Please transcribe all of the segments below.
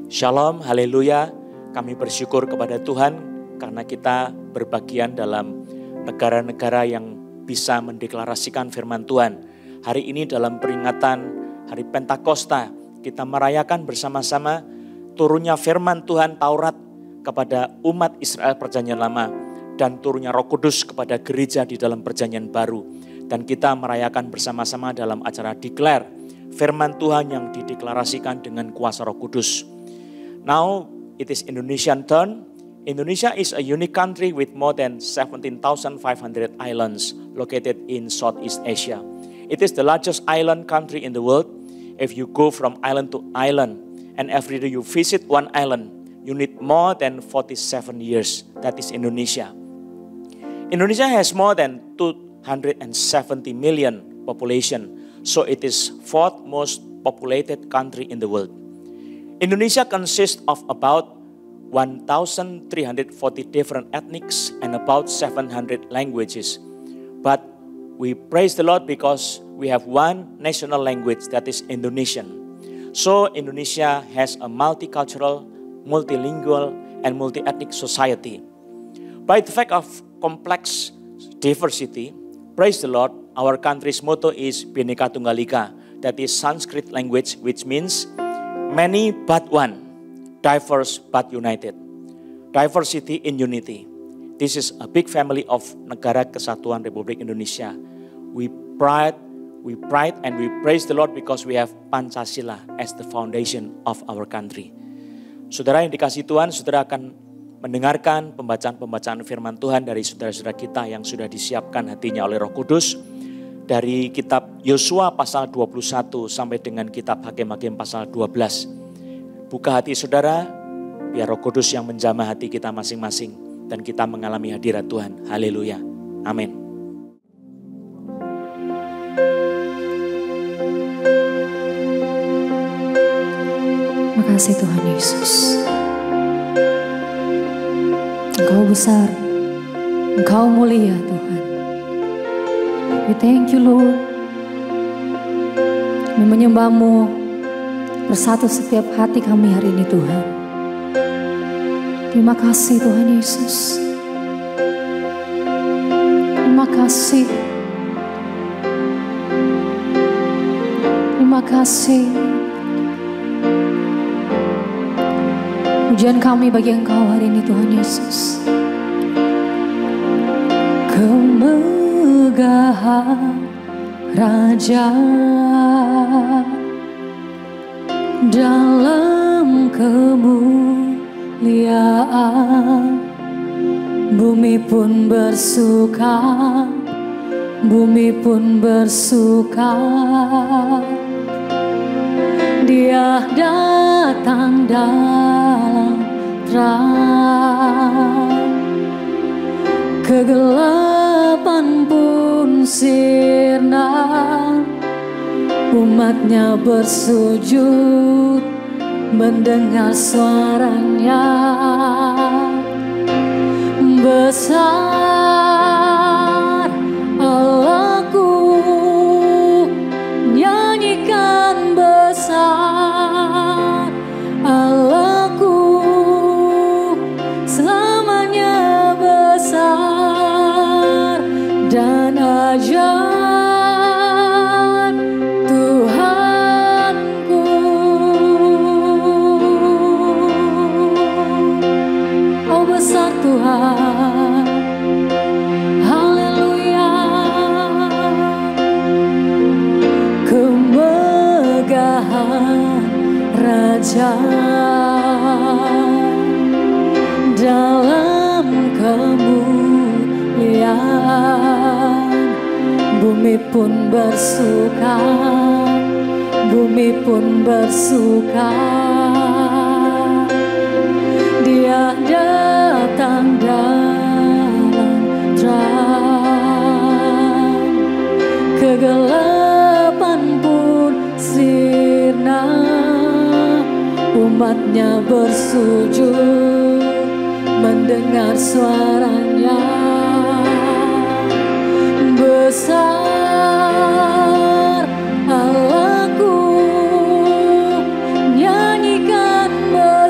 Shalom, haleluya. Kami bersyukur kepada Tuhan karena kita berbagian dalam negara-negara yang bisa mendeklarasikan firman Tuhan. Hari ini dalam peringatan Hari Pentakosta, kita merayakan bersama-sama turunnya firman Tuhan Taurat kepada umat Israel Perjanjian Lama dan turunnya Roh Kudus kepada gereja di dalam Perjanjian Baru. Dan kita merayakan bersama-sama dalam acara Declare firman Tuhan yang dideklarasikan dengan kuasa Roh Kudus. Now it is Indonesian turn. Indonesia is a unique country with more than 17,500 islands located in Southeast Asia. It is the largest island country in the world. If you go from island to island and every day you visit one island, you need more than 47 years. That is Indonesia. Indonesia has more than 270 million population, so it is fourth most populated country in the world. Indonesia consists of about 1,340 different ethnics and about 700 languages. But we praise the Lord because we have one national language, that is Indonesian. So Indonesia has a multicultural, multilingual, and multi-ethnic society. By the fact of complex diversity, praise the Lord, our country's motto is Bhinneka Tunggal Ika, that is Sanskrit language, which means many but one, diverse but united. Diversity in unity. This is a big family of Negara Kesatuan Republik Indonesia. We pride and we praise the Lord because we have Pancasila as the foundation of our country. Saudara yang dikasihi Tuhan, saudara akan mendengarkan pembacaan-pembacaan firman Tuhan dari saudara-saudara kita yang sudah disiapkan hatinya oleh Roh Kudus. Dari kitab Yosua pasal 21 sampai dengan kitab Hakim-Hakim pasal 12. Buka hati saudara, biar Roh Kudus yang menjamah hati kita masing-masing. Dan kita mengalami hadirat Tuhan. Haleluya. Amin. Makasih Tuhan Yesus. Engkau besar, Engkau mulia Tuhan. We thank you Lord. Kami menyembah-Mu bersatu setiap hati kami hari ini Tuhan. Terima kasih Tuhan Yesus. Terima kasih. Terima kasih. Pujian kami bagi Engkau hari ini Tuhan Yesus. Kemegahan Raja dalam kemuliaan, bumi pun bersuka, bumi pun bersuka. Dia datang dalam terang, kegelapan pun sirna, umatnya bersujud mendengar suaranya. Besar Allahku, nyanyikan besar Allahku, selamanya besar dan ajaib Tuhanku. Oh besar Tuhan, haleluya. Kemegahan Raja dalam kemuliaan, bumi pun bersuka, bumi pun bersuka. Dia datang dalam terang, kegelapan pun sirna, umatnya bersujud mendengar suaranya. Besar Allahku, nyanyikan besar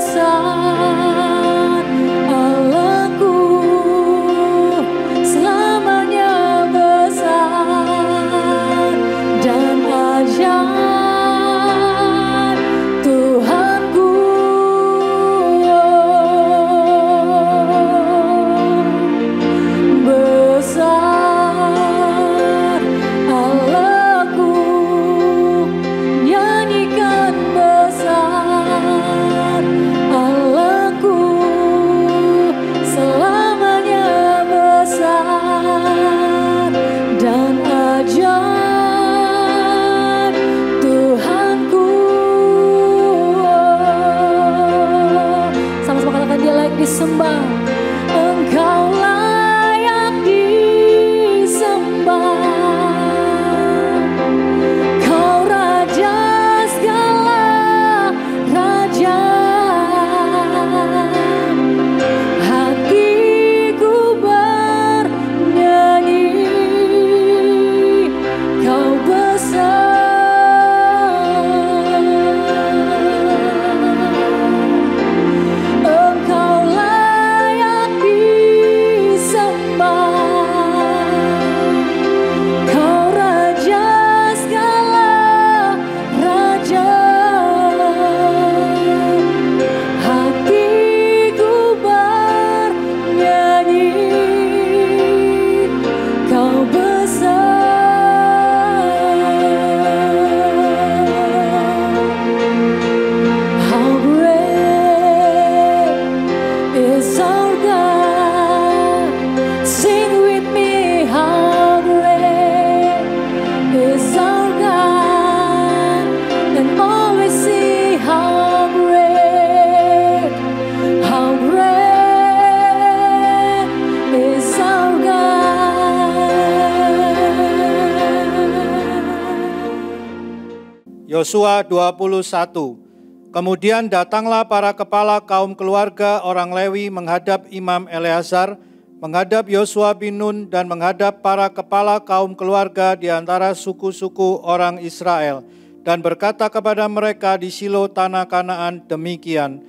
disembah, Engkau layak disembah. Kau Raja segala raja, hatiku bernyanyi, Kau besar. Engkau layak disembah, Kau Raja segala raja, hatiku bernyanyi, Kau besar. How great is our God? Sing with me, how great is our God? And always see how great is our God. Yosua 21. Kemudian datanglah para kepala kaum keluarga orang Lewi menghadap Imam Eleazar, menghadap Yosua bin Nun, dan menghadap para kepala kaum keluarga di antara suku-suku orang Israel, dan berkata kepada mereka di Shilo tanah Kanaan demikian,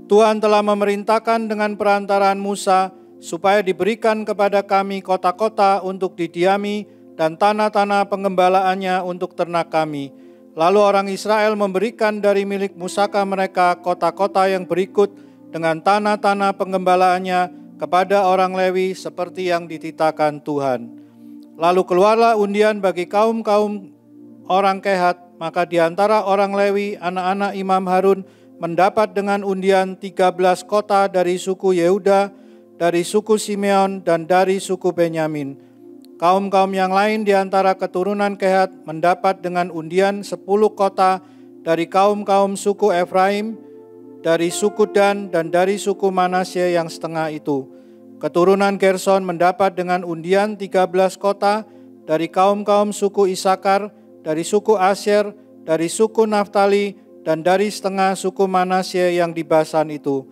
Tuhan telah memerintahkan dengan perantaraan Musa, supaya diberikan kepada kami kota-kota untuk didiami dan tanah-tanah pengembalaannya untuk ternak kami. Lalu orang Israel memberikan dari milik musaka mereka kota-kota yang berikut dengan tanah-tanah pengembalaannya kepada orang Lewi seperti yang dititahkan Tuhan. Lalu keluarlah undian bagi kaum-kaum orang Kehat, maka di antara orang Lewi, anak-anak Imam Harun mendapat dengan undian 13 kota dari suku Yehuda, dari suku Simeon, dan dari suku Benyamin. Kaum-kaum yang lain di antara keturunan Kehat mendapat dengan undian 10 kota dari kaum-kaum suku Efraim, dari suku Dan, dan dari suku Manasye yang setengah itu. Keturunan Gerson mendapat dengan undian 13 kota dari kaum-kaum suku Isakar, dari suku Asyer, dari suku Naftali, dan dari setengah suku Manasye yang di Basan itu.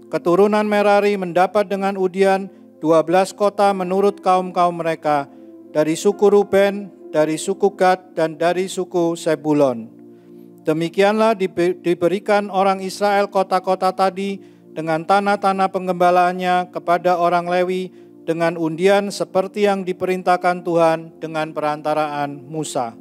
Keturunan Merari mendapat dengan undian 12 kota menurut kaum-kaum mereka, dari suku Ruben, dari suku Gad, dan dari suku Sebulon. Demikianlah diberikan orang Israel kota-kota tadi dengan tanah-tanah penggembalaannya kepada orang Lewi dengan undian seperti yang diperintahkan Tuhan dengan perantaraan Musa.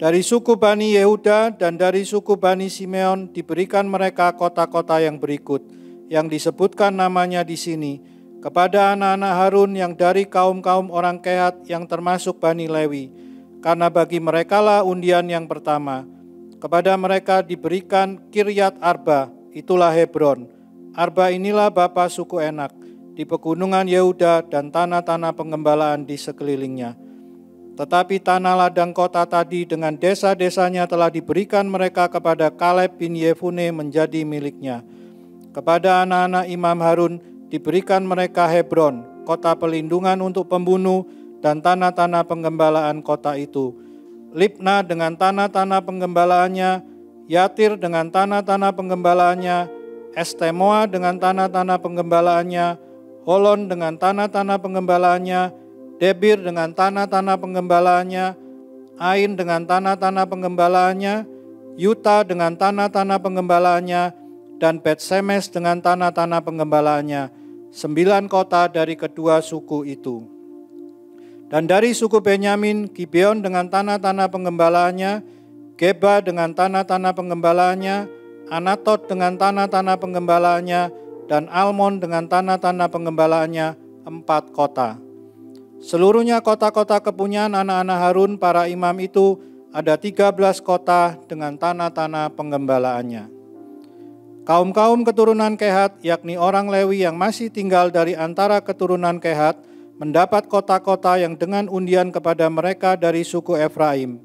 Dari suku Bani Yehuda dan dari suku Bani Simeon diberikan mereka kota-kota yang berikut, yang disebutkan namanya di sini, kepada anak-anak Harun yang dari kaum-kaum orang Kehat yang termasuk Bani Lewi, karena bagi merekalah undian yang pertama. Kepada mereka diberikan Kiryat Arba, itulah Hebron. Arba inilah bapa suku Enak, di pegunungan Yehuda dan tanah-tanah pengembalaan di sekelilingnya. Tetapi tanah ladang kota tadi dengan desa-desanya telah diberikan mereka kepada Kaleb bin Yefune menjadi miliknya. Kepada anak-anak Imam Harun diberikan mereka Hebron, kota pelindungan untuk pembunuh, dan tanah-tanah penggembalaan kota itu. Libna dengan tanah-tanah penggembalaannya, Yatir dengan tanah-tanah penggembalaannya, Estemoa dengan tanah-tanah penggembalaannya, Holon dengan tanah-tanah penggembalaannya, Debir dengan tanah-tanah penggembalaannya, Ain dengan tanah-tanah penggembalaannya, Yuta dengan tanah-tanah penggembalaannya, dan Bet-Semes dengan tanah-tanah penggembalaannya, 9 kota dari kedua suku itu. Dan dari suku Benyamin, Gibeon dengan tanah-tanah penggembalaannya, Geba dengan tanah-tanah penggembalaannya, Anatot dengan tanah-tanah penggembalaannya, dan Almon dengan tanah-tanah penggembalaannya, 4 kota. Seluruhnya kota-kota kepunyaan anak-anak Harun para imam itu ada 13 kota dengan tanah-tanah penggembalaannya. Kaum-kaum keturunan Kehat, yakni orang Lewi yang masih tinggal dari antara keturunan Kehat, mendapat kota-kota yang dengan undian kepada mereka dari suku Efraim.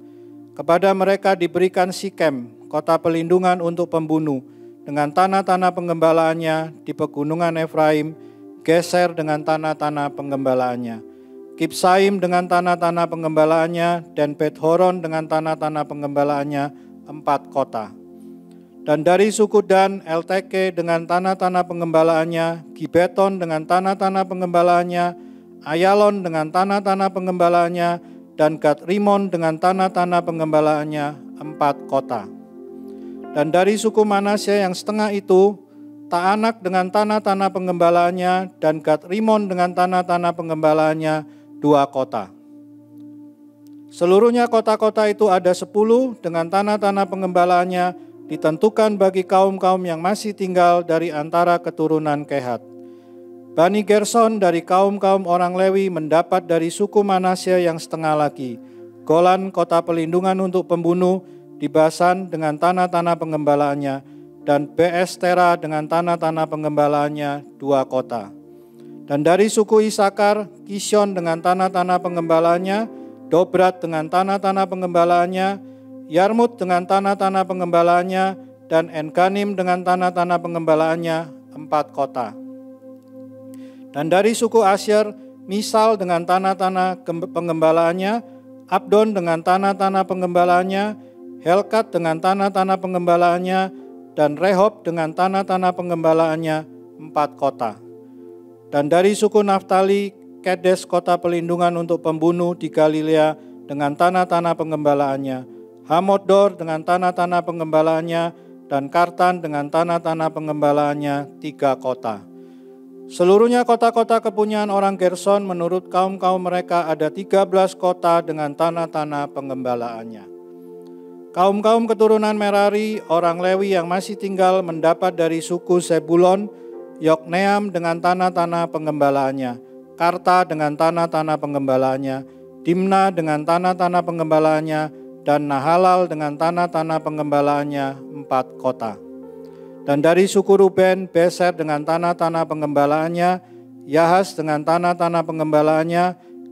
Kepada mereka diberikan Sikem, kota pelindungan untuk pembunuh, dengan tanah-tanah penggembalaannya di pegunungan Efraim, Geser dengan tanah-tanah penggembalaannya, Kibsaim dengan tanah-tanah penggembalaannya, dan Bet-Horon dengan tanah-tanah penggembalaannya, 4 kota. Dan dari suku Dan, Elteke dengan tanah-tanah penggembalaannya, Gibeton dengan tanah-tanah penggembalaannya, Ayalon dengan tanah-tanah penggembalaannya, dan Gad-Rimon dengan tanah-tanah penggembalaannya, 4 kota. Dan dari suku Manasye yang setengah itu, Taanak dengan tanah-tanah penggembalaannya, dan Gad-Rimon dengan tanah-tanah penggembalaannya, 2 kota. Seluruhnya kota-kota itu ada 10 dengan tanah-tanah penggembalaannya, ditentukan bagi kaum-kaum yang masih tinggal dari antara keturunan Kehat. Bani Gerson dari kaum-kaum orang Lewi mendapat dari suku Manasye yang setengah lagi, Golan kota pelindungan untuk pembunuh di Basan dengan tanah-tanah penggembalaannya, dan Beestera dengan tanah-tanah penggembalaannya, 2 kota. Dan dari suku Isakar, Kishon dengan tanah-tanah penggembalaannya, Dobrat dengan tanah-tanah penggembalaannya, Yarmut dengan tanah-tanah penggembalaannya, dan Enganim dengan tanah-tanah penggembalaannya, 4 kota. Dan dari suku Asyer, Misal dengan tanah-tanah penggembalaannya, Abdon dengan tanah-tanah penggembalaannya, Helkat dengan tanah-tanah penggembalaannya, dan Rehob dengan tanah-tanah penggembalaannya, 4 kota. Dan dari suku Naftali, Kedes kota pelindungan untuk pembunuh di Galilea dengan tanah-tanah penggembalaannya, Hamoddor dengan tanah-tanah penggembalaannya, dan Kartan dengan tanah-tanah penggembalaannya, 3 kota. Seluruhnya kota-kota kepunyaan orang Gerson menurut kaum-kaum mereka ada 13 kota dengan tanah-tanah penggembalaannya. Kaum-kaum keturunan Merari, orang Lewi yang masih tinggal mendapat dari suku Zebulon, Yokneam dengan tanah-tanah penggembalaannya, Karta dengan tanah-tanah penggembalaannya, Dimna dengan tanah-tanah penggembalaannya, dan Nahalal dengan tanah-tanah penggembalaannya, 4 kota. Dan dari suku Ruben, Beser dengan tanah-tanah penggembalaannya, Yahas dengan tanah-tanah penggembalaannya,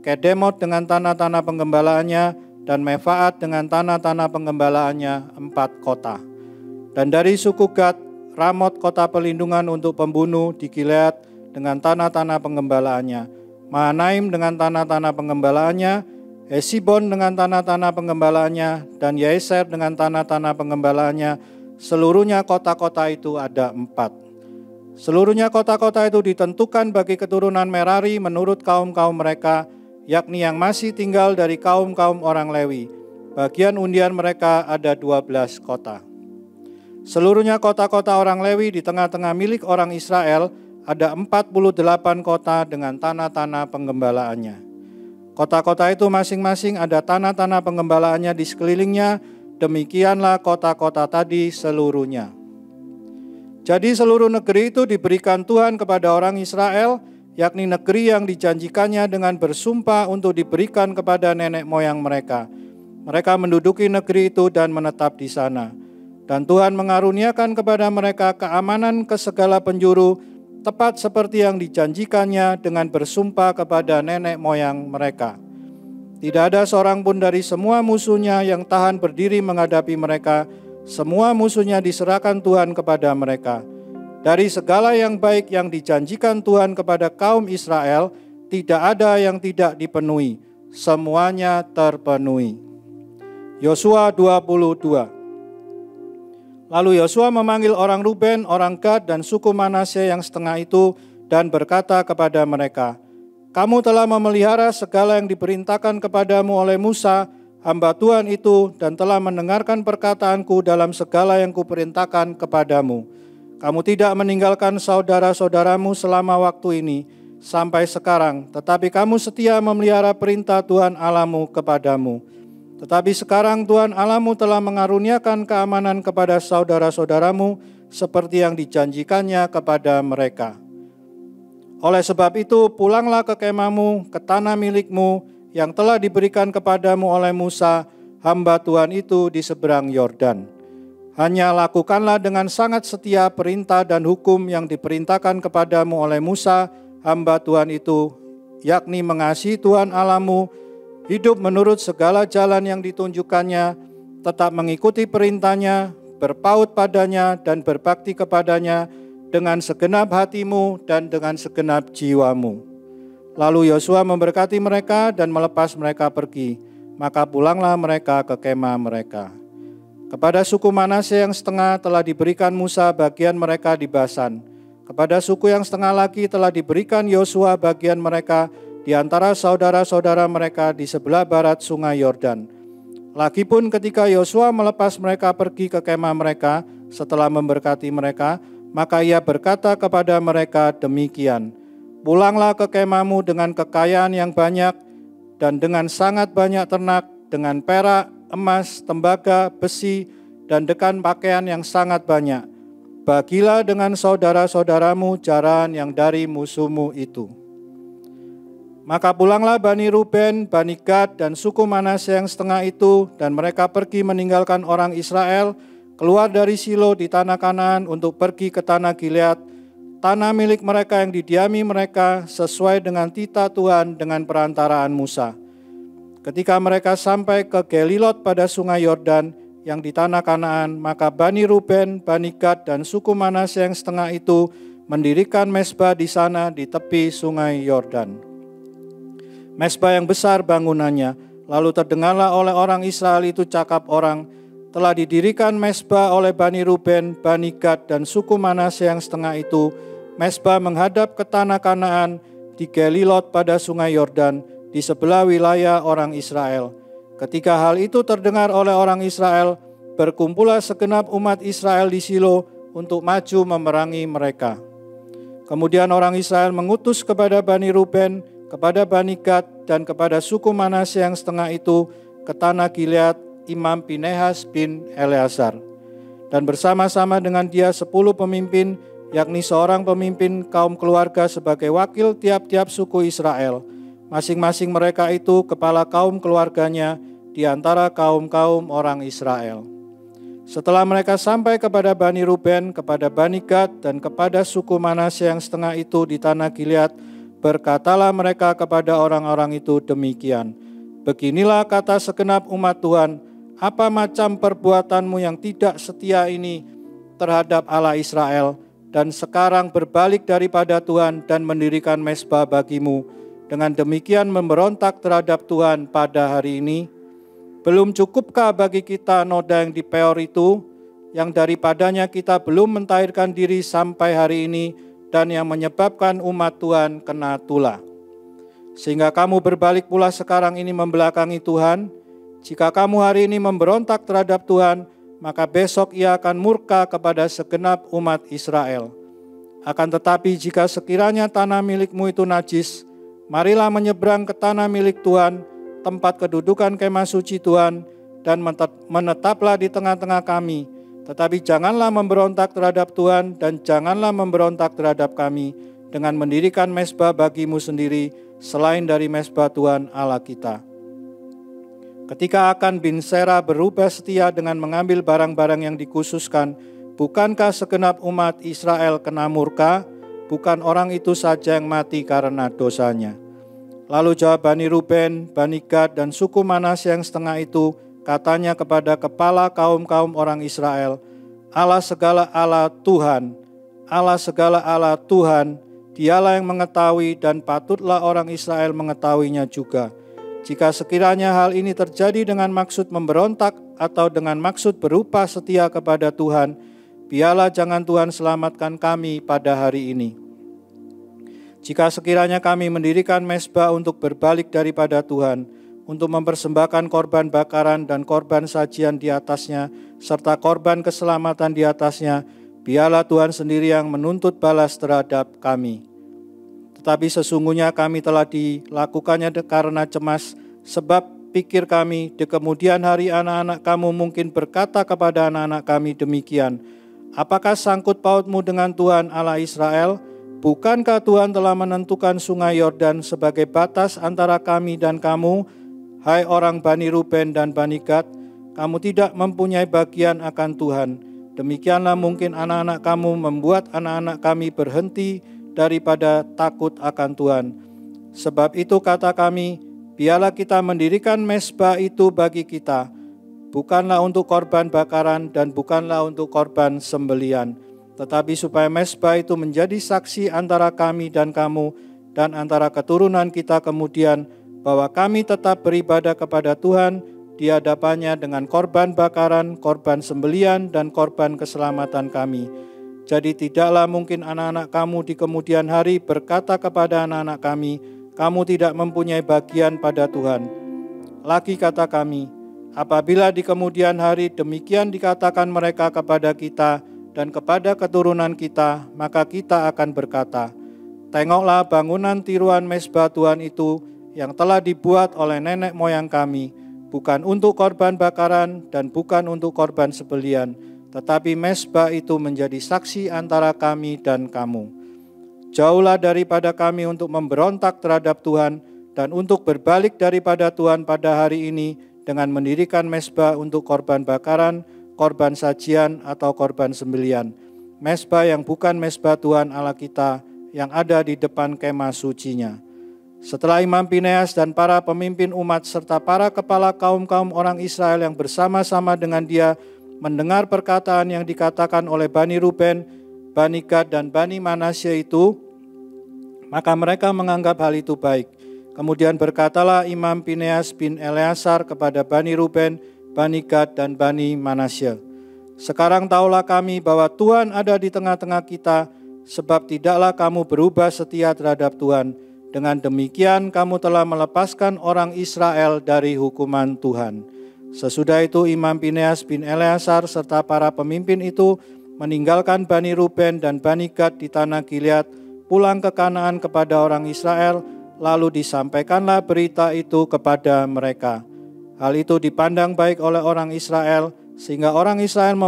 Kedemot dengan tanah-tanah penggembalaannya, dan Mefaat dengan tanah-tanah penggembalaannya, 4 kota. Dan dari suku Gad, Ramot kota pelindungan untuk pembunuh di Gilead dengan tanah-tanah penggembalaannya, Mahanaim dengan tanah-tanah penggembalaannya, Hesibon dengan tanah-tanah penggembalaannya, dan Yeser dengan tanah-tanah penggembalaannya. Seluruhnya kota-kota itu ada 4. Seluruhnya kota-kota itu ditentukan bagi keturunan Merari menurut kaum-kaum mereka, yakni yang masih tinggal dari kaum-kaum orang Lewi. Bagian undian mereka ada 12 kota. Seluruhnya kota-kota orang Lewi di tengah-tengah milik orang Israel ada 48 kota dengan tanah-tanah penggembalaannya. Kota-kota itu masing-masing ada tanah-tanah penggembalaannya di sekelilingnya, demikianlah kota-kota tadi seluruhnya. Jadi seluruh negeri itu diberikan Tuhan kepada orang Israel, yakni negeri yang dijanjikannya dengan bersumpah untuk diberikan kepada nenek moyang mereka. Mereka menduduki negeri itu dan menetap di sana. Dan Tuhan mengaruniakan kepada mereka keamanan ke segala penjuru, tepat seperti yang dijanjikannya dengan bersumpah kepada nenek moyang mereka. Tidak ada seorang pun dari semua musuhnya yang tahan berdiri menghadapi mereka. Semua musuhnya diserahkan Tuhan kepada mereka. Dari segala yang baik yang dijanjikan Tuhan kepada kaum Israel, tidak ada yang tidak dipenuhi. Semuanya terpenuhi. Yosua 22. Lalu Yosua memanggil orang Ruben, orang Gad, dan suku Manasye yang setengah itu dan berkata kepada mereka, "Kamu telah memelihara segala yang diperintahkan kepadamu oleh Musa, hamba Tuhan itu, dan telah mendengarkan perkataanku dalam segala yang kuperintahkan kepadamu. Kamu tidak meninggalkan saudara-saudaramu selama waktu ini sampai sekarang, tetapi kamu setia memelihara perintah Tuhan Allahmu kepadamu. Tetapi sekarang Tuhan Allahmu telah mengaruniakan keamanan kepada saudara-saudaramu seperti yang dijanjikannya kepada mereka. Oleh sebab itu, pulanglah ke kemahmu, ke tanah milikmu yang telah diberikan kepadamu oleh Musa, hamba Tuhan itu di seberang Yordan. Hanya lakukanlah dengan sangat setia perintah dan hukum yang diperintahkan kepadamu oleh Musa, hamba Tuhan itu, yakni mengasihi Tuhan Allahmu, hidup menurut segala jalan yang ditunjukkannya, tetap mengikuti perintahnya, berpaut padanya dan berbakti kepadanya dengan segenap hatimu dan dengan segenap jiwamu. Lalu Yosua memberkati mereka dan melepas mereka pergi. Maka pulanglah mereka ke kemah mereka. Kepada suku Manasye yang setengah telah diberikan Musa bagian mereka di Basan. Kepada suku yang setengah lagi telah diberikan Yosua bagian mereka di antara saudara-saudara mereka di sebelah barat sungai Yordan. Lagipun ketika Yosua melepas mereka pergi ke kemah mereka setelah memberkati mereka, maka ia berkata kepada mereka demikian, "Pulanglah ke kemahmu dengan kekayaan yang banyak dan dengan sangat banyak ternak, dengan perak, emas, tembaga, besi, dan dengan pakaian yang sangat banyak. Bagilah dengan saudara-saudaramu jarahan yang dari musuhmu itu." Maka pulanglah Bani Ruben, Bani Gad, dan suku Manasye yang setengah itu, dan mereka pergi meninggalkan orang Israel, keluar dari Silo di tanah Kanaan untuk pergi ke tanah Gilead, tanah milik mereka yang didiami mereka sesuai dengan titah Tuhan dengan perantaraan Musa. Ketika mereka sampai ke Gelilot pada sungai Yordan yang di tanah Kanaan, maka Bani Ruben, Bani Gad, dan suku Manasye yang setengah itu mendirikan mezbah di sana di tepi sungai Yordan. Mezbah yang besar bangunannya, lalu terdengarlah oleh orang Israel itu cakap orang, telah didirikan mezbah oleh Bani Ruben, Bani Gad, dan suku Manasye yang setengah itu, mezbah menghadap ke tanah Kanaan di Gelilot pada sungai Yordan, di sebelah wilayah orang Israel. Ketika hal itu terdengar oleh orang Israel, berkumpullah segenap umat Israel di Silo untuk maju memerangi mereka. Kemudian orang Israel mengutus kepada Bani Ruben, kepada Bani Gad, dan kepada suku Manasye yang setengah itu ke tanah Gilead, Imam Pinehas bin Eleazar. Dan bersama-sama dengan dia 10 pemimpin, yakni seorang pemimpin kaum keluarga sebagai wakil tiap-tiap suku Israel. Masing-masing mereka itu kepala kaum keluarganya di antara kaum-kaum orang Israel. Setelah mereka sampai kepada Bani Ruben, kepada Bani Gad, dan kepada suku Manasye yang setengah itu di tanah Gilead, berkatalah mereka kepada orang-orang itu demikian, "Beginilah kata segenap umat Tuhan, apa macam perbuatanmu yang tidak setia ini terhadap Allah Israel, dan sekarang berbalik daripada Tuhan dan mendirikan mezbah bagimu, dengan demikian memberontak terhadap Tuhan pada hari ini? Belum cukupkah bagi kita noda yang di Peor itu, yang daripadanya kita belum mentahirkan diri sampai hari ini, dan yang menyebabkan umat Tuhan kena tulah? Sehingga kamu berbalik pula sekarang ini membelakangi Tuhan. Jika kamu hari ini memberontak terhadap Tuhan, maka besok ia akan murka kepada segenap umat Israel. Akan tetapi jika sekiranya tanah milikmu itu najis, marilah menyeberang ke tanah milik Tuhan, tempat kedudukan kemah suci Tuhan, dan menetaplah di tengah-tengah kami. Tetapi janganlah memberontak terhadap Tuhan, dan janganlah memberontak terhadap kami dengan mendirikan mezbah bagimu sendiri selain dari mezbah Tuhan Allah kita." Ketika Akan bin Sera berubah setia dengan mengambil barang-barang yang dikhususkan, bukankah segenap umat Israel kena murka? Bukan orang itu saja yang mati karena dosanya. Lalu jawab Bani Ruben, Bani Gad, dan suku Manasye yang setengah itu, katanya kepada kepala kaum-kaum orang Israel, "Allah segala Allah Tuhan, Allah segala Allah Tuhan, dialah yang mengetahui dan patutlah orang Israel mengetahuinya juga. Jika sekiranya hal ini terjadi dengan maksud memberontak atau dengan maksud berupa setia kepada Tuhan, biarlah jangan Tuhan selamatkan kami pada hari ini. Jika sekiranya kami mendirikan mezbah untuk berbalik daripada Tuhan, untuk mempersembahkan korban bakaran dan korban sajian di atasnya, serta korban keselamatan di atasnya, biarlah Tuhan sendiri yang menuntut balas terhadap kami. Tetapi sesungguhnya kami telah dilakukannya karena cemas, sebab pikir kami, di kemudian hari anak-anak kamu mungkin berkata kepada anak-anak kami demikian, apakah sangkut pautmu dengan Tuhan Allah Israel? Bukankah Tuhan telah menentukan sungai Yordan sebagai batas antara kami dan kamu? Hai orang Bani Ruben dan Bani Gad, kamu tidak mempunyai bagian akan Tuhan. Demikianlah mungkin anak-anak kamu membuat anak-anak kami berhenti daripada takut akan Tuhan. Sebab itu kata kami, biarlah kita mendirikan mezbah itu bagi kita. bukanlah untuk korban bakaran dan bukanlah untuk korban sembelian, tetapi supaya mezbah itu menjadi saksi antara kami dan kamu dan antara keturunan kita kemudian, bahwa kami tetap beribadah kepada Tuhan di hadapannya dengan korban bakaran, korban sembelian, dan korban keselamatan kami. Jadi tidaklah mungkin anak-anak kamu di kemudian hari berkata kepada anak-anak kami, kamu tidak mempunyai bagian pada Tuhan. Lagi kata kami, apabila di kemudian hari demikian dikatakan mereka kepada kita dan kepada keturunan kita, maka kita akan berkata, tengoklah bangunan tiruan mezbah Tuhan itu yang telah dibuat oleh nenek moyang kami, bukan untuk korban bakaran dan bukan untuk korban sembelian, tetapi mezbah itu menjadi saksi antara kami dan kamu. Jauhlah daripada kami untuk memberontak terhadap Tuhan dan untuk berbalik daripada Tuhan pada hari ini dengan mendirikan mezbah untuk korban bakaran, korban sajian atau korban sembelian. Mezbah yang bukan mezbah Tuhan Allah kita yang ada di depan kemah sucinya. Setelah Imam Fineas dan para pemimpin umat serta para kepala kaum-kaum orang Israel yang bersama-sama dengan dia mendengar perkataan yang dikatakan oleh Bani Ruben, Bani Gad dan Bani Manasye itu, maka mereka menganggap hal itu baik. Kemudian berkatalah Imam Fineas bin Eleazar kepada Bani Ruben, Bani Gad dan Bani Manasye, sekarang tahulah kami bahwa Tuhan ada di tengah-tengah kita, sebab tidaklah kamu berubah setia terhadap Tuhan. Dengan demikian kamu telah melepaskan orang Israel dari hukuman Tuhan. Sesudah itu Imam Fineas bin Eleazar serta para pemimpin itu meninggalkan Bani Ruben dan Bani Gad di tanah Gilead, pulang ke Kanaan kepada orang Israel, lalu disampaikanlah berita itu kepada mereka. Hal itu dipandang baik oleh orang Israel, sehingga orang Israel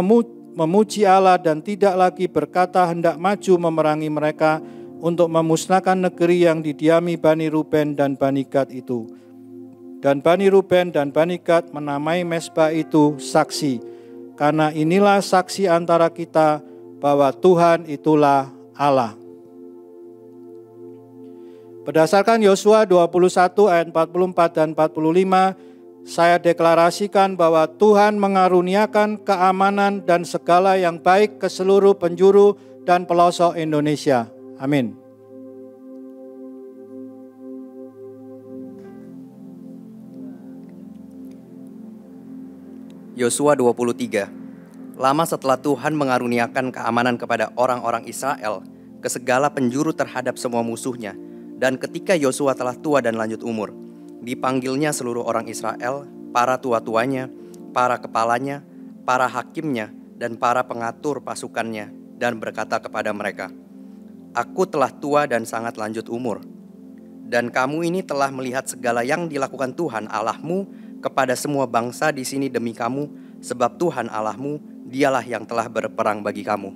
memuji Allah dan tidak lagi berkata hendak maju memerangi mereka untuk memusnahkan negeri yang didiami Bani Ruben dan Bani Gad itu. Dan Bani Ruben dan Bani Gad menamai mezbah itu saksi, karena inilah saksi antara kita bahwa Tuhan itulah Allah. Berdasarkan Yosua 21 ayat 44 dan 45, saya deklarasikan bahwa Tuhan mengaruniakan keamanan dan segala yang baik ke seluruh penjuru dan pelosok Indonesia. Amin. Yosua 23. Lama setelah Tuhan mengaruniakan keamanan kepada orang-orang Israel ke segala penjuru terhadap semua musuhnya, dan ketika Yosua telah tua dan lanjut umur, dipanggilnya seluruh orang Israel, para tua-tuanya, para kepalanya, para hakimnya, dan para pengatur pasukannya, dan berkata kepada mereka, aku telah tua dan sangat lanjut umur, dan kamu ini telah melihat segala yang dilakukan Tuhan Allahmu kepada semua bangsa di sini demi kamu, sebab Tuhan Allahmu dialah yang telah berperang bagi kamu.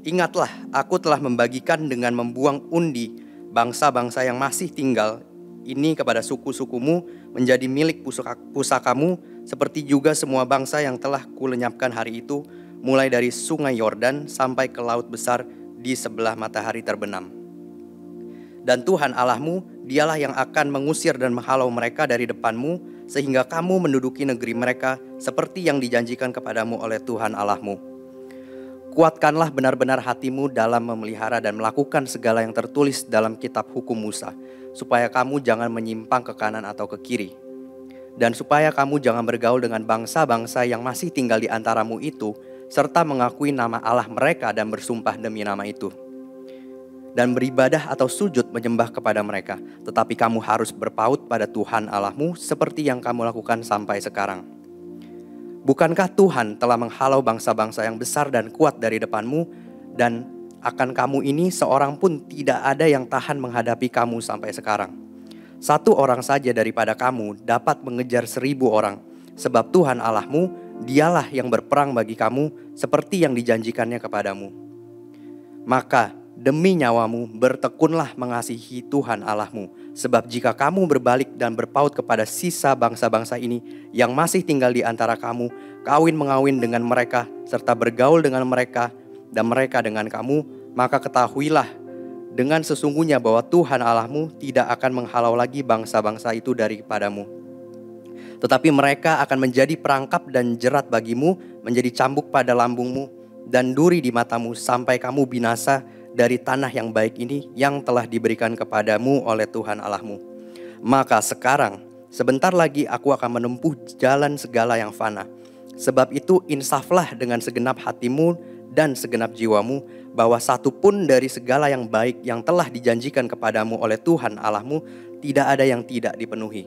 Ingatlah, aku telah membagikan dengan membuang undi bangsa-bangsa yang masih tinggal ini kepada suku-sukumu menjadi milik pusakamu, seperti juga semua bangsa yang telah kulenyapkan hari itu, mulai dari sungai Yordan sampai ke laut besar di sebelah matahari terbenam. Dan Tuhan Allahmu, dialah yang akan mengusir dan menghalau mereka dari depanmu, sehingga kamu menduduki negeri mereka seperti yang dijanjikan kepadamu oleh Tuhan Allahmu. Kuatkanlah benar-benar hatimu dalam memelihara dan melakukan segala yang tertulis dalam kitab hukum Musa, supaya kamu jangan menyimpang ke kanan atau ke kiri. Dan supaya kamu jangan bergaul dengan bangsa-bangsa yang masih tinggal di antaramu itu, serta mengakui nama Allah mereka dan bersumpah demi nama itu, dan beribadah atau sujud menyembah kepada mereka. Tetapi kamu harus berpaut pada Tuhan Allahmu seperti yang kamu lakukan sampai sekarang. Bukankah Tuhan telah menghalau bangsa-bangsa yang besar dan kuat dari depanmu, dan akan kamu ini seorang pun tidak ada yang tahan menghadapi kamu sampai sekarang. Satu orang saja daripada kamu dapat mengejar 1000 orang, sebab Tuhan Allahmu dialah yang berperang bagi kamu seperti yang dijanjikannya kepadamu. Maka demi nyawamu bertekunlah mengasihi Tuhan Allahmu, sebab jika kamu berbalik dan berpaut kepada sisa bangsa-bangsa ini yang masih tinggal di antara kamu, kawin-mengawin dengan mereka serta bergaul dengan mereka dan mereka dengan kamu, maka ketahuilah dengan sesungguhnya bahwa Tuhan Allahmu tidak akan menghalau lagi bangsa-bangsa itu daripadamu. Tetapi mereka akan menjadi perangkap dan jerat bagimu, menjadi cambuk pada lambungmu dan duri di matamu, sampai kamu binasa dari tanah yang baik ini yang telah diberikan kepadamu oleh Tuhan Allahmu. Maka sekarang, sebentar lagi aku akan menempuh jalan segala yang fana. Sebab itu insaflah dengan segenap hatimu dan segenap jiwamu, bahwa satu pun dari segala yang baik yang telah dijanjikan kepadamu oleh Tuhan Allahmu tidak ada yang tidak dipenuhi.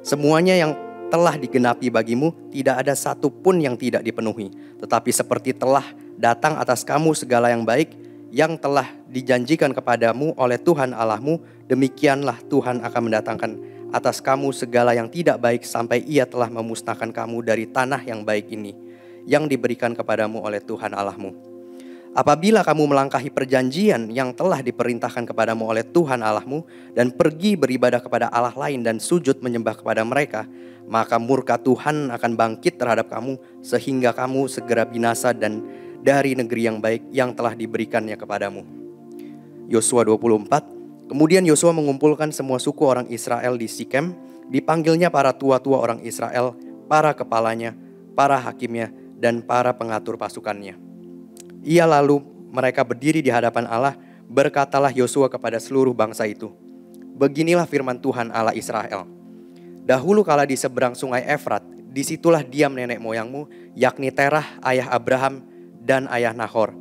Semuanya yang telah digenapi bagimu, tidak ada satu pun yang tidak dipenuhi. Tetapi seperti telah datang atas kamu segala yang baik yang telah dijanjikan kepadamu oleh Tuhan Allahmu, demikianlah Tuhan akan mendatangkan atas kamu segala yang tidak baik, sampai Ia telah memusnahkan kamu dari tanah yang baik ini yang diberikan kepadamu oleh Tuhan Allahmu. Apabila kamu melangkahi perjanjian yang telah diperintahkan kepadamu oleh Tuhan Allahmu dan pergi beribadah kepada Allah lain dan sujud menyembah kepada mereka, maka murka Tuhan akan bangkit terhadap kamu sehingga kamu segera binasa dan dari negeri yang baik yang telah diberikannya kepadamu. Yosua 24. Kemudian Yosua mengumpulkan semua suku orang Israel di Sikem, dipanggilnya para tua-tua orang Israel, para kepalanya, para hakimnya, dan para pengatur pasukannya. Ia lalu mereka berdiri di hadapan Allah, berkatalah Yosua kepada seluruh bangsa itu, beginilah firman Tuhan Allah Israel. Dahulu kala di seberang sungai Efrat, disitulah diam nenek moyangmu, yakni Terah ayah Abraham dan ayah Nahor.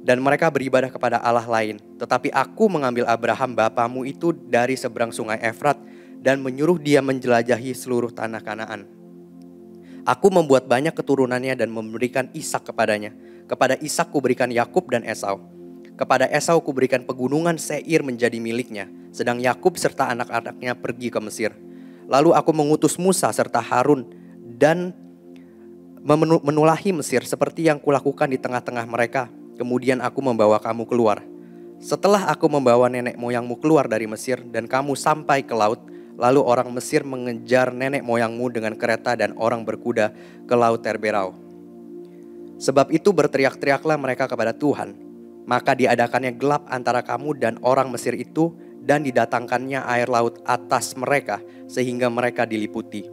Dan mereka beribadah kepada Allah lain. Tetapi aku mengambil Abraham bapamu itu dari seberang sungai Efrat dan menyuruh dia menjelajahi seluruh tanah Kanaan. Aku membuat banyak keturunannya dan memberikan Ishak kepadanya. Kepada Ishak kuberikan Yakub dan Esau. Kepada Esau kuberikan pegunungan Seir menjadi miliknya, sedang Yakub serta anak-anaknya pergi ke Mesir. Lalu aku mengutus Musa serta Harun dan menulahi Mesir seperti yang kulakukan di tengah-tengah mereka. Kemudian aku membawa kamu keluar. Setelah aku membawa nenek moyangmu keluar dari Mesir dan kamu sampai ke laut, lalu orang Mesir mengejar nenek moyangmu dengan kereta dan orang berkuda ke laut Terberau. Sebab itu berteriak-teriaklah mereka kepada Tuhan. Maka diadakannya gelap antara kamu dan orang Mesir itu, dan didatangkannya air laut atas mereka sehingga mereka diliputi.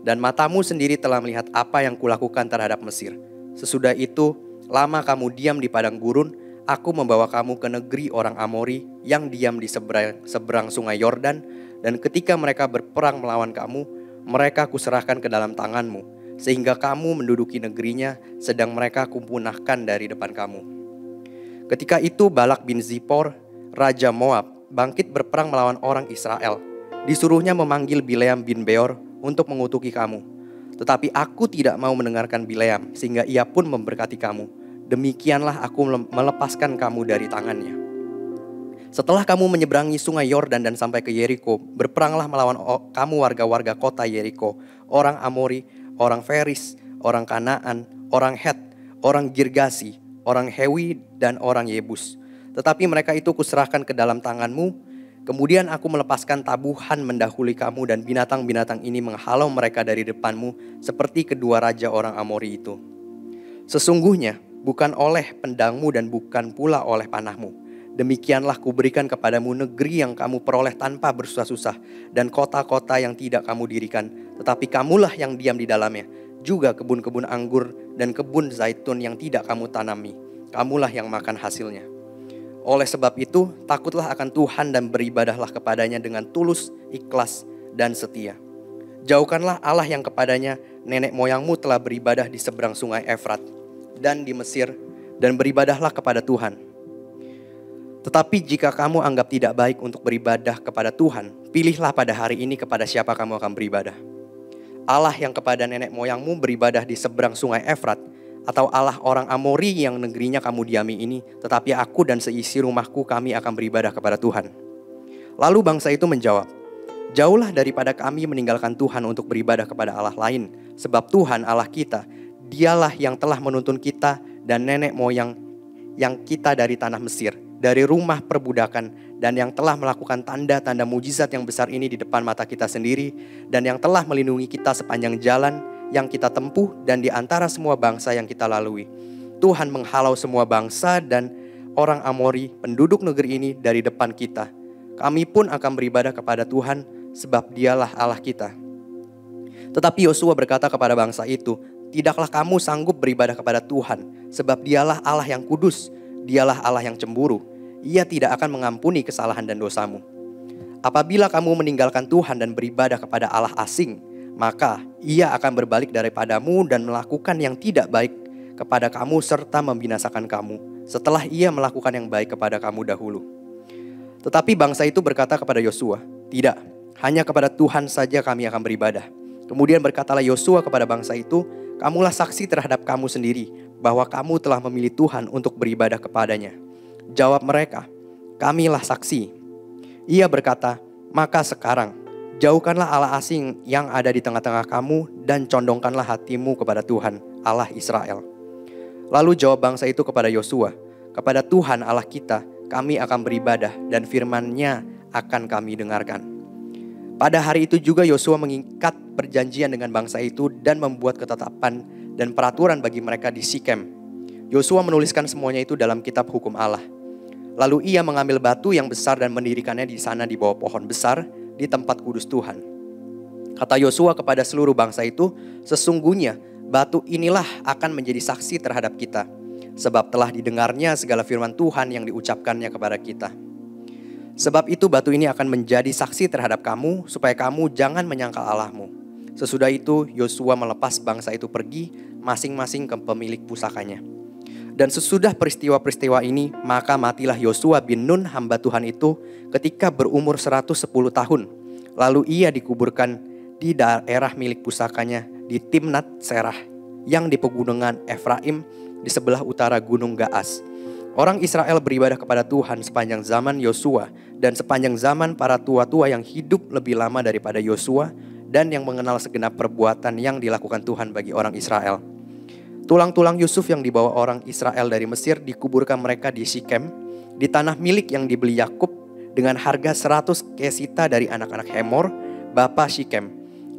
Dan matamu sendiri telah melihat apa yang kulakukan terhadap Mesir. Sesudah itu, lama kamu diam di padang gurun, aku membawa kamu ke negeri orang Amori yang diam di seberang sungai Yordan. Dan ketika mereka berperang melawan kamu, mereka kuserahkan ke dalam tanganmu, sehingga kamu menduduki negerinya, sedang mereka kupunahkan dari depan kamu. Ketika itu Balak bin Zippor, Raja Moab, bangkit berperang melawan orang Israel. Disuruhnya memanggil Bileam bin Beor untuk mengutuki kamu. Tetapi aku tidak mau mendengarkan Bileam, sehingga ia pun memberkati kamu. Demikianlah aku melepaskan kamu dari tangannya. Setelah kamu menyeberangi sungai Yordan dan sampai ke Yeriko, berperanglah melawan kamu warga-warga kota Yeriko, orang Amori, orang Feris, orang Kanaan, orang Het, orang Girgasi, orang Hewi, dan orang Yebus. Tetapi mereka itu kuserahkan ke dalam tanganmu. Kemudian aku melepaskan tabuhan mendahului kamu, dan binatang-binatang ini menghalau mereka dari depanmu, seperti kedua raja orang Amori itu. Sesungguhnya bukan oleh pedangmu dan bukan pula oleh panahmu. Demikianlah kuberikan kepadamu negeri yang kamu peroleh tanpa bersusah-susah, dan kota-kota yang tidak kamu dirikan, tetapi kamulah yang diam di dalamnya. Juga kebun-kebun anggur dan kebun zaitun yang tidak kamu tanami, kamulah yang makan hasilnya. Oleh sebab itu, takutlah akan Tuhan dan beribadahlah kepadanya dengan tulus, ikhlas, dan setia. Jauhkanlah Allah yang kepadanya nenek moyangmu telah beribadah di seberang sungai Efrat dan di Mesir, dan beribadahlah kepada Tuhan. Tetapi jika kamu anggap tidak baik untuk beribadah kepada Tuhan, pilihlah pada hari ini kepada siapa kamu akan beribadah. Allah yang kepada nenek moyangmu beribadah di seberang sungai Efrat, atau Allah orang Amori yang negerinya kamu diami ini, tetapi aku dan seisi rumahku kami akan beribadah kepada Tuhan. Lalu bangsa itu menjawab, jauhlah daripada kami meninggalkan Tuhan untuk beribadah kepada Allah lain, sebab Tuhan Allah kita, dialah yang telah menuntun kita dan nenek moyang yang kita dari tanah Mesir, dari rumah perbudakan, dan yang telah melakukan tanda-tanda mujizat yang besar ini di depan mata kita sendiri, dan yang telah melindungi kita sepanjang jalan yang kita tempuh dan di antara semua bangsa yang kita lalui. Tuhan menghalau semua bangsa dan orang Amori, penduduk negeri ini, dari depan kita. Kami pun akan beribadah kepada Tuhan, sebab dialah Allah kita. Tetapi Yosua berkata kepada bangsa itu, "Tidaklah kamu sanggup beribadah kepada Tuhan, sebab Dialah Allah yang kudus, Dialah Allah yang cemburu. Ia tidak akan mengampuni kesalahan dan dosamu. Apabila kamu meninggalkan Tuhan dan beribadah kepada Allah asing, maka Ia akan berbalik daripadamu dan melakukan yang tidak baik kepada kamu serta membinasakan kamu, setelah Ia melakukan yang baik kepada kamu dahulu." Tetapi bangsa itu berkata kepada Yosua, "Tidak, hanya kepada Tuhan saja kami akan beribadah." Kemudian berkatalah Yosua kepada bangsa itu, "Kamulah saksi terhadap kamu sendiri bahwa kamu telah memilih Tuhan untuk beribadah kepadanya." Jawab mereka, "Kamilah saksi." Ia berkata, "Maka sekarang jauhkanlah Allah asing yang ada di tengah-tengah kamu dan condongkanlah hatimu kepada Tuhan, Allah Israel." Lalu jawab bangsa itu kepada Yosua, "Kepada Tuhan Allah kita kami akan beribadah dan firman-Nya akan kami dengarkan." Pada hari itu juga Yosua mengikat perjanjian dengan bangsa itu dan membuat ketetapan dan peraturan bagi mereka di Sikem. Yosua menuliskan semuanya itu dalam kitab hukum Allah. Lalu ia mengambil batu yang besar dan mendirikannya di sana di bawah pohon besar di tempat kudus Tuhan. Kata Yosua kepada seluruh bangsa itu, "Sesungguhnya batu inilah akan menjadi saksi terhadap kita, sebab telah didengarnya segala firman Tuhan yang diucapkannya kepada kita. Sebab itu batu ini akan menjadi saksi terhadap kamu, supaya kamu jangan menyangkal Allahmu." Sesudah itu Yosua melepas bangsa itu pergi masing-masing ke pemilik pusakanya. Dan sesudah peristiwa-peristiwa ini, maka matilah Yosua bin Nun hamba Tuhan itu ketika berumur 110 tahun. Lalu ia dikuburkan di daerah milik pusakanya di Timnat Serah yang di pegunungan Efraim di sebelah utara gunung Gaas. Orang Israel beribadah kepada Tuhan sepanjang zaman Yosua dan sepanjang zaman para tua-tua yang hidup lebih lama daripada Yosua dan yang mengenal segenap perbuatan yang dilakukan Tuhan bagi orang Israel. Tulang-tulang Yusuf yang dibawa orang Israel dari Mesir dikuburkan mereka di Sikem, di tanah milik yang dibeli Yakub dengan harga 100 kesita dari anak-anak Hemor, bapa Sikem,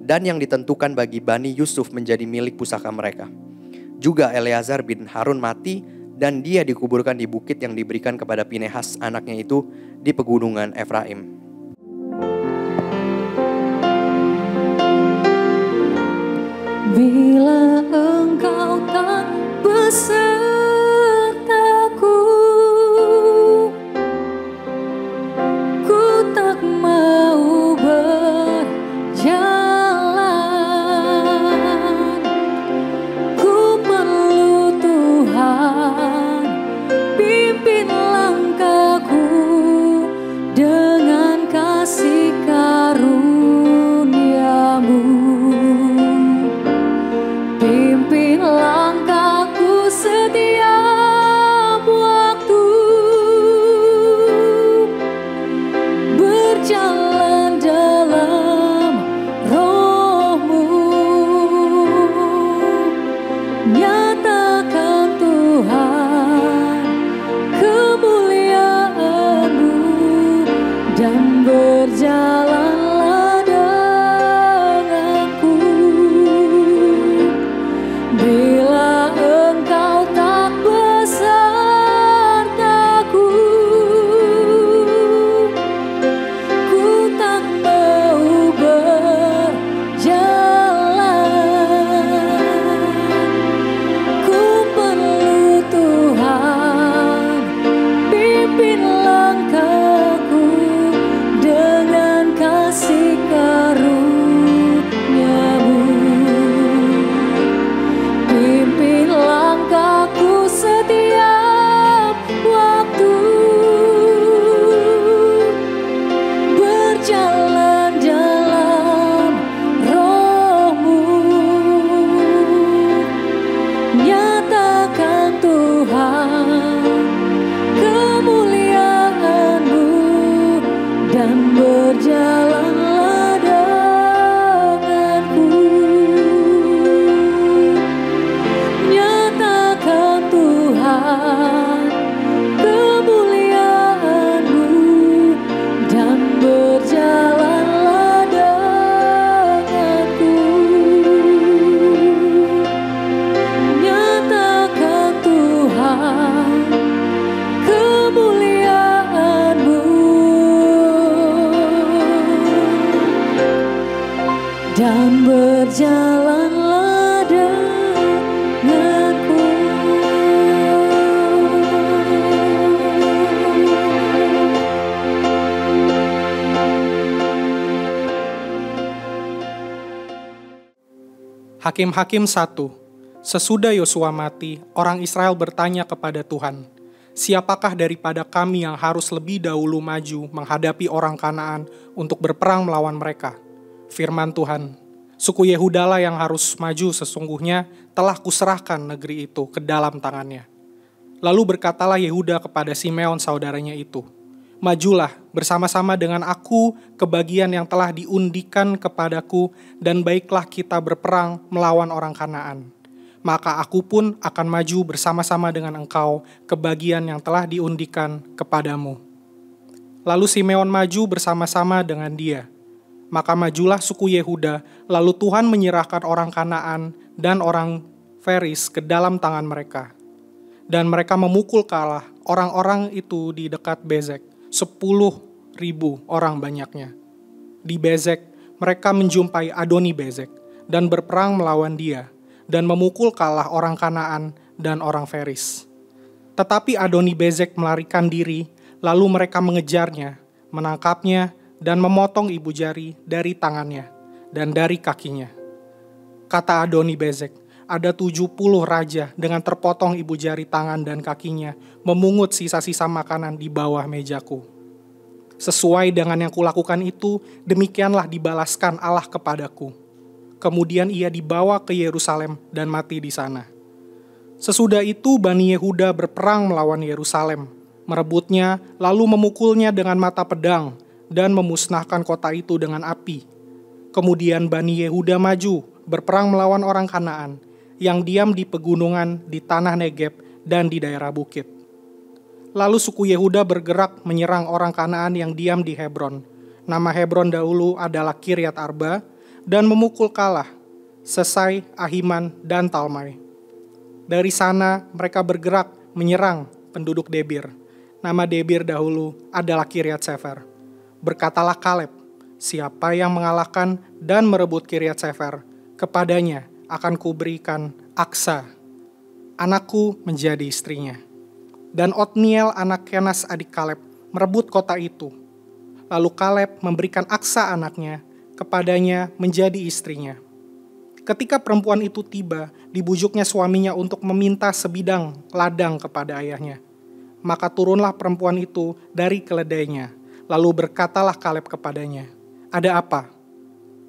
dan yang ditentukan bagi Bani Yusuf menjadi milik pusaka mereka. Juga Eleazar bin Harun mati dan dia dikuburkan di bukit yang diberikan kepada Pinehas anaknya itu di pegunungan Efraim. Bila engkau tak besertaku, ku tak mau berjalan. Ku perlu Tuhan, pimpin langkahku dengan kasih karunia-Mu. Pimpin langkahku setiap Hakim-Hakim 1. Sesudah Yosua mati, orang Israel bertanya kepada Tuhan, "Siapakah daripada kami yang harus lebih dahulu maju menghadapi orang Kanaan untuk berperang melawan mereka?" Firman Tuhan, "Suku Yehudalah yang harus maju, sesungguhnya telah kuserahkan negeri itu ke dalam tangannya." Lalu berkatalah Yehuda kepada Simeon saudaranya itu, "Majulah bersama-sama dengan aku ke bagian yang telah diundikan kepadaku, dan baiklah kita berperang melawan orang Kanaan. Maka aku pun akan maju bersama-sama dengan engkau ke bagian yang telah diundikan kepadamu." Lalu Simeon maju bersama-sama dengan dia. Maka majulah suku Yehuda, lalu Tuhan menyerahkan orang Kanaan dan orang Feris ke dalam tangan mereka. Dan mereka memukul kalah orang-orang itu di dekat Bezek, 10.000 orang banyaknya. Di Bezek, mereka menjumpai Adoni Bezek dan berperang melawan dia, dan memukul kalah orang Kanaan dan orang Feris. Tetapi Adoni Bezek melarikan diri, lalu mereka mengejarnya, menangkapnya, dan memotong ibu jari dari tangannya dan dari kakinya. Kata Adoni Bezek, "Ada 70 raja dengan terpotong ibu jari tangan dan kakinya, memungut sisa-sisa makanan di bawah mejaku. Sesuai dengan yang kulakukan itu, demikianlah dibalaskan Allah kepadaku." Kemudian ia dibawa ke Yerusalem dan mati di sana. Sesudah itu Bani Yehuda berperang melawan Yerusalem, merebutnya, lalu memukulnya dengan mata pedang, dan memusnahkan kota itu dengan api. Kemudian Bani Yehuda maju, berperang melawan orang Kanaan, yang diam di pegunungan, di tanah Negeb, dan di daerah bukit. Lalu suku Yehuda bergerak menyerang orang Kanaan yang diam di Hebron. Nama Hebron dahulu adalah Kiryat Arba, dan memukul kalah Sesai, Ahiman, dan Talmai. Dari sana mereka bergerak menyerang penduduk Debir. Nama Debir dahulu adalah Kiryat Sefer. Berkatalah Kaleb, "Siapa yang mengalahkan dan merebut Kiryat Sefer, kepadanya akan kuberikan Aksa, anakku, menjadi istrinya." Dan Otniel anak Kenas adik Kaleb merebut kota itu. Lalu Kaleb memberikan Aksa anaknya kepadanya menjadi istrinya. Ketika perempuan itu tiba, dibujuknya suaminya untuk meminta sebidang ladang kepada ayahnya. Maka turunlah perempuan itu dari keledainya. Lalu berkatalah Kaleb kepadanya, "Ada apa?"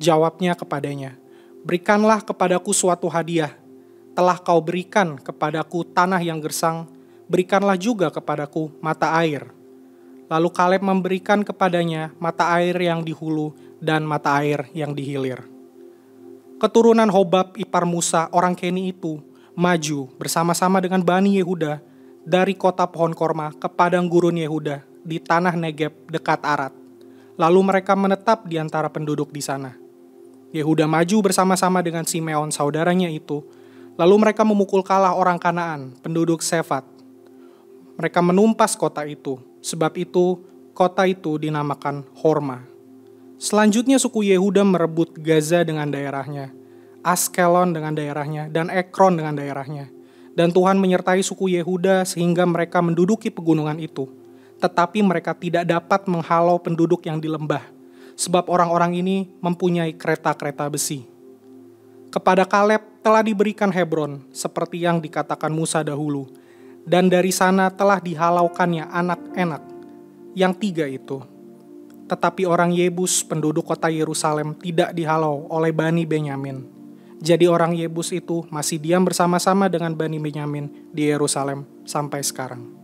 Jawabnya kepadanya, "Berikanlah kepadaku suatu hadiah. Telah kau berikan kepadaku tanah yang gersang, berikanlah juga kepadaku mata air." Lalu Kaleb memberikan kepadanya mata air yang di hulu dan mata air yang di hilir. Keturunan Hobab ipar Musa orang Keni itu maju bersama-sama dengan Bani Yehuda dari kota pohon korma ke padang gurun Yehuda di tanah Negeb dekat Arad. Lalu mereka menetap di antara penduduk di sana. Yehuda maju bersama-sama dengan Simeon saudaranya itu, lalu mereka memukul kalah orang Kanaan, penduduk Sefat. Mereka menumpas kota itu, sebab itu kota itu dinamakan Horma. Selanjutnya suku Yehuda merebut Gaza dengan daerahnya, Askelon dengan daerahnya, dan Ekron dengan daerahnya. Dan Tuhan menyertai suku Yehuda sehingga mereka menduduki pegunungan itu. Tetapi mereka tidak dapat menghalau penduduk yang di lembah, sebab orang-orang ini mempunyai kereta-kereta besi. Kepada Kaleb telah diberikan Hebron, seperti yang dikatakan Musa dahulu, dan dari sana telah dihalaukannya anak-anak, yang 3 itu. Tetapi orang Yebus, penduduk kota Yerusalem, tidak dihalau oleh Bani Benyamin. Jadi orang Yebus itu masih diam bersama-sama dengan Bani Benyamin di Yerusalem sampai sekarang.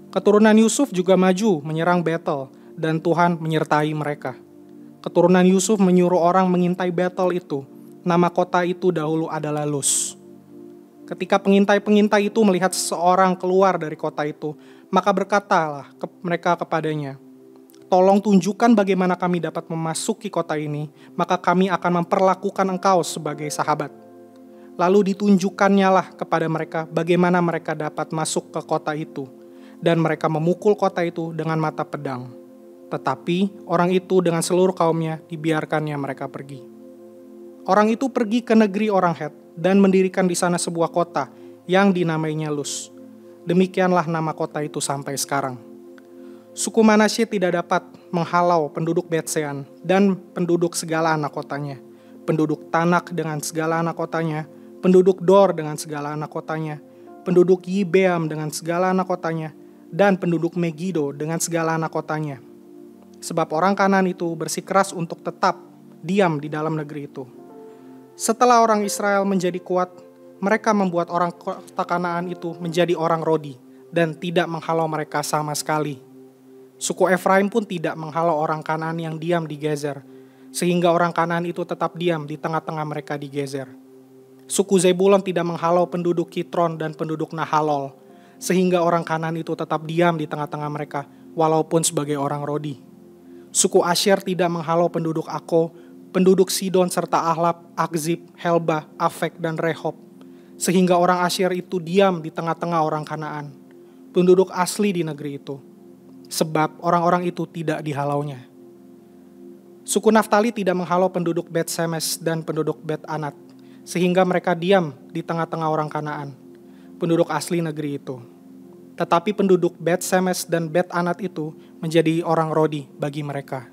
Keturunan Yusuf juga maju menyerang Betel, dan Tuhan menyertai mereka. Keturunan Yusuf menyuruh orang mengintai Betel itu. Nama kota itu dahulu adalah Luz. Ketika pengintai-pengintai itu melihat seseorang keluar dari kota itu, maka berkatalah mereka kepadanya, "Tolong tunjukkan bagaimana kami dapat memasuki kota ini, maka kami akan memperlakukan engkau sebagai sahabat." Lalu ditunjukkannya lah kepada mereka bagaimana mereka dapat masuk ke kota itu, dan mereka memukul kota itu dengan mata pedang. Tetapi orang itu dengan seluruh kaumnya dibiarkannya mereka pergi. Orang itu pergi ke negeri orang Het dan mendirikan di sana sebuah kota yang dinamainya Luz. Demikianlah nama kota itu sampai sekarang. Suku Manasye tidak dapat menghalau penduduk Betsean dan penduduk segala anak kotanya. penduduk Tanak dengan segala anak kotanya, penduduk Dor dengan segala anak kotanya, penduduk Yibeam dengan segala anak kotanya, dan penduduk Megido dengan segala anak kotanya. Sebab orang Kanaan itu bersikeras untuk tetap diam di dalam negeri itu. Setelah orang Israel menjadi kuat, mereka membuat orang kota Kanaan itu menjadi orang Rodi dan tidak menghalau mereka sama sekali. Suku Efraim pun tidak menghalau orang Kanaan yang diam di Gezer, sehingga orang Kanaan itu tetap diam di tengah-tengah mereka di Gezer. Suku Zebulon tidak menghalau penduduk Kitron dan penduduk Nahalol, sehingga orang Kanaan itu tetap diam di tengah-tengah mereka, walaupun sebagai orang Rodi. Suku Asyer tidak menghalau penduduk Ako, penduduk Sidon serta Ahlab, Akzib, Helba, Afek, dan Rehob, sehingga orang Asyer itu diam di tengah-tengah orang Kanaan, penduduk asli di negeri itu, sebab orang-orang itu tidak dihalaunya. Suku Naftali tidak menghalau penduduk Bet Semes dan penduduk Bet Anat, sehingga mereka diam di tengah-tengah orang Kanaan, penduduk asli negeri itu. Tetapi penduduk Bet Semes dan Bet Anat itu menjadi orang Rodi bagi mereka.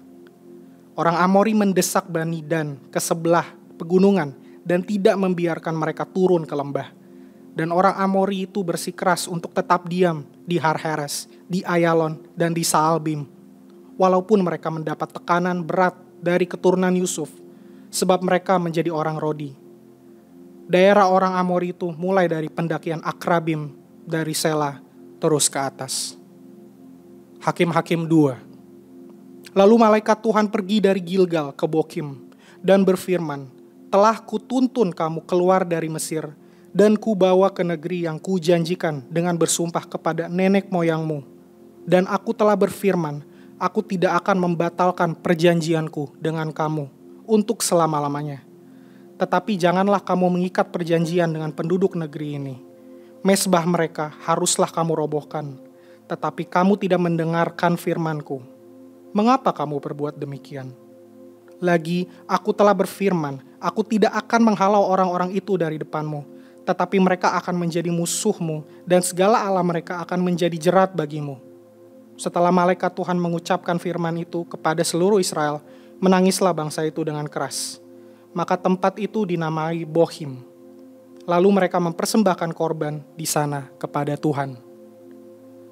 Orang Amori mendesak Bani Dan ke sebelah pegunungan dan tidak membiarkan mereka turun ke lembah. Dan orang Amori itu bersikeras untuk tetap diam di Har-Heres, di Ayalon, dan di Saalbim, walaupun mereka mendapat tekanan berat dari keturunan Yusuf, sebab mereka menjadi orang Rodi. Daerah orang Amori itu mulai dari pendakian Akrabim, dari Sela, terus ke atas. Hakim-Hakim 2. Lalu malaikat Tuhan pergi dari Gilgal ke Bokim, dan berfirman, telah kutuntun kamu keluar dari Mesir, dan kubawa ke negeri yang kujanjikan dengan bersumpah kepada nenek moyangmu. Dan aku telah berfirman, aku tidak akan membatalkan perjanjianku dengan kamu untuk selama-lamanya. Tetapi janganlah kamu mengikat perjanjian dengan penduduk negeri ini. Mesbah mereka haruslah kamu robohkan, tetapi kamu tidak mendengarkan firmanku. Mengapa kamu berbuat demikian? Lagi, aku telah berfirman, aku tidak akan menghalau orang-orang itu dari depanmu, tetapi mereka akan menjadi musuhmu, dan segala Allah mereka akan menjadi jerat bagimu. Setelah malaikat Tuhan mengucapkan firman itu kepada seluruh Israel, menangislah bangsa itu dengan keras. Maka tempat itu dinamai Bohim. Lalu mereka mempersembahkan korban di sana kepada Tuhan.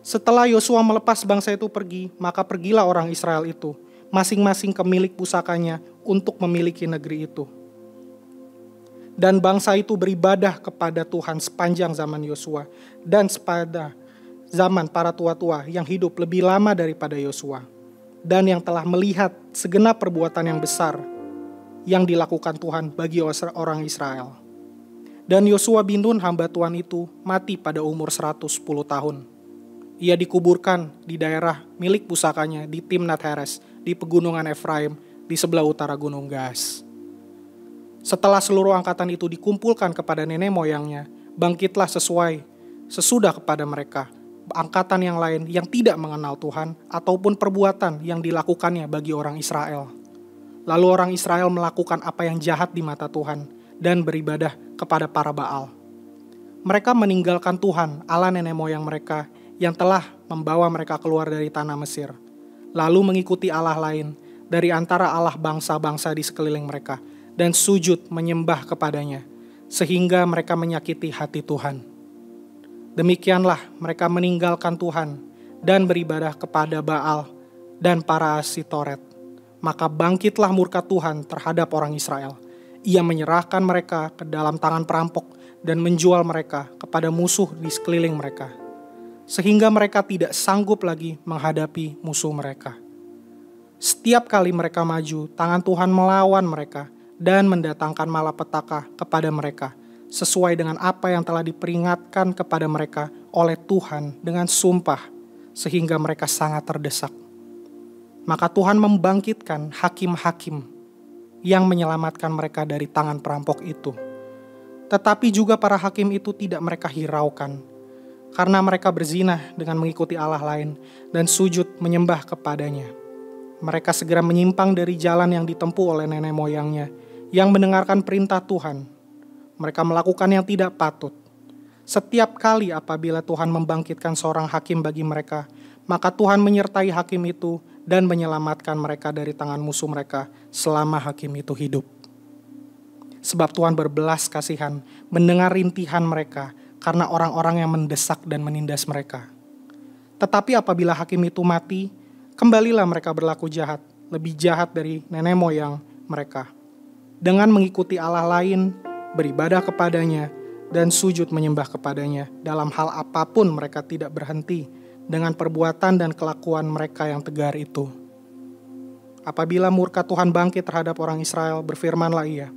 Setelah Yosua melepas bangsa itu pergi, maka pergilah orang Israel itu, masing-masing ke milik pusakanya untuk memiliki negeri itu. Dan bangsa itu beribadah kepada Tuhan sepanjang zaman Yosua dan sepada zaman para tua-tua yang hidup lebih lama daripada Yosua, dan yang telah melihat segenap perbuatan yang besar yang dilakukan Tuhan bagi orang Israel. Dan Yosua bin Nun hamba Tuhan itu mati pada umur 110 tahun. Ia dikuburkan di daerah milik pusakanya di Timnat Heres, di pegunungan Efraim, di sebelah utara Gunung Gaas. Setelah seluruh angkatan itu dikumpulkan kepada nenek moyangnya, bangkitlah sesudah kepada mereka angkatan yang lain yang tidak mengenal Tuhan ataupun perbuatan yang dilakukannya bagi orang Israel. Lalu orang Israel melakukan apa yang jahat di mata Tuhan dan beribadah kepada para Baal. Mereka meninggalkan Tuhan, Allah nenek moyang mereka yang telah membawa mereka keluar dari tanah Mesir, lalu mengikuti Allah lain dari antara Allah bangsa-bangsa di sekeliling mereka dan sujud menyembah kepadanya, sehingga mereka menyakiti hati Tuhan. Demikianlah mereka meninggalkan Tuhan dan beribadah kepada Baal dan para Asitoret. Maka bangkitlah murka Tuhan terhadap orang Israel. Ia menyerahkan mereka ke dalam tangan perampok dan menjual mereka kepada musuh di sekeliling mereka, sehingga mereka tidak sanggup lagi menghadapi musuh mereka. Setiap kali mereka maju, tangan Tuhan melawan mereka dan mendatangkan malapetaka kepada mereka, sesuai dengan apa yang telah diperingatkan kepada mereka oleh Tuhan dengan sumpah, sehingga mereka sangat terdesak. Maka Tuhan membangkitkan hakim-hakim yang menyelamatkan mereka dari tangan perampok itu. Tetapi juga para hakim itu tidak mereka hiraukan, karena mereka berzina dengan mengikuti Allah lain dan sujud menyembah kepadanya. Mereka segera menyimpang dari jalan yang ditempuh oleh nenek moyangnya, yang mendengarkan perintah Tuhan. Mereka melakukan yang tidak patut. Setiap kali apabila Tuhan membangkitkan seorang hakim bagi mereka, maka Tuhan menyertai hakim itu dan menyelamatkan mereka dari tangan musuh mereka selama hakim itu hidup. sebab Tuhan berbelas kasihan mendengar rintihan mereka karena orang-orang yang mendesak dan menindas mereka. Tetapi apabila hakim itu mati, kembalilah mereka berlaku jahat, lebih jahat dari nenek moyang mereka, dengan mengikuti Allah lain, beribadah kepadanya, dan sujud menyembah kepadanya. Dalam hal apapun mereka tidak berhenti dengan perbuatan dan kelakuan mereka yang tegar itu. Apabila murka Tuhan bangkit terhadap orang Israel, berfirmanlah Ia,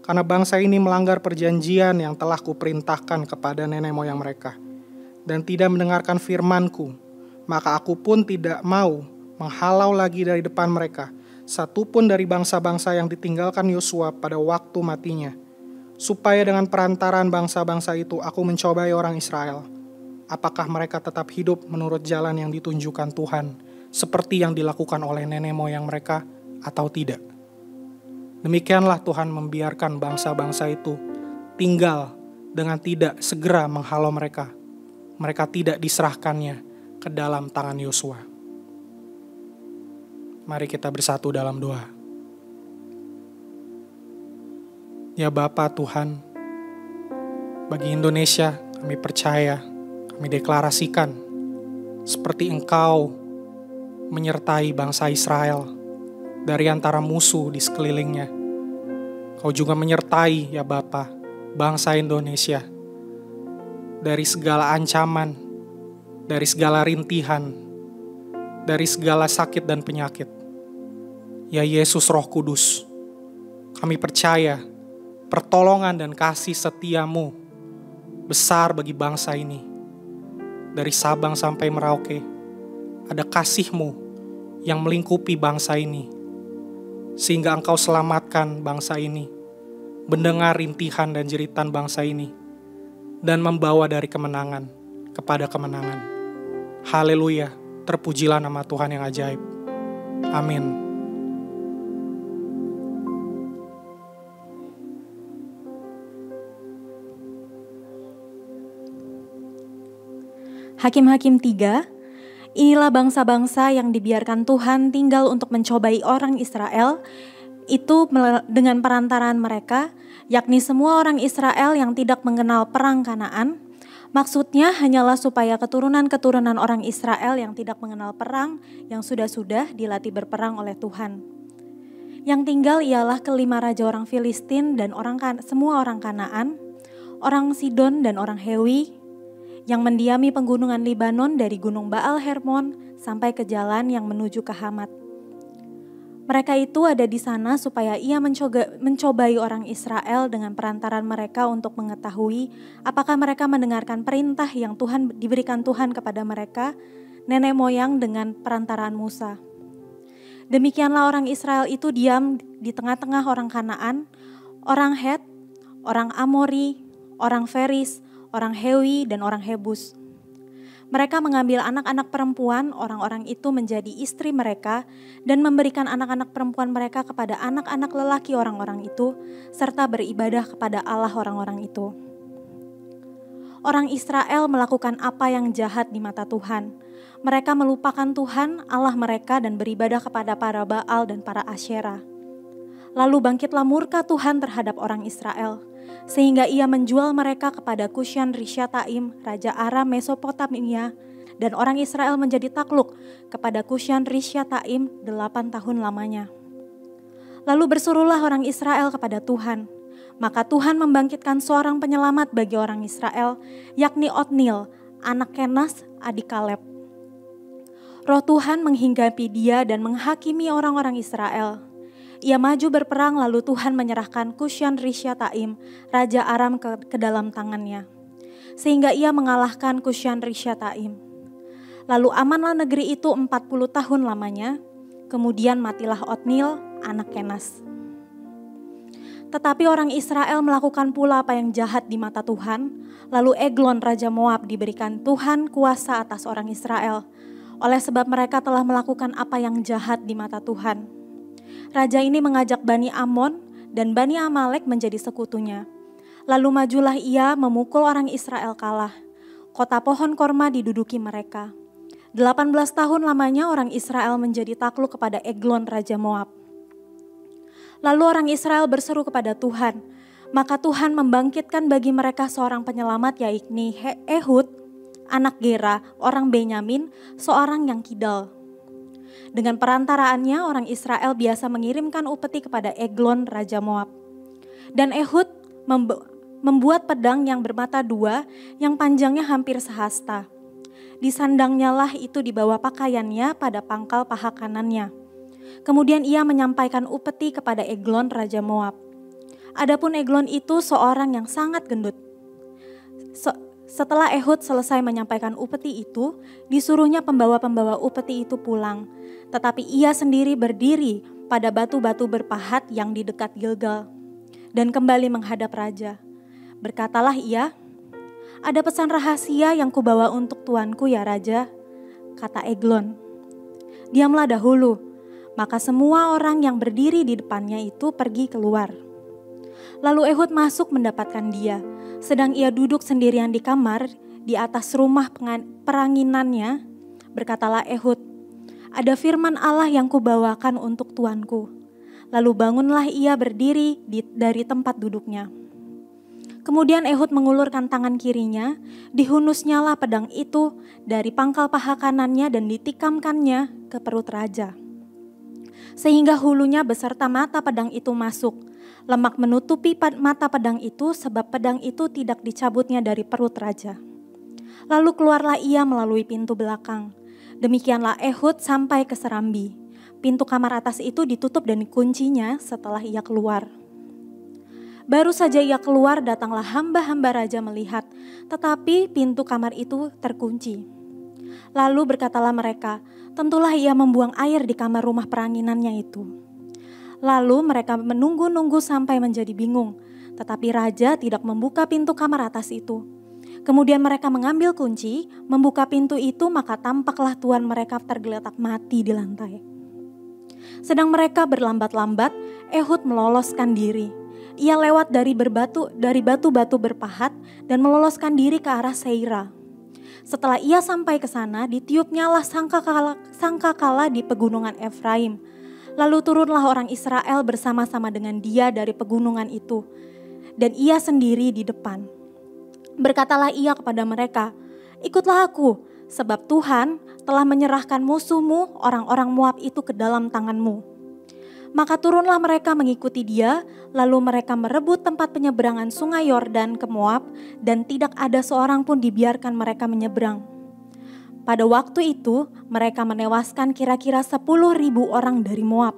karena bangsa ini melanggar perjanjian yang telah kuperintahkan kepada nenek moyang mereka, dan tidak mendengarkan firman-Ku, maka aku pun tidak mau menghalau lagi dari depan mereka satupun dari bangsa-bangsa yang ditinggalkan Yosua pada waktu matinya, supaya dengan perantaraan bangsa-bangsa itu aku mencobai orang Israel, apakah mereka tetap hidup menurut jalan yang ditunjukkan Tuhan, seperti yang dilakukan oleh nenek moyang mereka, atau tidak. Demikianlah Tuhan membiarkan bangsa-bangsa itu tinggal dengan tidak segera menghalau mereka. Mereka tidak diserahkannya ke dalam tangan Yosua. Mari kita bersatu dalam doa. Ya Bapa Tuhan, bagi Indonesia kami percaya, kami deklarasikan seperti Engkau menyertai bangsa Israel dari antara musuh di sekelilingnya. Kau juga menyertai ya Bapa bangsa Indonesia dari segala ancaman, dari segala rintihan, dari segala sakit dan penyakit. Ya Yesus Roh Kudus, kami percaya pertolongan dan kasih setiamu besar bagi bangsa ini. Dari Sabang sampai Merauke, ada kasih-Mu yang melingkupi bangsa ini, sehingga Engkau selamatkan bangsa ini, mendengar rintihan dan jeritan bangsa ini, dan membawa dari kemenangan kepada kemenangan. Haleluya, terpujilah nama Tuhan yang ajaib. Amin. Hakim-Hakim 3, inilah bangsa-bangsa yang dibiarkan Tuhan tinggal untuk mencobai orang Israel, itu dengan perantaraan mereka, yakni semua orang Israel yang tidak mengenal perang Kanaan. Maksudnya hanyalah supaya keturunan-keturunan orang Israel yang tidak mengenal perang, yang sudah-sudah dilatih berperang oleh Tuhan. Yang tinggal ialah kelima raja orang Filistin dan semua orang Kanaan, orang Sidon dan orang Hewi, yang mendiami penggunungan Libanon dari gunung Baal Hermon sampai ke jalan yang menuju ke Hamat. Mereka itu ada di sana supaya ia mencobai orang Israel dengan perantaran mereka untuk mengetahui apakah mereka mendengarkan perintah yang diberikan Tuhan kepada mereka, nenek moyang dengan perantaraan Musa. Demikianlah orang Israel itu diam di tengah-tengah orang Kanaan, orang Het, orang Amori, orang Feris, orang Hewi, dan orang Hebus. Mereka mengambil anak-anak perempuan orang-orang itu menjadi istri mereka dan memberikan anak-anak perempuan mereka kepada anak-anak lelaki orang-orang itu, serta beribadah kepada Allah orang-orang itu. Orang Israel melakukan apa yang jahat di mata Tuhan. Mereka melupakan Tuhan, Allah mereka, dan beribadah kepada para Baal dan para Asyera. Lalu bangkitlah murka Tuhan terhadap orang Israel, sehingga ia menjual mereka kepada Kushan Rishyataim, Raja Aram Mesopotamia, dan orang Israel menjadi takluk kepada Kushan Rishyataim 8 tahun lamanya. Lalu berserulah orang Israel kepada Tuhan, maka Tuhan membangkitkan seorang penyelamat bagi orang Israel, yakni Otniel, anak Kenas, adik Kaleb. Roh Tuhan menghinggapi dia dan menghakimi orang-orang Israel. Ia maju berperang, lalu Tuhan menyerahkan Kushan Rishyataim, Raja Aram ke dalam tangannya, sehingga ia mengalahkan Kushan Rishyataim. Lalu amanlah negeri itu 40 tahun lamanya, kemudian matilah Otniel, anak Kenas. Tetapi orang Israel melakukan pula apa yang jahat di mata Tuhan, lalu Eglon Raja Moab diberikan Tuhan kuasa atas orang Israel, oleh sebab mereka telah melakukan apa yang jahat di mata Tuhan. Raja ini mengajak Bani Amon dan Bani Amalek menjadi sekutunya. Lalu majulah ia memukul orang Israel kalah. Kota pohon korma diduduki mereka. 18 tahun lamanya orang Israel menjadi takluk kepada Eglon Raja Moab. Lalu orang Israel berseru kepada Tuhan. Maka Tuhan membangkitkan bagi mereka seorang penyelamat, yakni Ehud, anak Gera, orang Benyamin, seorang yang kidal. Dengan perantaraannya orang Israel biasa mengirimkan upeti kepada Eglon, Raja Moab. Dan Ehud membuat pedang yang bermata dua, yang panjangnya hampir sehasta. Disandangnya lah itu di bawah pakaiannya pada pangkal paha kanannya. Kemudian ia menyampaikan upeti kepada Eglon, Raja Moab. Adapun Eglon itu seorang yang sangat gendut. Setelah Ehud selesai menyampaikan upeti itu, disuruhnya pembawa-pembawa upeti itu pulang. Tetapi ia sendiri berdiri pada batu-batu berpahat yang di dekat Gilgal dan kembali menghadap raja. Berkatalah ia, "Ada pesan rahasia yang kubawa untuk tuanku ya raja," kata Eglon. "Diamlah dahulu." Maka semua orang yang berdiri di depannya itu pergi keluar. Lalu Ehud masuk mendapatkan dia, sedang ia duduk sendirian di kamar di atas rumah peranginannya. Berkatalah Ehud, "Ada firman Allah yang kubawakan untuk tuanku." Lalu bangunlah ia berdiri dari tempat duduknya. Kemudian Ehud mengulurkan tangan kirinya, dihunusnyalah pedang itu dari pangkal paha kanannya dan ditikamkannya ke perut raja. Sehingga hulunya beserta mata pedang itu masuk. Lemak menutupi mata pedang itu sebab pedang itu tidak dicabutnya dari perut raja. Lalu keluarlah ia melalui pintu belakang. Demikianlah Ehud sampai ke serambi. Pintu kamar atas itu ditutup dan dikuncinya setelah ia keluar. Baru saja ia keluar, datanglah hamba-hamba raja melihat, tetapi pintu kamar itu terkunci. Lalu berkatalah mereka, "Tentulah ia membuang air di kamar rumah peranginannya itu." Lalu mereka menunggu-nunggu sampai menjadi bingung, tetapi raja tidak membuka pintu kamar atas itu. Kemudian mereka mengambil kunci, membuka pintu itu, maka tampaklah tuan mereka tergeletak mati di lantai. Sedang mereka berlambat-lambat, Ehud meloloskan diri. Ia lewat dari batu-batu berpahat dan meloloskan diri ke arah Seira. Setelah ia sampai ke sana, ditiupnyalah sangkakala di pegunungan Efraim. Lalu turunlah orang Israel bersama-sama dengan dia dari pegunungan itu. Dan ia sendiri di depan. Berkatalah ia kepada mereka, "Ikutlah aku, sebab Tuhan telah menyerahkan musuhmu, orang-orang Moab itu ke dalam tanganmu." Maka turunlah mereka mengikuti dia, lalu mereka merebut tempat penyeberangan sungai Yordan ke Moab, dan tidak ada seorang pun dibiarkan mereka menyeberang. Pada waktu itu mereka menewaskan kira-kira 10.000 orang dari Moab.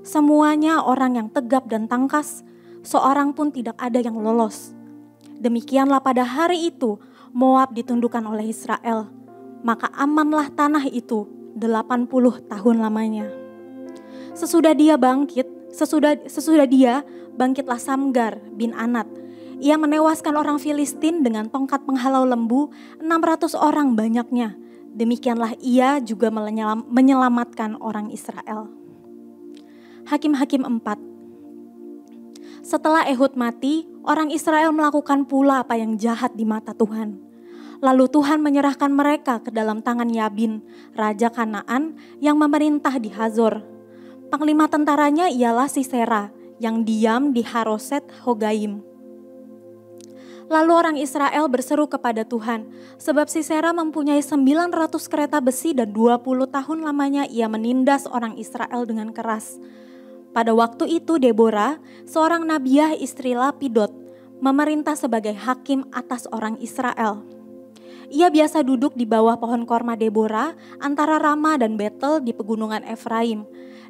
Semuanya orang yang tegap dan tangkas, seorang pun tidak ada yang lolos. Demikianlah pada hari itu Moab ditundukkan oleh Israel. Maka amanlah tanah itu 80 tahun lamanya. Sesudah dia bangkitlah Samgar bin Anat. Ia menewaskan orang Filistin dengan tongkat penghalau lembu, 600 orang banyaknya. Demikianlah ia juga menyelamatkan orang Israel. Hakim-Hakim 4. Setelah Ehud mati, orang Israel melakukan pula apa yang jahat di mata Tuhan. Lalu Tuhan menyerahkan mereka ke dalam tangan Yabin, raja Kanaan yang memerintah di Hazor. Panglima tentaranya ialah Sisera yang diam di Haroset Hogaim. Lalu orang Israel berseru kepada Tuhan, sebab Sisera mempunyai 900 kereta besi dan 20 tahun lamanya ia menindas orang Israel dengan keras. Pada waktu itu Deborah, seorang nabiah istri Lapidot, memerintah sebagai hakim atas orang Israel. Ia biasa duduk di bawah pohon korma Deborah antara Rama dan Betel di pegunungan Efraim,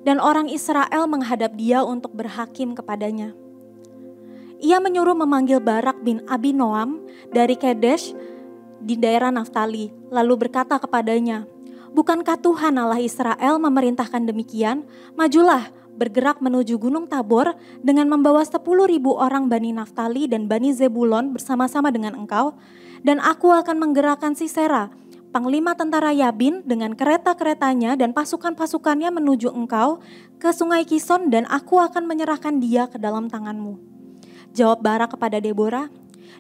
dan orang Israel menghadap dia untuk berhakim kepadanya. Ia menyuruh memanggil Barak bin Abinoam dari Kedesh di daerah Naftali, lalu berkata kepadanya, "Bukankah Tuhan Allah Israel memerintahkan demikian? Majulah, bergerak menuju Gunung Tabor dengan membawa 10.000 orang Bani Naftali dan Bani Zebulon bersama-sama dengan engkau, dan aku akan menggerakkan Sisera, panglima tentara Yabin dengan kereta-keretanya dan pasukan-pasukannya menuju engkau ke sungai Kison, dan aku akan menyerahkan dia ke dalam tanganmu." Jawab Barak kepada Deborah,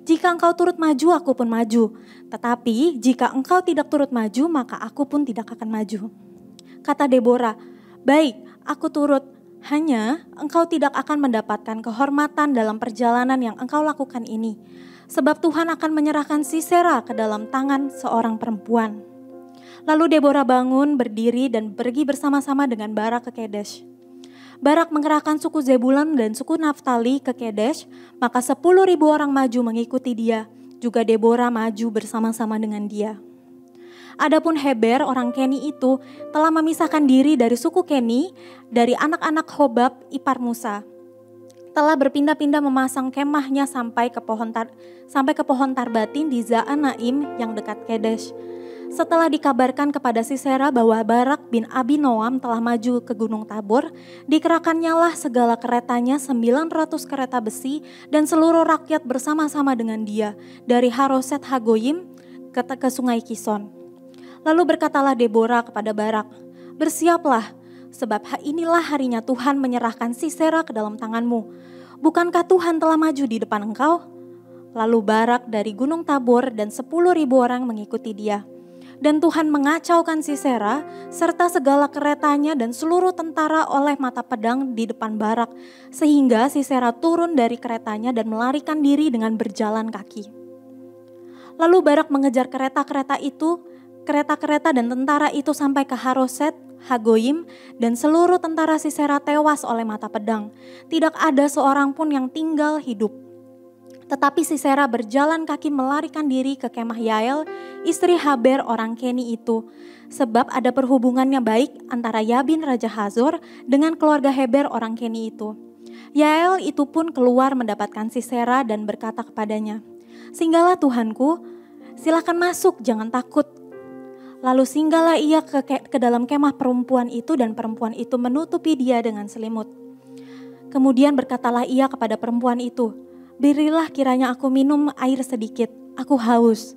"Jika engkau turut maju, aku pun maju. Tetapi jika engkau tidak turut maju, maka aku pun tidak akan maju." Kata Deborah, "Baik, aku turut. Hanya engkau tidak akan mendapatkan kehormatan dalam perjalanan yang engkau lakukan ini, sebab Tuhan akan menyerahkan Sisera ke dalam tangan seorang perempuan. Lalu Deborah bangun, berdiri dan pergi bersama-sama dengan Barak ke Kedesh. Barak mengerahkan suku Zebulun dan suku Naftali ke Kedesh, maka 10.000 orang maju mengikuti dia, juga Deborah maju bersama-sama dengan dia. Adapun Heber orang Keni itu telah memisahkan diri dari suku Keni, dari anak-anak Hobab ipar Musa. Telah berpindah-pindah memasang kemahnya sampai ke pohon Tarbatin di Zaanaim yang dekat Kedesh. Setelah dikabarkan kepada Sisera bahwa Barak bin Abinoam telah maju ke Gunung Tabor, dikerahkannya lah segala keretanya 900 kereta besi dan seluruh rakyat bersama-sama dengan dia dari Haroset Hagoyim ke sungai Kison. Lalu berkatalah Deborah kepada Barak, "Bersiaplah, sebab inilah harinya Tuhan menyerahkan Sisera ke dalam tanganmu. Bukankah Tuhan telah maju di depan engkau?" Lalu Barak dari Gunung Tabor dan 10.000 orang mengikuti dia. Dan Tuhan mengacaukan Sisera serta segala keretanya dan seluruh tentara oleh mata pedang di depan Barak, sehingga Sisera turun dari keretanya dan melarikan diri dengan berjalan kaki. Lalu Barak mengejar kereta-kereta dan tentara itu sampai ke Haroset Hagoyim, dan seluruh tentara Sisera tewas oleh mata pedang. Tidak ada seorang pun yang tinggal hidup. Tetapi Sisera berjalan kaki melarikan diri ke kemah Yael, istri Heber orang Keni itu, sebab ada perhubungannya baik antara Yabin Raja Hazor dengan keluarga Heber orang Keni itu. Yael itu pun keluar mendapatkan Sisera dan berkata kepadanya, "Singgahlah Tuhanku, silakan masuk, jangan takut." Lalu singgahlah ia ke dalam kemah perempuan itu, dan perempuan itu menutupi dia dengan selimut. Kemudian berkatalah ia kepada perempuan itu, "Berilah kiranya aku minum air sedikit, aku haus."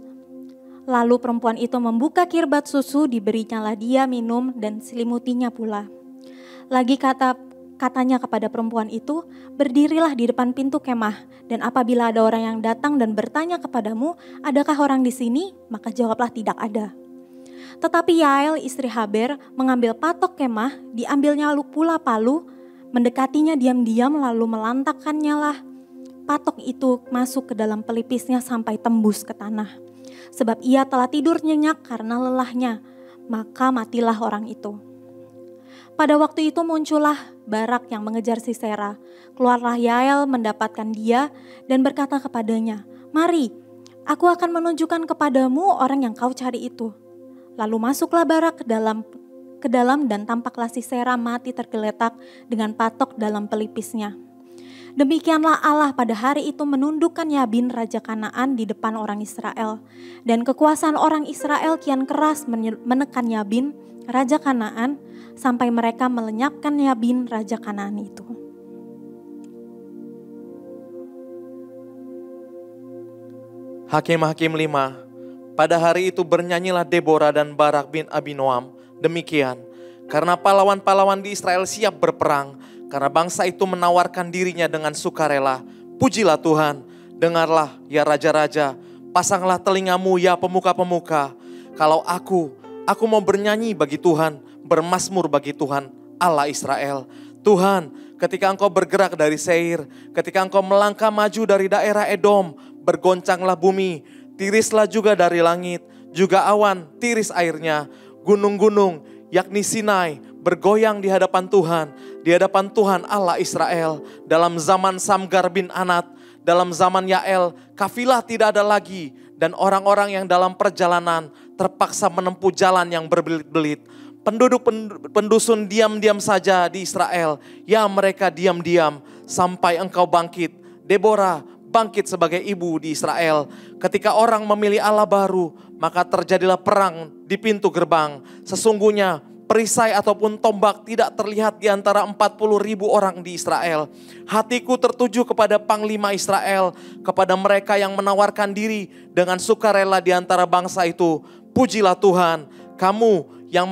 Lalu perempuan itu membuka kirbat susu, diberinyalah dia minum dan selimutinya pula. Lagi katanya kepada perempuan itu, "Berdirilah di depan pintu kemah, dan apabila ada orang yang datang dan bertanya kepadamu, adakah orang di sini? Maka jawablah tidak ada." Tetapi Yael istri Heber mengambil patok kemah, diambilnya pula palu, mendekatinya diam-diam lalu melantakkannya lah patok itu masuk ke dalam pelipisnya sampai tembus ke tanah. Sebab ia telah tidur nyenyak karena lelahnya, maka matilah orang itu. Pada waktu itu muncullah Barak yang mengejar Sisera. Keluarlah Yael mendapatkan dia dan berkata kepadanya, "Mari, aku akan menunjukkan kepadamu orang yang kau cari itu." Lalu masuklah Barak ke dalam dan tampaklah Sisera mati tergeletak dengan patok dalam pelipisnya. Demikianlah Allah pada hari itu menundukkan Yabin Raja Kanaan di depan orang Israel. Dan kekuasaan orang Israel kian keras menekan Yabin Raja Kanaan sampai mereka melenyapkan Yabin Raja Kanaan itu. Hakim-Hakim 5. Pada hari itu bernyanyilah Deborah dan Barak bin Abinoam demikian, karena pahlawan-pahlawan di Israel siap berperang, karena bangsa itu menawarkan dirinya dengan sukarela. Pujilah Tuhan, dengarlah ya raja-raja, pasanglah telingamu ya pemuka-pemuka. Kalau aku mau bernyanyi bagi Tuhan, bermazmur bagi Tuhan Allah Israel. Tuhan, ketika engkau bergerak dari Seir, ketika engkau melangkah maju dari daerah Edom, bergoncanglah bumi, tirislah juga dari langit, juga awan tiris airnya. Gunung-gunung yakni Sinai bergoyang di hadapan Tuhan Allah Israel. Dalam zaman Samgar bin Anat, dalam zaman Yael, kafilah tidak ada lagi, dan orang-orang yang dalam perjalanan terpaksa menempuh jalan yang berbelit-belit. Penduduk pendusun diam-diam saja di Israel, ya mereka diam-diam sampai engkau bangkit. Deborah bangkit sebagai ibu di Israel. Ketika orang memilih Allah baru, maka terjadilah perang di pintu gerbang. Sesungguhnya perisai ataupun tombak tidak terlihat di antara 40.000 orang di Israel. Hatiku tertuju kepada panglima Israel, kepada mereka yang menawarkan diri dengan sukarela di antara bangsa itu. Pujilah Tuhan, kamu yang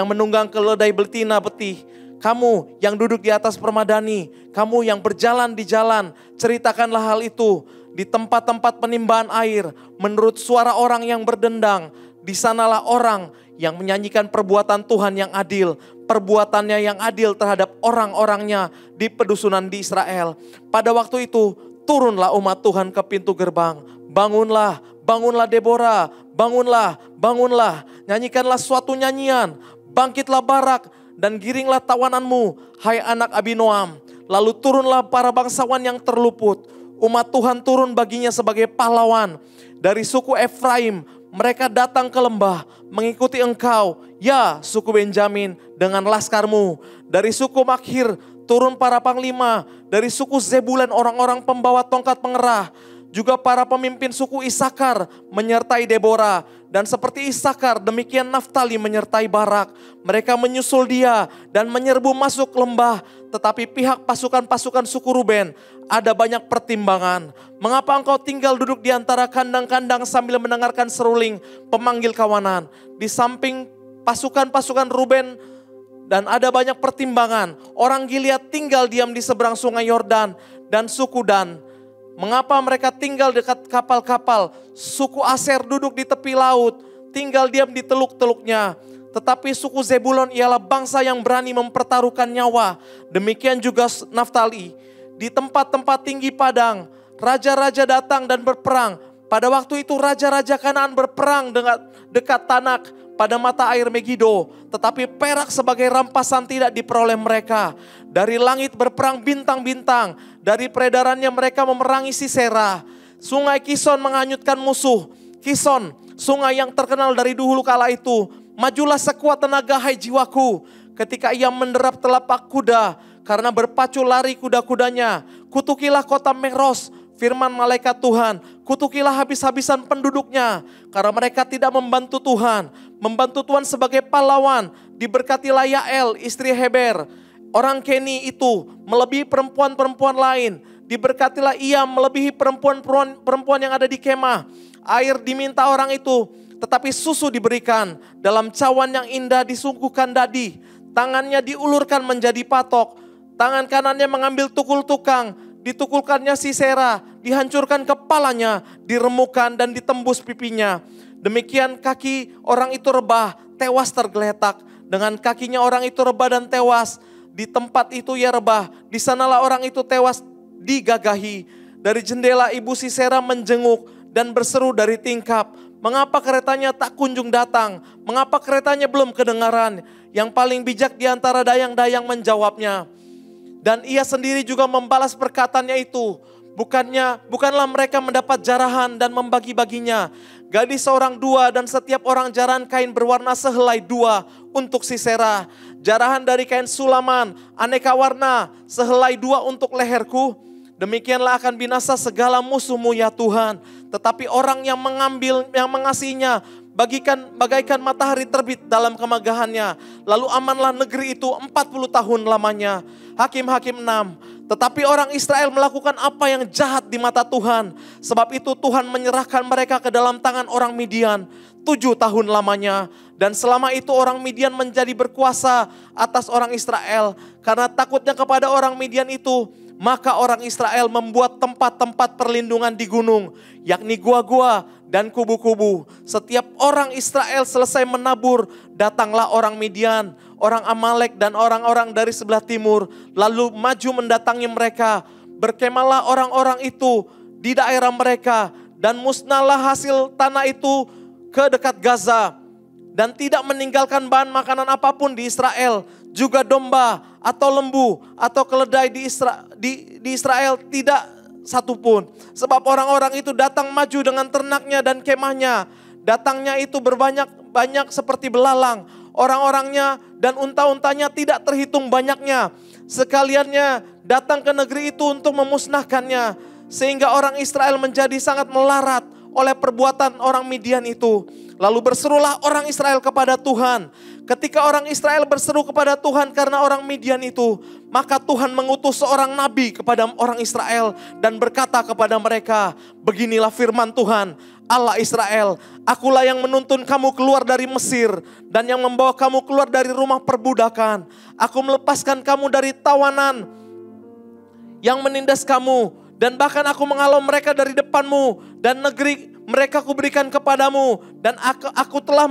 menunggang keledai betina betih, kamu yang duduk di atas permadani, kamu yang berjalan di jalan, ceritakanlah hal itu di tempat-tempat penimbahan air, menurut suara orang yang berdendang. Di sanalah orang yang menyanyikan perbuatan Tuhan yang adil, perbuatannya yang adil terhadap orang-orangnya di pedusunan di Israel. Pada waktu itu turunlah umat Tuhan ke pintu gerbang. Bangunlah, bangunlah Deborah, bangunlah, bangunlah. Nyanyikanlah suatu nyanyian, bangkitlah Barak dan giringlah tawananmu, hai anak Abinoam. Lalu turunlah para bangsawan yang terluput. Umat Tuhan turun baginya sebagai pahlawan. Dari suku Efraim, mereka datang ke lembah mengikuti engkau, ya suku Benjamin dengan laskarmu. Dari suku Makhir turun para panglima, dari suku Zebulun orang-orang pembawa tongkat pengerah. Juga para pemimpin suku Isakar menyertai Deborah. Dan seperti Isakar, demikian Naftali menyertai Barak. Mereka menyusul dia dan menyerbu masuk lembah. Tetapi pihak pasukan-pasukan suku Ruben ada banyak pertimbangan. Mengapa engkau tinggal duduk di antara kandang-kandang sambil mendengarkan seruling pemanggil kawanan? Di samping pasukan-pasukan Ruben dan ada banyak pertimbangan. Orang Gilead tinggal diam di seberang sungai Yordan dan suku Dan. Mengapa mereka tinggal dekat kapal-kapal? Suku Aser duduk di tepi laut, tinggal diam di teluk-teluknya. Tetapi suku Zebulon ialah bangsa yang berani mempertaruhkan nyawa. Demikian juga Naftali. Di tempat-tempat tinggi padang, raja-raja datang dan berperang. Pada waktu itu raja-raja Kanaan berperang dekat Tanak pada mata air Megido. Tetapi perak sebagai rampasan tidak diperoleh mereka. Dari langit berperang bintang-bintang. Dari peredarannya mereka memerangi Sisera. Sungai Kison menghanyutkan musuh. Kison, sungai yang terkenal dari dahulu kala itu. Majulah sekuat tenaga hai jiwaku. Ketika ia menderap telapak kuda. Karena berpacu lari kuda-kudanya. Kutukilah kota Meros. Firman malaikat Tuhan. Kutukilah habis-habisan penduduknya. Karena mereka tidak membantu Tuhan. Membantu Tuhan sebagai pahlawan. Diberkatilah Yael istri Heber. Orang Keni itu melebihi perempuan-perempuan lain. Diberkatilah ia melebihi perempuan yang ada di kemah. Air diminta orang itu, tetapi susu diberikan. Dalam cawan yang indah disungguhkan dadi. Tangannya diulurkan menjadi patok. Tangan kanannya mengambil tukul tukang. Ditukulkannya Sisera. Dihancurkan kepalanya. Diremukkan dan ditembus pipinya. Demikian kaki orang itu rebah. Tewas tergeletak. Dengan kakinya orang itu rebah dan tewas. Di tempat itu ia rebah. Di sanalah orang itu tewas digagahi. Dari jendela ibu Sisera menjenguk dan berseru dari tingkap. Mengapa keretanya tak kunjung datang? Mengapa keretanya belum kedengaran? Yang paling bijak di antara dayang-dayang menjawabnya. Dan ia sendiri juga membalas perkataannya itu. Bukanlah mereka mendapat jarahan dan membagi-baginya. Gadis seorang dua dan setiap orang jarahan kain berwarna sehelai dua untuk Sisera. Jarahan dari kain sulaman, aneka warna, sehelai dua untuk leherku. Demikianlah akan binasa segala musuhmu ya Tuhan. Tetapi orang yang mengasihinya, bagaikan matahari terbit dalam kemegahannya. Lalu amanlah negeri itu 40 tahun lamanya. Hakim-Hakim 6. Tetapi orang Israel melakukan apa yang jahat di mata Tuhan. Sebab itu Tuhan menyerahkan mereka ke dalam tangan orang Midian 7 tahun lamanya. Dan selama itu orang Midian menjadi berkuasa atas orang Israel. Karena takutnya kepada orang Midian itu, maka orang Israel membuat tempat-tempat perlindungan di gunung, yakni gua-gua dan kubu-kubu. Setiap orang Israel selesai menabur, datanglah orang Midian, orang Amalek dan orang-orang dari sebelah timur, lalu maju mendatangi mereka. Berkemalah orang-orang itu di daerah mereka, dan musnahlah hasil tanah itu ke dekat Gaza. Dan tidak meninggalkan bahan makanan apapun di Israel. Juga domba atau lembu atau keledai di Israel tidak satupun. Sebab orang-orang itu datang maju dengan ternaknya dan kemahnya. Datangnya itu berbanyak-banyak seperti belalang. Orang-orangnya dan unta-untanya tidak terhitung banyaknya. Sekaliannya datang ke negeri itu untuk memusnahkannya. Sehingga orang Israel menjadi sangat melarat oleh perbuatan orang Midian itu. Lalu berserulah orang Israel kepada Tuhan. Ketika orang Israel berseru kepada Tuhan karena orang Midian itu, maka Tuhan mengutus seorang nabi kepada orang Israel dan berkata kepada mereka, beginilah firman Tuhan, Allah Israel, akulah yang menuntun kamu keluar dari Mesir dan yang membawa kamu keluar dari rumah perbudakan. Aku melepaskan kamu dari tawanan yang menindas kamu Dan bahkan aku menghalau mereka dari depanmu, dan negeri mereka kuberikan kepadamu. Dan aku telah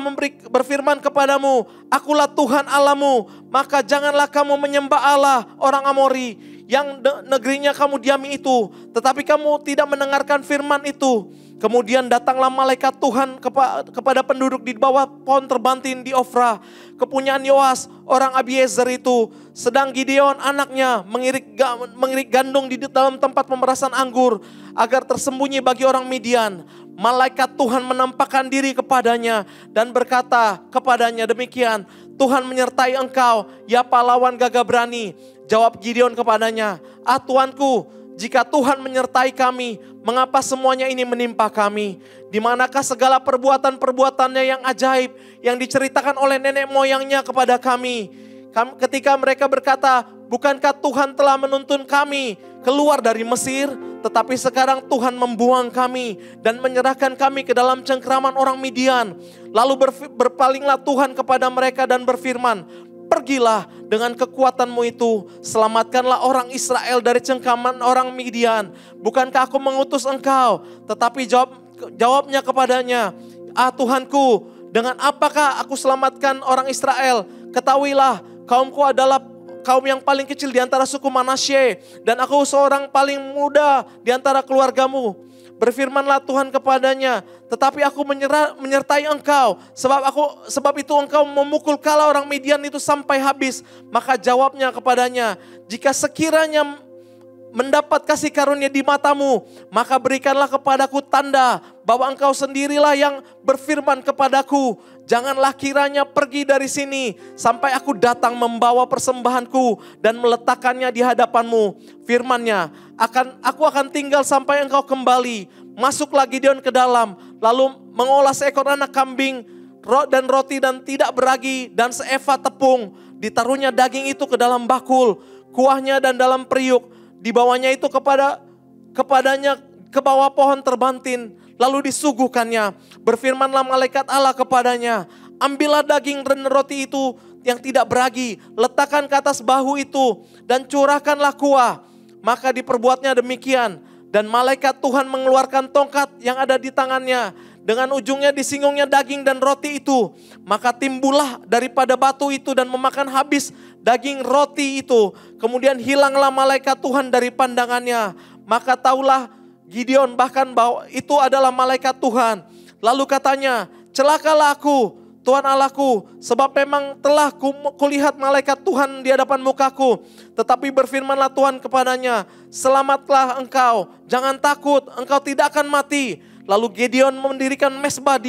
berfirman kepadamu, akulah Tuhan Allahmu, maka janganlah kamu menyembah Allah orang Amori yang negerinya kamu diami itu. Tetapi kamu tidak mendengarkan firman itu. Kemudian datanglah malaikat Tuhan kepada penduduk di bawah pohon terbantin di Ofra, kepunyaan Yoas orang Abiezer itu. Sedang Gideon anaknya mengirik gandum di dalam tempat pemerasan anggur agar tersembunyi bagi orang Midian. Malaikat Tuhan menampakkan diri kepadanya dan berkata kepadanya demikian, Tuhan menyertai engkau, ya pahlawan gagah berani. Jawab Gideon kepadanya, Tuanku, jika Tuhan menyertai kami, mengapa semuanya ini menimpa kami? Di manakah segala perbuatan-perbuatannya yang ajaib yang diceritakan oleh nenek moyangnya kepada kami? Ketika mereka berkata, bukankah Tuhan telah menuntun kami keluar dari Mesir? Tetapi sekarang Tuhan membuang kami dan menyerahkan kami ke dalam cengkraman orang Midian. Lalu berpalinglah Tuhan kepada mereka dan berfirman, pergilah dengan kekuatanmu itu, selamatkanlah orang Israel dari cengkraman orang Midian. Bukankah aku mengutus engkau? Tetapi jawabnya kepadanya, Tuhanku, dengan apakah aku selamatkan orang Israel? Ketahuilah, kaumku adalah kaum yang paling kecil di antara suku Manasye, dan aku seorang paling muda di antara keluargamu. Berfirmanlah Tuhan kepadanya, tetapi aku menyertai engkau, sebab itu engkau memukul kala orang Midian itu sampai habis. Maka jawabnya kepadanya, jika sekiranya mendapat kasih karunia di matamu, maka berikanlah kepadaku tanda bahwa engkau sendirilah yang berfirman kepadaku, janganlah kiranya pergi dari sini sampai aku datang membawa persembahanku dan meletakkannya di hadapanmu. Firman-Nya, aku akan tinggal sampai engkau kembali. Masuklah Gideon ke dalam, lalu mengolah seekor anak kambing dan roti dan tidak beragi dan seeva tepung. Ditaruhnya daging itu ke dalam bakul, kuahnya dan dalam periuk. Dibawanya itu kepadanya ke bawah pohon terbantin, lalu disuguhkannya. Berfirmanlah malaikat Allah kepadanya, ambillah daging dan roti itu yang tidak beragi, letakkan ke atas bahu itu dan curahkanlah kuah. Maka diperbuatnya demikian, dan malaikat Tuhan mengeluarkan tongkat yang ada di tangannya, dengan ujungnya disinggungnya daging dan roti itu. Maka timbullah daripada batu itu dan memakan habis daging roti itu. Kemudian hilanglah malaikat Tuhan dari pandangannya. Maka taulah Gideon bahkan bahwa itu adalah malaikat Tuhan. Lalu katanya, celakalah aku, Tuhan Allahku, sebab memang telah kulihat malaikat Tuhan di hadapan mukaku. Tetapi berfirmanlah Tuhan kepadanya, selamatlah engkau, jangan takut, engkau tidak akan mati. Lalu Gideon mendirikan mesbah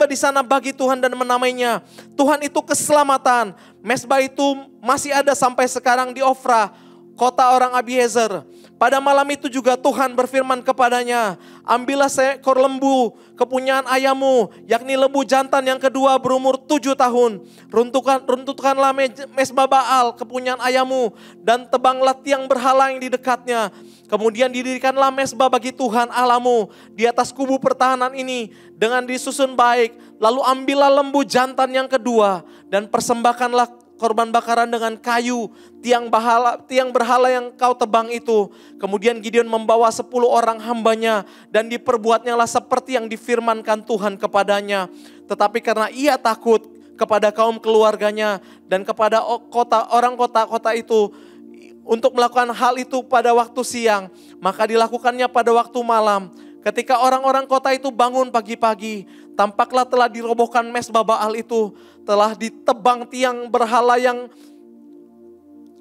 di sana bagi Tuhan dan menamainya Tuhan itu keselamatan. Mesbah itu masih ada sampai sekarang di Ofra, kota orang Abiezer. Pada malam itu juga Tuhan berfirman kepadanya, ambillah seekor lembu kepunyaan ayahmu, yakni lembu jantan yang kedua berumur 7 tahun. Runtuhkanlah mesbah Baal kepunyaan ayahmu dan tebanglah tiang berhala yang di dekatnya. Kemudian didirikanlah mesbah bagi Tuhan Allahmu di atas kubu pertahanan ini dengan disusun baik. Lalu ambillah lembu jantan yang kedua dan persembahkanlah korban bakaran dengan kayu tiang berhala yang kau tebang itu. Kemudian Gideon membawa 10 orang hambanya dan diperbuatnyalah seperti yang difirmankan Tuhan kepadanya. Tetapi karena ia takut kepada kaum keluarganya dan kepada orang kota itu, untuk melakukan hal itu pada waktu siang, maka dilakukannya pada waktu malam. Ketika orang-orang kota itu bangun pagi-pagi, tampaklah telah dirobohkan mesbah Baal itu, telah ditebang tiang berhala yang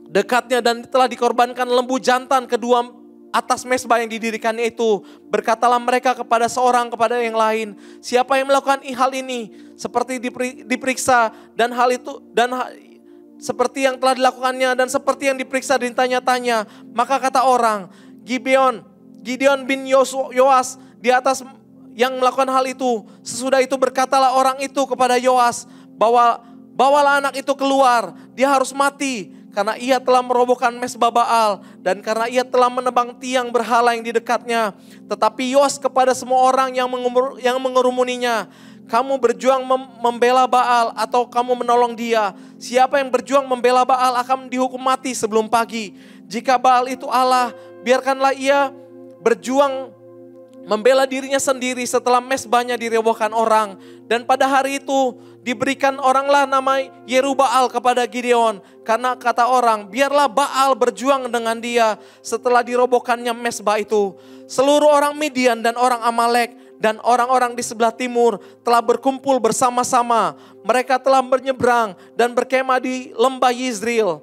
dekatnya dan telah dikorbankan lembu jantan kedua atas mesbah yang didirikannya itu. Berkatalah mereka kepada seorang kepada yang lain, siapa yang melakukan hal ini? Seperti diperiksa dan hal itu seperti yang telah dilakukannya dan seperti yang diperiksa ditanya-tanya. Maka kata orang, Gideon bin Yoas di atas yang melakukan hal itu. Sesudah itu berkatalah orang itu kepada Yoas, bawalah anak itu keluar, dia harus mati. Karena ia telah merobohkan mesbah Baal dan karena ia telah menebang tiang berhala yang di dekatnya. Tetapi Yoas kepada semua orang yang mengerumuninya, kamu berjuang membela Baal atau kamu menolong dia? Siapa yang berjuang membela Baal akan dihukum mati sebelum pagi. Jika Baal itu Allah, biarkanlah ia berjuang membela dirinya sendiri setelah mezbahnya dirobohkan orang. Dan pada hari itu diberikan oranglah nama Yerubbaal kepada Gideon. Karena kata orang, biarlah Baal berjuang dengan dia setelah dirobohkannya mezbah itu. Seluruh orang Midian dan orang Amalek dan orang-orang di sebelah timur telah berkumpul bersama-sama. Mereka telah menyeberang dan berkemah di lembah Yizreel.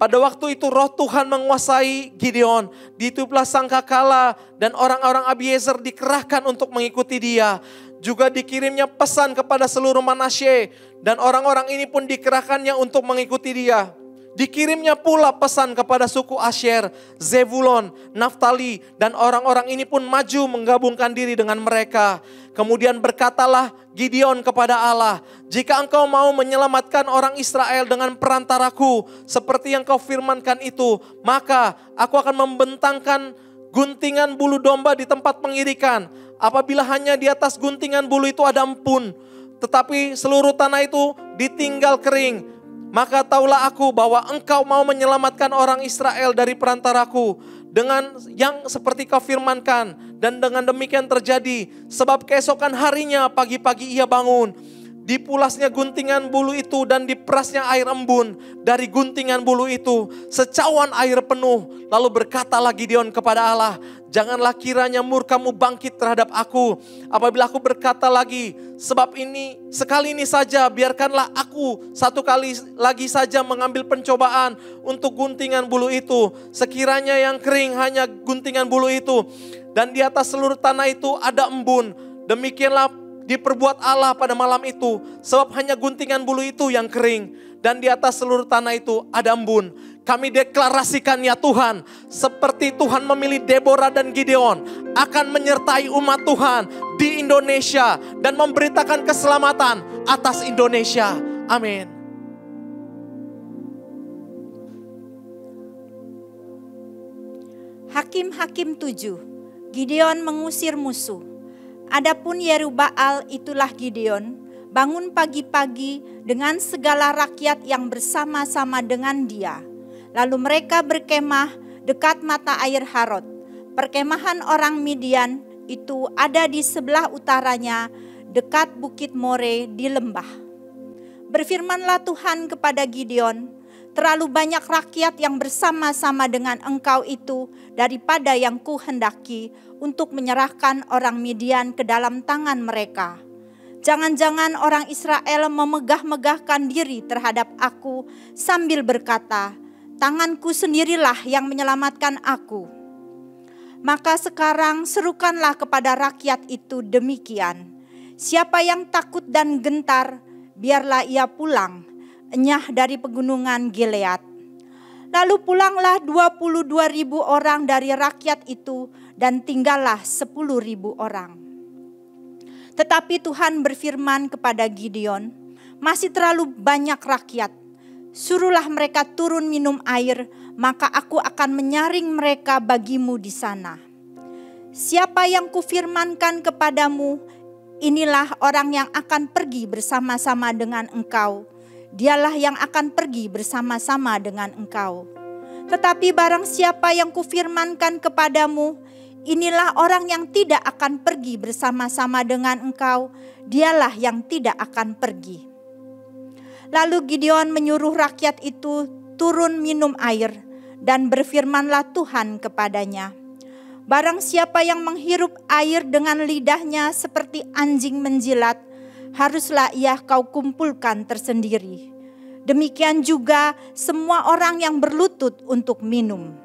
Pada waktu itu roh Tuhan menguasai Gideon. Ditiuplah sangkakala dan orang-orang Abiezer dikerahkan untuk mengikuti dia. Juga dikirimnya pesan kepada seluruh Manasye. Dan orang-orang ini pun dikerahkannya untuk mengikuti dia. Dikirimnya pula pesan kepada suku Asyer, Zebulon, Naftali, dan orang-orang ini pun maju menggabungkan diri dengan mereka. Kemudian berkatalah Gideon kepada Allah, jika engkau mau menyelamatkan orang Israel dengan perantaraku, seperti yang kau firmankan itu, maka aku akan membentangkan guntingan bulu domba di tempat pengirikan. Apabila hanya di atas guntingan bulu itu ada empun, tetapi seluruh tanah itu ditinggal kering. Maka taulah aku bahwa engkau mau menyelamatkan orang Israel dari perantaraku dengan yang seperti kau firmankan. Dan dengan demikian terjadi, sebab keesokan harinya pagi-pagi ia bangun. Dipulasnya guntingan bulu itu dan diperasnya air embun dari guntingan bulu itu. Secawan air penuh. Lalu berkatalah Gideon kepada Allah, janganlah kiranya murkamu bangkit terhadap aku. Apabila aku berkata lagi, sebab ini sekali ini saja biarkanlah aku satu kali lagi saja mengambil pencobaan untuk guntingan bulu itu. Sekiranya yang kering hanya guntingan bulu itu. Dan di atas seluruh tanah itu ada embun. Demikianlah diperbuat Allah pada malam itu. Sebab hanya guntingan bulu itu yang kering. Dan di atas seluruh tanah itu ada embun. Kami deklarasikan ya Tuhan. Seperti Tuhan memilih Deborah dan Gideon. Akan menyertai umat Tuhan di Indonesia. Dan memberitakan keselamatan atas Indonesia. Amin. Hakim-Hakim 7. Gideon mengusir musuh. Adapun Yerubbaal itulah Gideon, bangun pagi-pagi dengan segala rakyat yang bersama-sama dengan dia. Lalu mereka berkemah dekat mata air Harod. Perkemahan orang Midian itu ada di sebelah utaranya, dekat Bukit More di lembah. Berfirmanlah Tuhan kepada Gideon, terlalu banyak rakyat yang bersama-sama dengan engkau itu daripada yang kuhendaki untuk menyerahkan orang Midian ke dalam tangan mereka. Jangan-jangan orang Israel memegah-megahkan diri terhadap aku sambil berkata, tanganku sendirilah yang menyelamatkan aku. Maka sekarang serukanlah kepada rakyat itu demikian. Siapa yang takut dan gentar, biarlah ia pulang, enyah dari pegunungan Gilead. Lalu pulanglah 22.000 orang dari rakyat itu dan tinggallah 10.000 orang. Tetapi Tuhan berfirman kepada Gideon, masih terlalu banyak rakyat. Suruhlah mereka turun minum air, maka aku akan menyaring mereka bagimu di sana. Siapa yang kufirmankan kepadamu, inilah orang yang akan pergi bersama-sama dengan engkau. Dialah yang akan pergi bersama-sama dengan engkau. Tetapi barang siapa yang kufirmankan kepadamu, inilah orang yang tidak akan pergi bersama-sama dengan engkau. Dialah yang tidak akan pergi. Lalu Gideon menyuruh rakyat itu turun minum air, dan berfirmanlah Tuhan kepadanya, barang siapa yang menghirup air dengan lidahnya seperti anjing menjilat, haruslah ia kau kumpulkan tersendiri. Demikian juga semua orang yang berlutut untuk minum.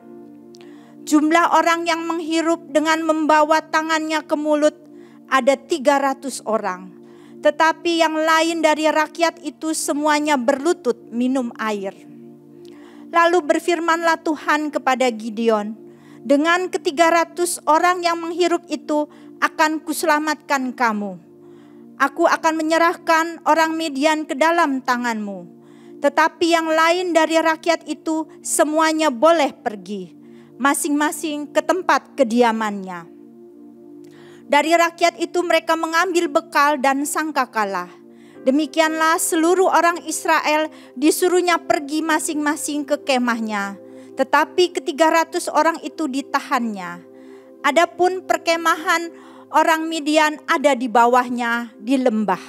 Jumlah orang yang menghirup dengan membawa tangannya ke mulut ada 300 orang. Tetapi yang lain dari rakyat itu semuanya berlutut minum air. Lalu berfirmanlah Tuhan kepada Gideon, dengan ke-300 orang yang menghirup itu akan kuselamatkan kamu. Aku akan menyerahkan orang Midian ke dalam tanganmu. Tetapi yang lain dari rakyat itu semuanya boleh pergi, masing-masing ke tempat kediamannya. Dari rakyat itu mereka mengambil bekal dan sangkakala. Demikianlah seluruh orang Israel disuruhnya pergi masing-masing ke kemahnya. Tetapi ke-300 orang itu ditahannya. Adapun perkemahan orang Midian ada di bawahnya di lembah.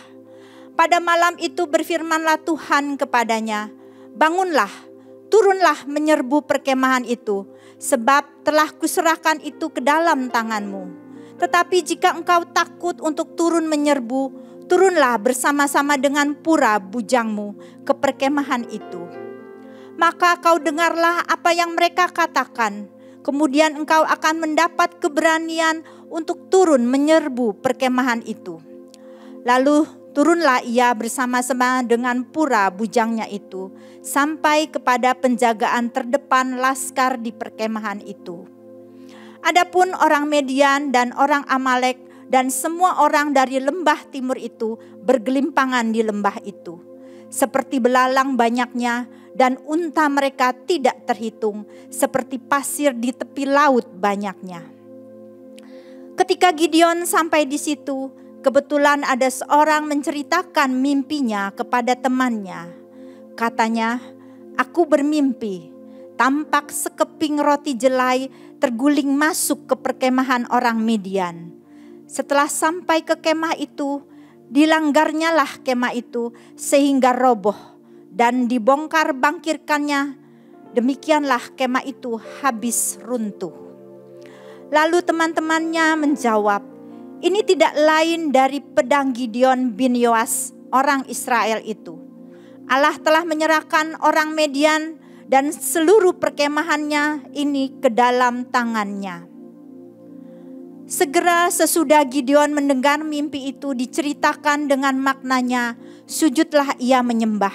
Pada malam itu berfirmanlah Tuhan kepadanya, bangunlah, turunlah menyerbu perkemahan itu, sebab telah kuserahkan itu ke dalam tanganmu. Tetapi jika engkau takut untuk turun menyerbu, turunlah bersama-sama dengan pura bujangmu ke perkemahan itu. Maka kau dengarlah apa yang mereka katakan, kemudian engkau akan mendapat keberanian untuk turun menyerbu perkemahan itu. Lalu turunlah ia bersama-sama dengan pura bujangnya itu sampai kepada penjagaan terdepan laskar di perkemahan itu. Adapun orang Median dan orang Amalek dan semua orang dari lembah timur itu bergelimpangan di lembah itu. Seperti belalang banyaknya dan unta mereka tidak terhitung, seperti pasir di tepi laut banyaknya. Ketika Gideon sampai di situ, kebetulan ada seorang menceritakan mimpinya kepada temannya. Katanya, aku bermimpi, tampak sekeping roti jelai terguling masuk ke perkemahan orang Midian. Setelah sampai ke kemah itu, dilanggarnyalah kemah itu sehingga roboh dan dibongkar bangkirkannya. Demikianlah kemah itu habis runtuh. Lalu teman-temannya menjawab, ini tidak lain dari pedang Gideon bin Yoas orang Israel itu. Allah telah menyerahkan orang Median dan seluruh perkemahannya ini ke dalam tangannya. Segera sesudah Gideon mendengar mimpi itu diceritakan dengan maknanya, sujudlah ia menyembah.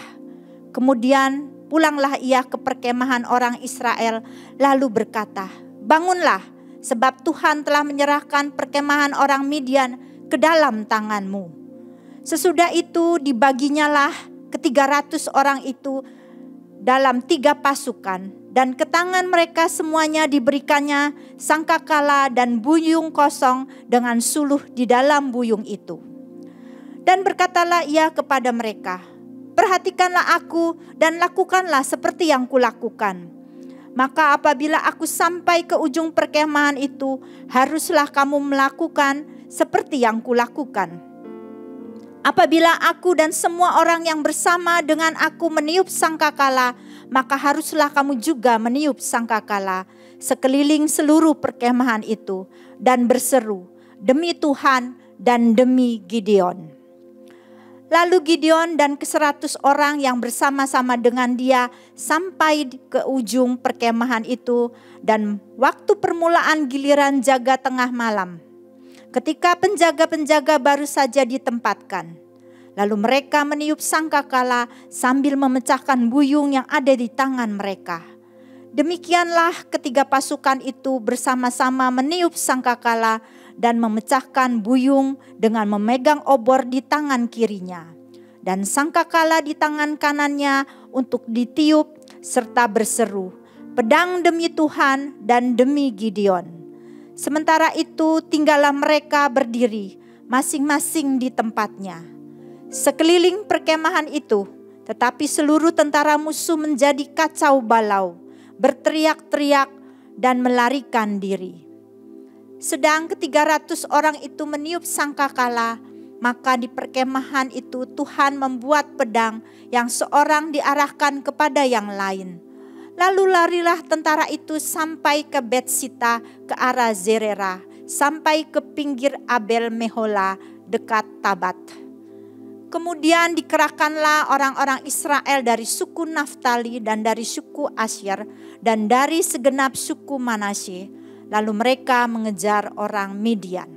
Kemudian pulanglah ia ke perkemahan orang Israel lalu berkata, bangunlah sebab Tuhan telah menyerahkan perkemahan orang Midian ke dalam tanganmu. Sesudah itu dibaginyalah ke-300 orang itu dalam 3 pasukan. Dan ke tangan mereka semuanya diberikannya sangkakala dan buyung kosong dengan suluh di dalam buyung itu. Dan berkatalah ia kepada mereka, perhatikanlah aku dan lakukanlah seperti yang kulakukan. Maka apabila aku sampai ke ujung perkemahan itu, haruslah kamu melakukan seperti yang kulakukan. Apabila aku dan semua orang yang bersama dengan aku meniup sangkakala, maka haruslah kamu juga meniup sangkakala sekeliling seluruh perkemahan itu dan berseru, demi Tuhan dan demi Gideon. Lalu Gideon dan ke-100 orang yang bersama-sama dengan dia sampai ke ujung perkemahan itu dan waktu permulaan giliran jaga tengah malam. Ketika penjaga-penjaga baru saja ditempatkan. Lalu mereka meniup sangkakala sambil memecahkan buyung yang ada di tangan mereka. Demikianlah ketiga pasukan itu bersama-sama meniup sangkakala dan memecahkan buyung dengan memegang obor di tangan kirinya. Dan sangkakala di tangan kanannya untuk ditiup serta berseru, pedang demi Tuhan dan demi Gideon. Sementara itu tinggallah mereka berdiri masing-masing di tempatnya. Sekeliling perkemahan itu, tetapi seluruh tentara musuh menjadi kacau balau, berteriak-teriak dan melarikan diri. Sedang ke-300 orang itu meniup sangkakala, maka di perkemahan itu Tuhan membuat pedang yang seorang diarahkan kepada yang lain. Lalu larilah tentara itu sampai ke Betsita ke arah Zerera, sampai ke pinggir Abel Mehola dekat Tabat. Kemudian dikerahkanlah orang-orang Israel dari suku Naftali dan dari suku Asyer dan dari segenap suku Manasye. Lalu mereka mengejar orang Midian.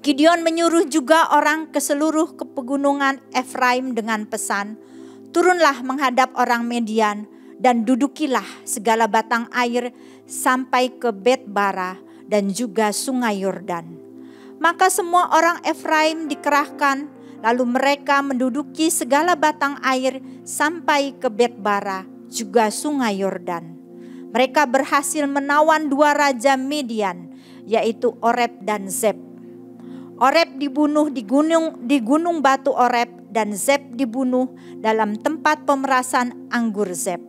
Gideon menyuruh juga orang ke seluruh pegunungan Efraim dengan pesan, turunlah menghadap orang Midian dan dudukilah segala batang air sampai ke Bet-bara dan juga sungai Yordan. Maka semua orang Efraim dikerahkan. Lalu mereka menduduki segala batang air sampai ke Bet-bara, juga sungai Yordan. Mereka berhasil menawan 2 raja Midian, yaitu Oreb dan Zeb. Oreb dibunuh di gunung batu Oreb dan Zeb dibunuh dalam tempat pemerasan anggur Zeb.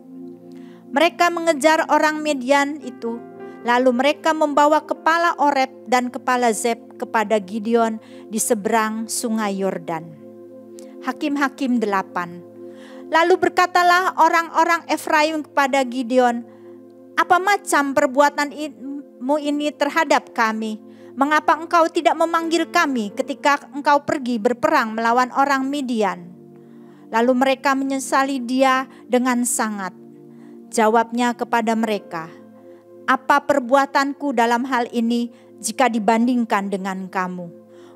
Mereka mengejar orang Midian itu. Lalu mereka membawa kepala Oreb dan kepala Zeb kepada Gideon di seberang sungai Yordan. Hakim-Hakim 8. Lalu berkatalah orang-orang Efraim kepada Gideon, "Apa macam perbuatanmu ini terhadap kami? Mengapa engkau tidak memanggil kami ketika engkau pergi berperang melawan orang Midian?" Lalu mereka menyesali dia dengan sangat. Jawabnya kepada mereka, "Apa perbuatanku dalam hal ini jika dibandingkan dengan kamu?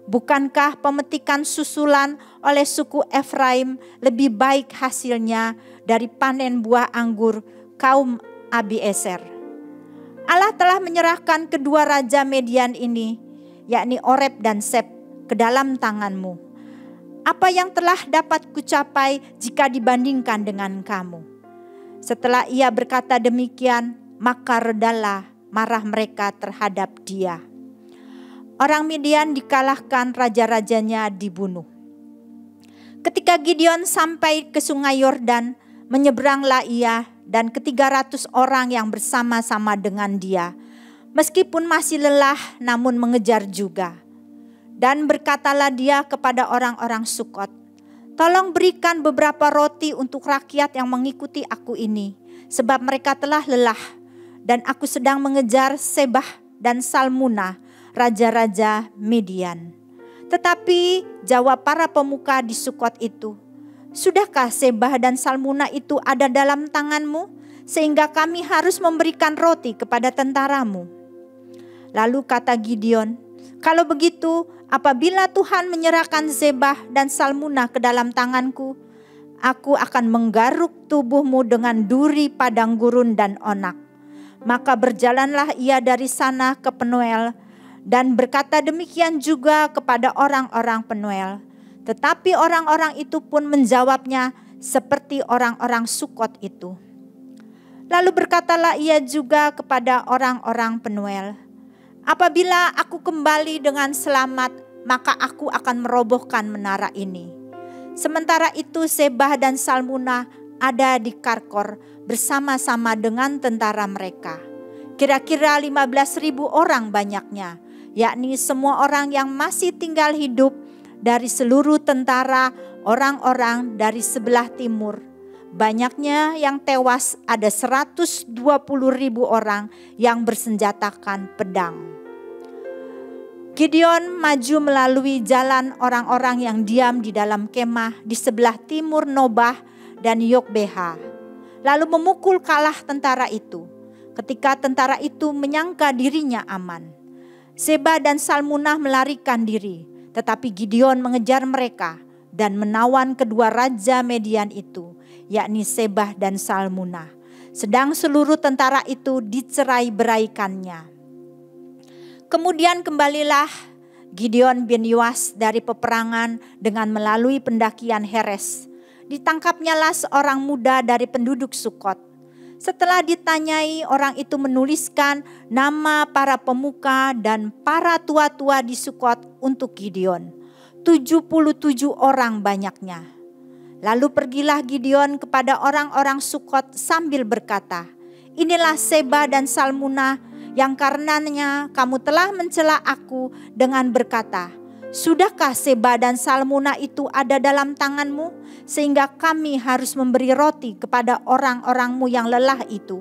Bukankah pemetikan susulan oleh suku Efraim lebih baik hasilnya dari panen buah anggur kaum Abiezer? Allah telah menyerahkan kedua raja Midian ini, yakni Oreb dan Zeb, ke dalam tanganmu. Apa yang telah dapat kucapai jika dibandingkan dengan kamu?" Setelah ia berkata demikian, maka redalah marah mereka terhadap dia. Orang Midian dikalahkan, raja-rajanya dibunuh. Ketika Gideon sampai ke sungai Yordan, menyeberanglah ia dan ke-300 orang yang bersama-sama dengan dia. Meskipun masih lelah, namun mengejar juga. Dan berkatalah dia kepada orang-orang Sukot, "Tolong berikan beberapa roti untuk rakyat yang mengikuti aku ini, sebab mereka telah lelah, dan aku sedang mengejar Sebah dan Salmunah, raja-raja Midian." Tetapi jawab para pemuka di Sukot itu, "Sudahkah Sebah dan Salmunah itu ada dalam tanganmu, sehingga kami harus memberikan roti kepada tentaramu?" Lalu kata Gideon, "Kalau begitu, apabila Tuhan menyerahkan Sebah dan Salmunah ke dalam tanganku, aku akan menggaruk tubuhmu dengan duri padang gurun dan onak." Maka berjalanlah ia dari sana ke Penuel dan berkata demikian juga kepada orang-orang Penuel. Tetapi orang-orang itu pun menjawabnya seperti orang-orang Sukot itu. Lalu berkatalah ia juga kepada orang-orang Penuel, "Apabila aku kembali dengan selamat, maka aku akan merobohkan menara ini." Sementara itu Sebah dan Salmunah ada di Karkor bersama-sama dengan tentara mereka. Kira-kira 15.000 orang banyaknya, yakni semua orang yang masih tinggal hidup dari seluruh tentara orang-orang dari sebelah timur. Banyaknya yang tewas ada 120.000 orang yang bersenjatakan pedang. Gideon maju melalui jalan orang-orang yang diam di dalam kemah di sebelah timur Nobah dan Yokbeha, lalu memukul kalah tentara itu. Ketika tentara itu menyangka dirinya aman, Sebah dan Salmunah melarikan diri, tetapi Gideon mengejar mereka dan menawan kedua raja Midian itu, yakni Sebah dan Salmunah, sedang seluruh tentara itu dicerai-beraikannya. Kemudian kembalilah Gideon bin Yoas dari peperangan dengan melalui pendakian Heres. Ditangkapnyalah seorang muda dari penduduk Sukot. Setelah ditanyai, orang itu menuliskan nama para pemuka dan para tua-tua di Sukot untuk Gideon. 77 orang banyaknya. Lalu pergilah Gideon kepada orang-orang Sukot sambil berkata, "Inilah Sebah dan Salmunah yang karenanya kamu telah mencela aku dengan berkata, 'Sudahkah Sebah dan Salmunah itu ada dalam tanganmu, sehingga kami harus memberi roti kepada orang-orangmu yang lelah itu?'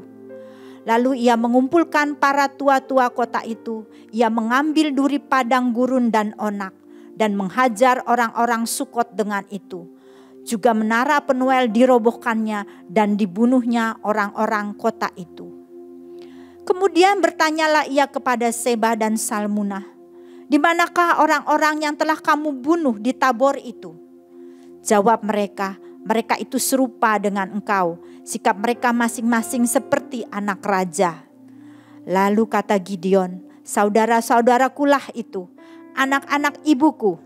Lalu ia mengumpulkan para tua-tua kota itu. Ia mengambil duri padang gurun dan onak dan menghajar orang-orang Sukot dengan itu. Juga menara Penuel dirobohkannya dan dibunuhnya orang-orang kota itu. Kemudian bertanyalah ia kepada Sebah dan Salmunah, 'Di manakah orang-orang yang telah kamu bunuh di Tabor itu?' Jawab mereka, 'Mereka itu serupa dengan engkau, sikap mereka masing-masing seperti anak raja.' Lalu kata Gideon, 'Saudara-saudarakulah itu, anak-anak ibuku.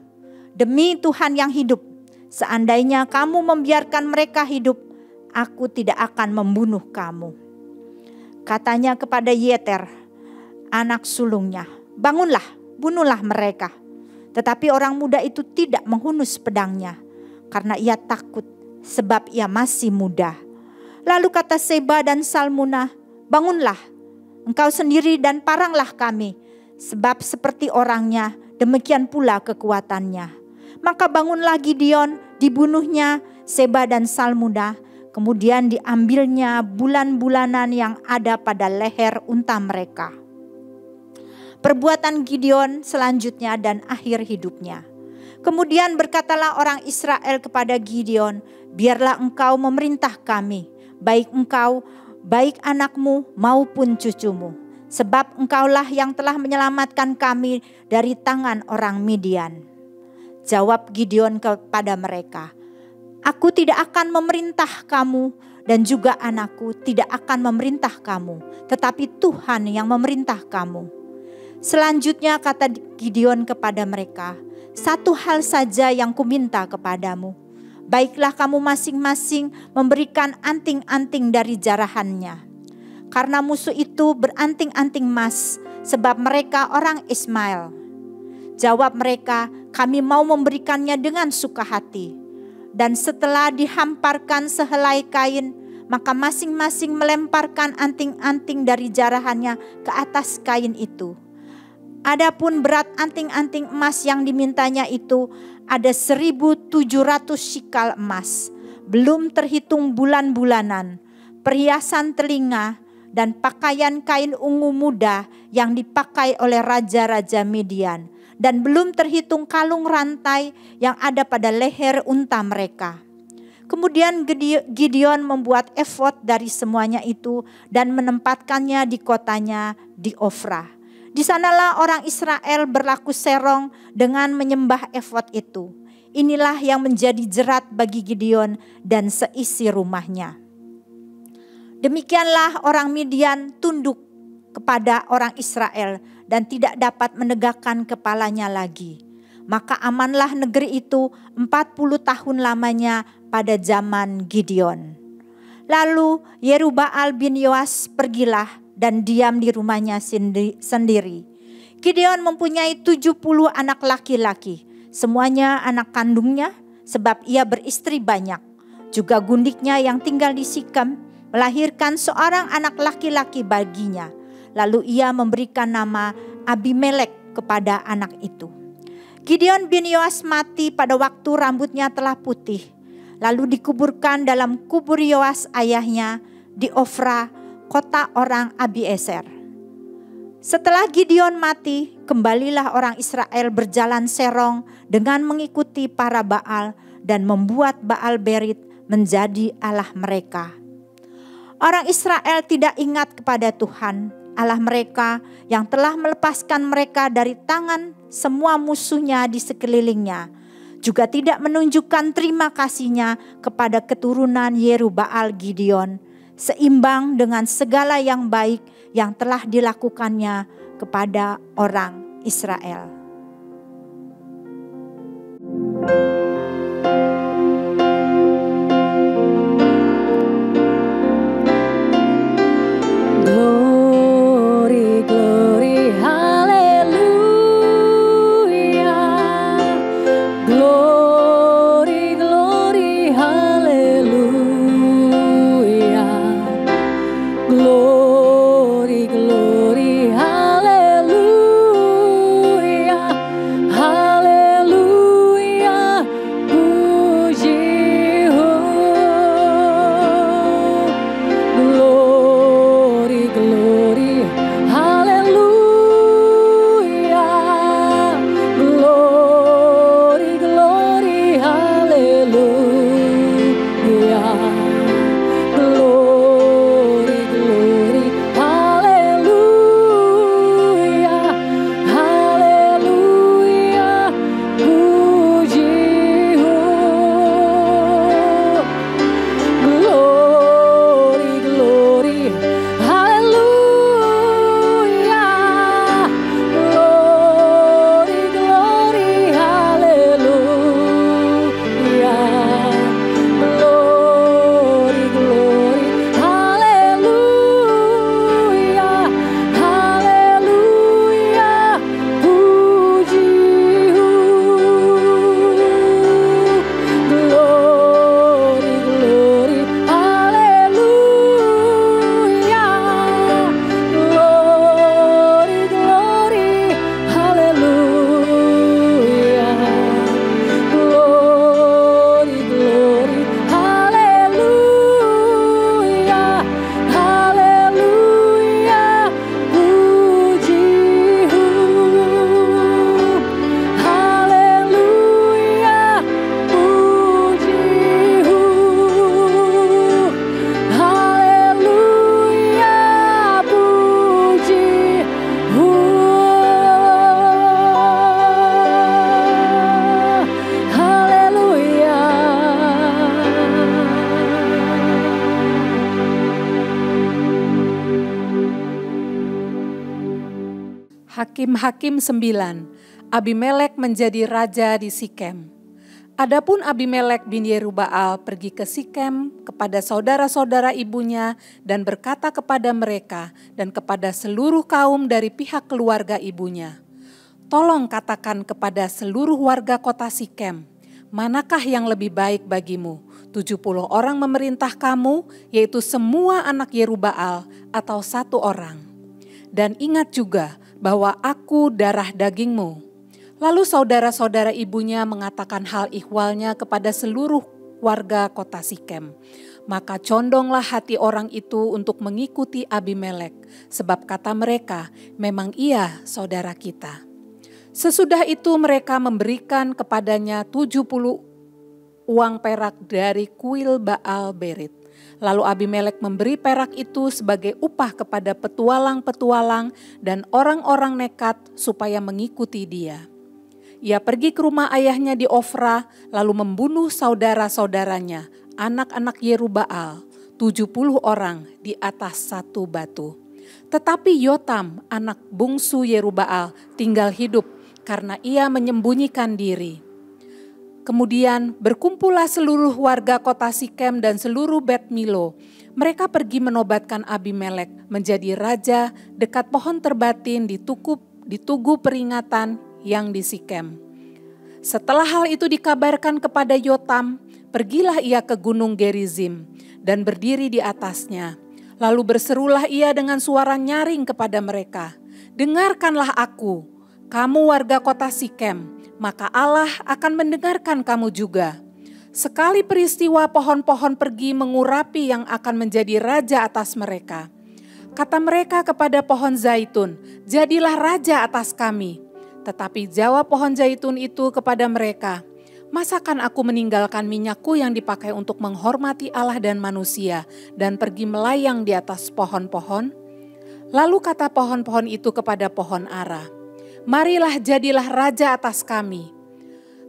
Demi Tuhan yang hidup, seandainya kamu membiarkan mereka hidup, aku tidak akan membunuh kamu.' Katanya kepada Yeter, anak sulungnya, 'Bangunlah, bunuhlah mereka.' Tetapi orang muda itu tidak menghunus pedangnya, karena ia takut sebab ia masih muda. Lalu kata Seba dan Salmunah, bangunlah, engkau sendiri dan paranglah kami, sebab seperti orangnya, demikian pula kekuatannya. Maka bangunlah Gideon, dibunuhnya Seba dan Salmunah, kemudian diambilnya bulan-bulanan yang ada pada leher unta mereka. Perbuatan Gideon selanjutnya dan akhir hidupnya. Kemudian berkatalah orang Israel kepada Gideon, biarlah engkau memerintah kami, baik engkau, baik anakmu maupun cucumu. Sebab engkaulah yang telah menyelamatkan kami dari tangan orang Midian. Jawab Gideon kepada mereka, aku tidak akan memerintah kamu dan juga anakku tidak akan memerintah kamu, tetapi Tuhan yang memerintah kamu. Selanjutnya kata Gideon kepada mereka, satu hal saja yang kuminta kepadamu. Baiklah kamu masing-masing memberikan anting-anting dari jarahannya. Karena musuh itu beranting-anting emas, sebab mereka orang Ismail. Jawab mereka, kami mau memberikannya dengan suka hati. Dan setelah dihamparkan sehelai kain, maka masing-masing melemparkan anting-anting dari jarahannya ke atas kain itu. Adapun berat anting-anting emas yang dimintanya itu ada 1.700 shikal emas, belum terhitung bulan-bulanan, perhiasan telinga, dan pakaian kain ungu muda yang dipakai oleh raja-raja Midian, dan belum terhitung kalung rantai yang ada pada leher unta mereka. Kemudian Gideon membuat efod dari semuanya itu dan menempatkannya di kotanya di Ofra. Di sanalah orang Israel berlaku serong dengan menyembah efod itu. Inilah yang menjadi jerat bagi Gideon dan seisi rumahnya. Demikianlah orang Midian tunduk kepada orang Israel dan tidak dapat menegakkan kepalanya lagi. Maka amanlah negeri itu 40 tahun lamanya pada zaman Gideon. Lalu Yerubbaal bin Yoas pergilah dan diam di rumahnya sendiri. Gideon mempunyai 70 anak laki-laki, semuanya anak kandungnya sebab ia beristri banyak. Juga gundiknya yang tinggal di Sikem melahirkan seorang anak laki-laki baginya. Lalu ia memberikan nama Abimelek kepada anak itu. Gideon bin Yoas mati pada waktu rambutnya telah putih. Lalu dikuburkan dalam kubur Yoas ayahnya di Ofra, kota orang Abiezer. Setelah Gideon mati, kembalilah orang Israel berjalan serong dengan mengikuti para Baal dan membuat Baal Berit menjadi Allah mereka. Orang Israel tidak ingat kepada Tuhan, Allah mereka yang telah melepaskan mereka dari tangan semua musuhnya di sekelilingnya. Juga tidak menunjukkan terima kasihnya kepada keturunan Yerubbaal Gideon, seimbang dengan segala yang baik yang telah dilakukannya kepada orang Israel. Glory, glory, haleluya. Glory, glory, haleluya. Glory, glory, haleluya. Haleluya. Hakim-Hakim 9. Abimelek menjadi raja di Sikem. Adapun Abimelek bin Yerubbaal pergi ke Sikem kepada saudara-saudara ibunya dan berkata kepada mereka dan kepada seluruh kaum dari pihak keluarga ibunya, "Tolong katakan kepada seluruh warga kota Sikem, manakah yang lebih baik bagimu? 70 orang memerintah kamu, yaitu semua anak Yerubbaal, atau 1 orang? Dan ingat juga bahwa aku darah dagingmu." Lalu saudara-saudara ibunya mengatakan hal ihwalnya kepada seluruh warga kota Sikem. Maka condonglah hati orang itu untuk mengikuti Abimelek, sebab kata mereka, "Memang ia saudara kita." Sesudah itu mereka memberikan kepadanya 70 uang perak dari kuil Baal Berit. Lalu Abimelek memberi perak itu sebagai upah kepada petualang-petualang dan orang-orang nekat supaya mengikuti dia. Ia pergi ke rumah ayahnya di Ofra, lalu membunuh saudara-saudaranya, anak-anak Yerubbaal, 70 orang di atas 1 batu. Tetapi Yotam, anak bungsu Yerubbaal, tinggal hidup karena ia menyembunyikan diri. Kemudian berkumpullah seluruh warga kota Sikem dan seluruh Bet Milo. Mereka pergi menobatkan Abimelek menjadi raja dekat pohon terbatin di tugu peringatan yang di Sikem. Setelah hal itu dikabarkan kepada Yotam, pergilah ia ke gunung Gerizim dan berdiri di atasnya. Lalu berserulah ia dengan suara nyaring kepada mereka, "Dengarkanlah aku, kamu warga kota Sikem, maka Allah akan mendengarkan kamu juga. Sekali peristiwa pohon-pohon pergi mengurapi yang akan menjadi raja atas mereka. Kata mereka kepada pohon zaitun, 'Jadilah raja atas kami.' Tetapi jawab pohon zaitun itu kepada mereka, 'Masakan aku meninggalkan minyakku yang dipakai untuk menghormati Allah dan manusia dan pergi melayang di atas pohon-pohon?' Lalu kata pohon-pohon itu kepada pohon ara, 'Marilah jadilah raja atas kami.'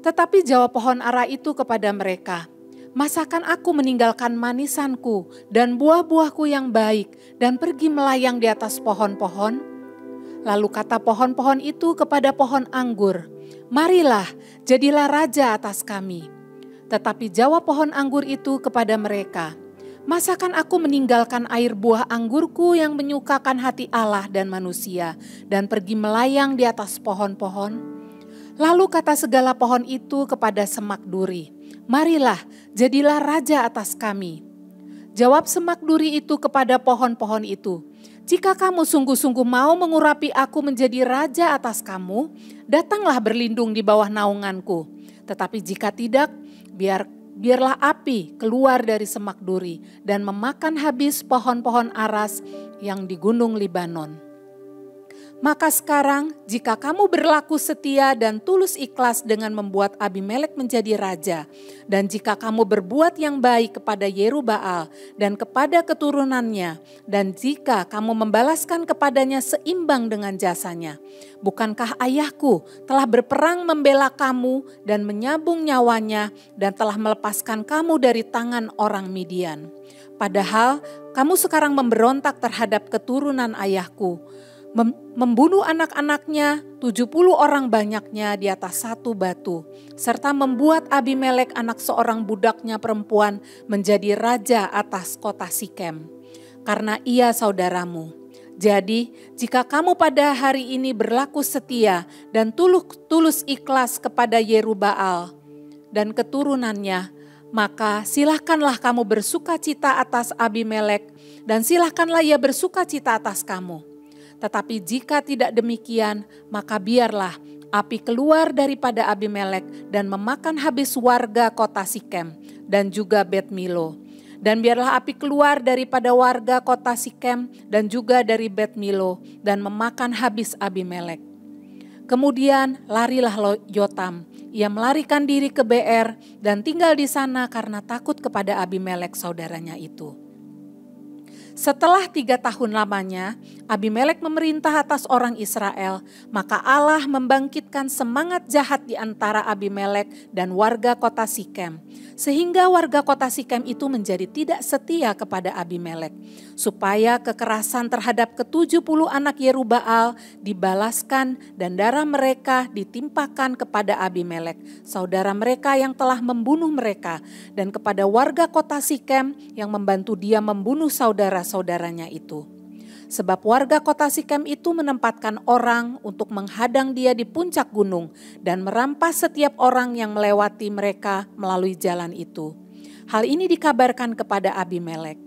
Tetapi jawab pohon ara itu kepada mereka, 'Masakan aku meninggalkan manisanku dan buah-buahku yang baik dan pergi melayang di atas pohon-pohon?' Lalu kata pohon-pohon itu kepada pohon anggur, 'Marilah, jadilah raja atas kami.' Tetapi jawab pohon anggur itu kepada mereka, 'Masakan aku meninggalkan air buah anggurku yang menyukakan hati Allah dan manusia dan pergi melayang di atas pohon-pohon?' Lalu kata segala pohon itu kepada semak duri, 'Marilah, jadilah raja atas kami.' Jawab semak duri itu kepada pohon-pohon itu, 'Jika kamu sungguh-sungguh mau mengurapi aku menjadi raja atas kamu, datanglah berlindung di bawah naunganku. Tetapi jika tidak, biarlah api keluar dari semak duri dan memakan habis pohon-pohon aras yang di gunung Libanon. Maka sekarang jika kamu berlaku setia dan tulus ikhlas dengan membuat Abimelek menjadi raja, dan jika kamu berbuat yang baik kepada Yerubbaal dan kepada keturunannya, dan jika kamu membalaskan kepadanya seimbang dengan jasanya, bukankah ayahku telah berperang membela kamu dan menyabung nyawanya dan telah melepaskan kamu dari tangan orang Midian? Padahal kamu sekarang memberontak terhadap keturunan ayahku, membunuh anak-anaknya 70 orang banyaknya di atas 1 batu, serta membuat Abimelek anak seorang budaknya perempuan menjadi raja atas kota Sikem, karena ia saudaramu. Jadi jika kamu pada hari ini berlaku setia dan tulus ikhlas kepada Yerubbaal dan keturunannya, maka silahkanlah kamu bersukacita atas Abimelek dan silahkanlah ia bersukacita atas kamu. Tetapi jika tidak demikian, maka biarlah api keluar daripada Abimelek dan memakan habis warga kota Sikem dan juga Bet Milo. Dan biarlah api keluar daripada warga kota Sikem dan juga dari Bet Milo dan memakan habis Abimelek. Kemudian larilah Yotam, ia melarikan diri ke Beer dan tinggal di sana karena takut kepada Abimelek saudaranya itu. Setelah 3 tahun lamanya, Abimelek memerintah atas orang Israel, maka Allah membangkitkan semangat jahat di antara Abimelek dan warga kota Sikem, sehingga warga kota Sikem itu menjadi tidak setia kepada Abimelek, supaya kekerasan terhadap ke-70 anak Yerubbaal dibalaskan dan darah mereka ditimpakan kepada Abimelek, saudara mereka yang telah membunuh mereka, dan kepada warga kota Sikem yang membantu dia membunuh saudara-saudaranya itu. Sebab warga kota Sikem itu menempatkan orang untuk menghadang dia di puncak gunung dan merampas setiap orang yang melewati mereka melalui jalan itu. Hal ini dikabarkan kepada Abimelek.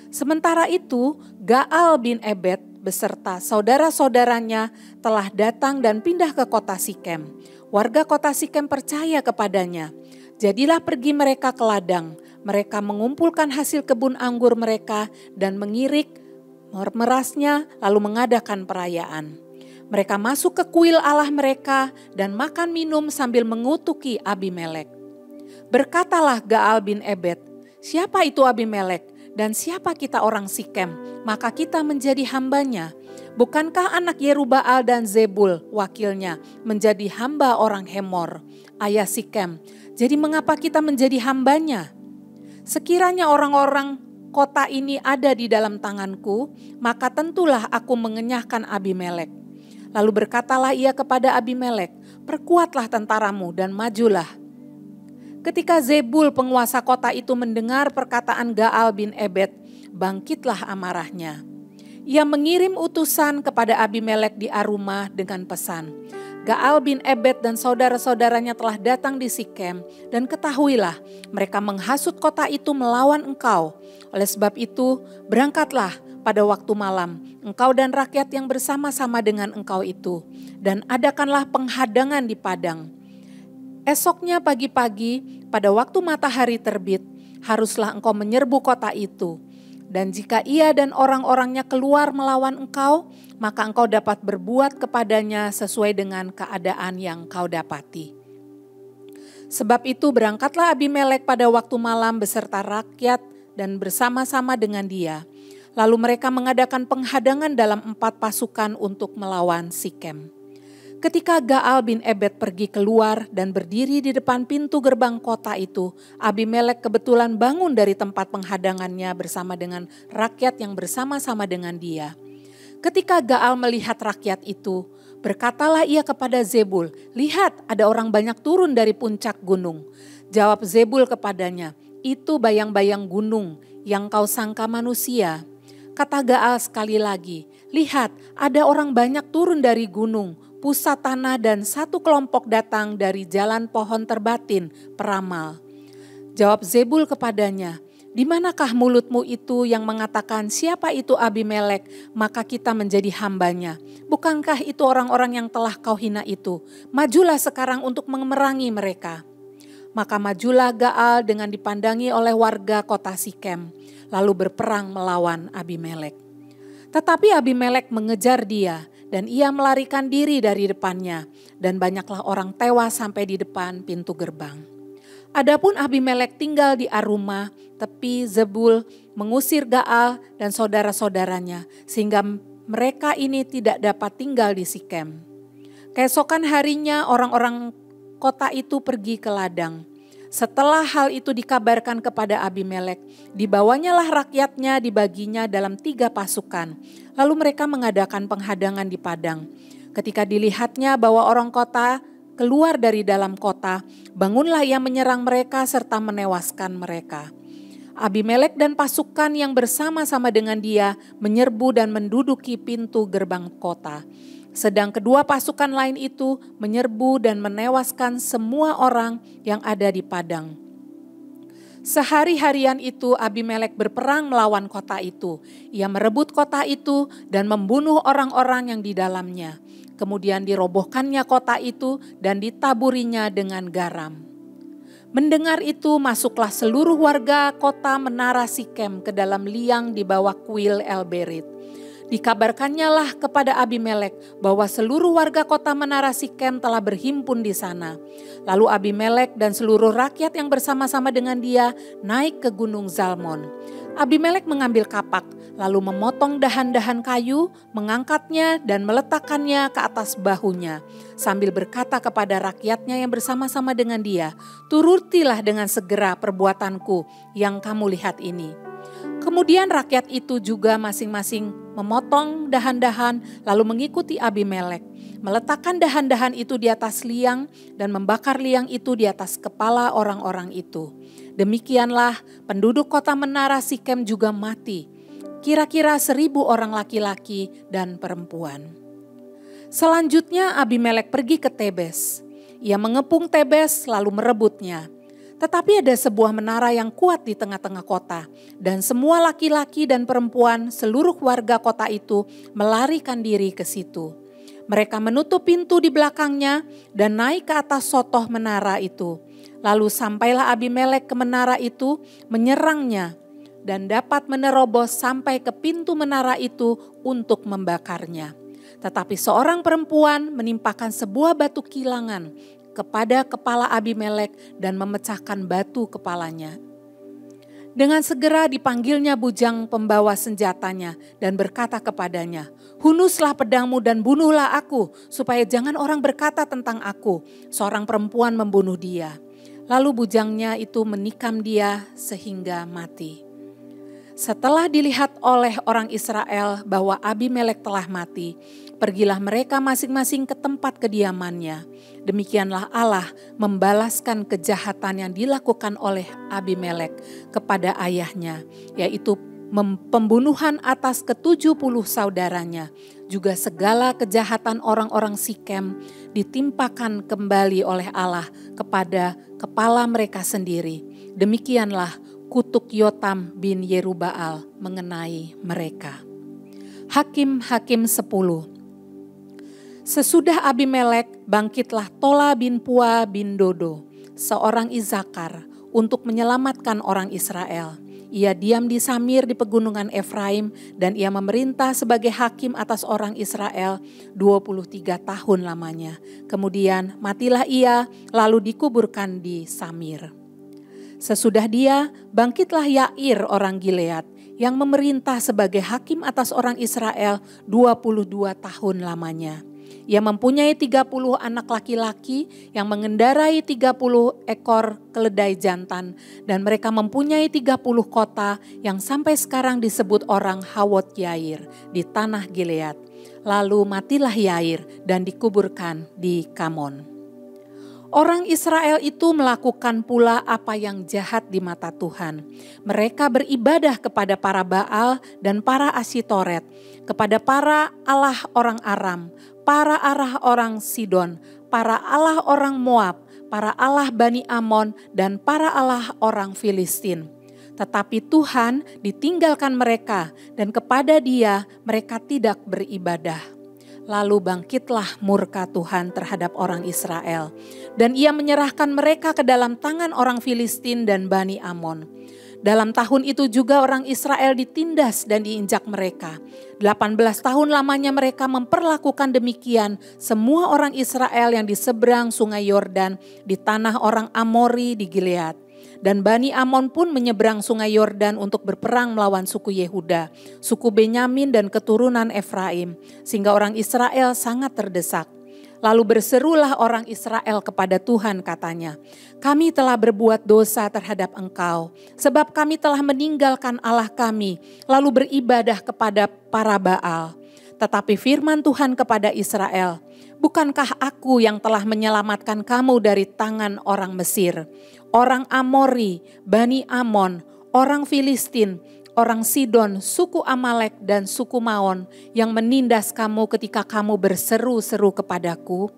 Sementara itu, Gaal bin Ebed beserta saudara-saudaranya telah datang dan pindah ke kota Sikem. Warga kota Sikem percaya kepadanya. Jadilah pergi mereka ke ladang. Mereka mengumpulkan hasil kebun anggur mereka dan mengirik merasnya lalu mengadakan perayaan. Mereka masuk ke kuil Allah mereka dan makan minum sambil mengutuki Abimelek. Berkatalah Gaal bin Ebed, siapa itu Abimelek dan siapa kita orang Sikem, maka kita menjadi hambanya. Bukankah anak Yerubbaal dan Zebul wakilnya menjadi hamba orang Hemor, ayah Sikem? Jadi mengapa kita menjadi hambanya? Sekiranya orang-orang kota ini ada di dalam tanganku, maka tentulah aku mengenyahkan Abimelek. Lalu berkatalah ia kepada Abimelek, perkuatlah tentaramu dan majulah. Ketika Zebul penguasa kota itu mendengar perkataan Gaal bin Ebed, bangkitlah amarahnya. Ia mengirim utusan kepada Abimelek di Arumah dengan pesan, Gaal bin Ebed dan saudara-saudaranya telah datang di Sikem, dan ketahuilah mereka menghasut kota itu melawan engkau. Oleh sebab itu berangkatlah pada waktu malam, engkau dan rakyat yang bersama-sama dengan engkau itu, dan adakanlah penghadangan di padang. Esoknya pagi-pagi pada waktu matahari terbit, haruslah engkau menyerbu kota itu. Dan jika ia dan orang-orangnya keluar melawan engkau, maka engkau dapat berbuat kepadanya sesuai dengan keadaan yang kau dapati. Sebab itu berangkatlah Abimelek pada waktu malam beserta rakyat dan bersama-sama dengan dia. Lalu mereka mengadakan penghadangan dalam 4 pasukan untuk melawan Sikem. Ketika Gaal bin Ebed pergi keluar dan berdiri di depan pintu gerbang kota itu, Abimelek kebetulan bangun dari tempat penghadangannya bersama dengan rakyat yang bersama-sama dengan dia. Ketika Gaal melihat rakyat itu, berkatalah ia kepada Zebul, lihat ada orang banyak turun dari puncak gunung. Jawab Zebul kepadanya, itu bayang-bayang gunung yang kau sangka manusia. Kata Gaal sekali lagi, lihat ada orang banyak turun dari gunung, pusat tanah dan satu kelompok datang dari jalan pohon terbatin, peramal. Jawab Zebul kepadanya, di manakah mulutmu itu yang mengatakan siapa itu Abimelek, maka kita menjadi hambanya. Bukankah itu orang-orang yang telah kau hina itu? Majulah sekarang untuk memerangi mereka. Maka majulah Gaal dengan dipandangi oleh warga kota Sikem, lalu berperang melawan Abimelek. Tetapi Abimelek mengejar dia, dan ia melarikan diri dari depannya, dan banyaklah orang tewas sampai di depan pintu gerbang. Adapun Abimelek tinggal di Arumah, tepi Zebul mengusir Gaal dan saudara-saudaranya, sehingga mereka ini tidak dapat tinggal di Sikem. Keesokan harinya orang-orang kota itu pergi ke ladang. Setelah hal itu dikabarkan kepada Abimelek, dibawanyalah rakyatnya dibaginya dalam 3 pasukan. Lalu mereka mengadakan penghadangan di padang. Ketika dilihatnya bahwa orang kota keluar dari dalam kota, bangunlah ia menyerang mereka serta menewaskan mereka. Abimelek dan pasukan yang bersama-sama dengan dia menyerbu dan menduduki pintu gerbang kota. Sedang kedua pasukan lain itu menyerbu dan menewaskan semua orang yang ada di padang. Sehari-harian itu Abimelek berperang melawan kota itu. Ia merebut kota itu dan membunuh orang-orang yang di dalamnya. Kemudian dirobohkannya kota itu dan ditaburinya dengan garam. Mendengar itu masuklah seluruh warga kota menara Sikem ke dalam liang di bawah kuil El-Berit. Dikabarkannya lah kepada Abimelek bahwa seluruh warga kota menara Sikem telah berhimpun di sana. Lalu Abimelek dan seluruh rakyat yang bersama-sama dengan dia naik ke gunung Zalmon. Abimelek mengambil kapak, lalu memotong dahan-dahan kayu, mengangkatnya dan meletakkannya ke atas bahunya, sambil berkata kepada rakyatnya yang bersama-sama dengan dia, "Turutilah dengan segera perbuatanku yang kamu lihat ini." Kemudian rakyat itu juga masing-masing memotong dahan-dahan, lalu mengikuti Abimelek, meletakkan dahan-dahan itu di atas liang dan membakar liang itu di atas kepala orang-orang itu. Demikianlah penduduk kota menara Sikem juga mati, kira-kira 1.000 orang laki-laki dan perempuan. Selanjutnya Abimelek pergi ke Tebes. Ia mengepung Tebes lalu merebutnya. Tetapi ada sebuah menara yang kuat di tengah-tengah kota, dan semua laki-laki dan perempuan seluruh warga kota itu melarikan diri ke situ. Mereka menutup pintu di belakangnya dan naik ke atas sotoh menara itu. Lalu sampailah Abimelek ke menara itu, menyerangnya dan dapat menerobos sampai ke pintu menara itu untuk membakarnya. Tetapi seorang perempuan menimpakan sebuah batu kilangan kepada kepala Abimelek dan memecahkan batu kepalanya. Dengan segera dipanggilnya bujang pembawa senjatanya dan berkata kepadanya, "Hunuslah pedangmu dan bunuhlah aku, supaya jangan orang berkata tentang aku, seorang perempuan membunuh dia." Lalu bujangnya itu menikam dia sehingga mati. Setelah dilihat oleh orang Israel bahwa Abimelek telah mati, pergilah mereka masing-masing ke tempat kediamannya. Demikianlah Allah membalaskan kejahatan yang dilakukan oleh Abimelek kepada ayahnya, yaitu pembunuhan atas ke-70 saudaranya. Juga segala kejahatan orang-orang Sikem ditimpakan kembali oleh Allah kepada kepala mereka sendiri. Demikianlah kutuk Yotam bin Yerubaal mengenai mereka. Hakim-Hakim 10. Sesudah Abimelek, bangkitlah Tola bin Pua bin Dodo, seorang Isakar, untuk menyelamatkan orang Israel. Ia diam di Samir di pegunungan Efraim dan ia memerintah sebagai hakim atas orang Israel 23 tahun lamanya. Kemudian matilah ia lalu dikuburkan di Samir. Sesudah dia, bangkitlah Yair orang Gilead yang memerintah sebagai hakim atas orang Israel 22 tahun lamanya. Ia mempunyai 30 anak laki-laki yang mengendarai 30 ekor keledai jantan dan mereka mempunyai 30 kota yang sampai sekarang disebut orang Hawot Yair di tanah Gilead. Lalu matilah Yair dan dikuburkan di Kamon. Orang Israel itu melakukan pula apa yang jahat di mata Tuhan. Mereka beribadah kepada para Baal dan para Asitoret, kepada para Allah orang Aram, para Allah orang Sidon, para Allah orang Moab, para Allah Bani Amon, dan para Allah orang Filistin. Tetapi Tuhan ditinggalkan mereka dan kepada Dia mereka tidak beribadah. Lalu bangkitlah murka Tuhan terhadap orang Israel, dan ia menyerahkan mereka ke dalam tangan orang Filistin dan Bani Amon. Dalam tahun itu juga orang Israel ditindas dan diinjak mereka. 18 tahun lamanya mereka memperlakukan demikian semua orang Israel yang di seberang sungai Yordan di tanah orang Amori di Gilead. Dan Bani Amon pun menyeberang sungai Yordan untuk berperang melawan suku Yehuda, suku Benyamin dan keturunan Efraim, sehingga orang Israel sangat terdesak. Lalu berserulah orang Israel kepada Tuhan katanya, "Kami telah berbuat dosa terhadap Engkau, sebab kami telah meninggalkan Allah kami, lalu beribadah kepada para Baal." Tetapi firman Tuhan kepada Israel, "Bukankah aku yang telah menyelamatkan kamu dari tangan orang Mesir, orang Amori, Bani Amon, orang Filistin, orang Sidon, suku Amalek dan suku Maon yang menindas kamu ketika kamu berseru-seru kepadaku?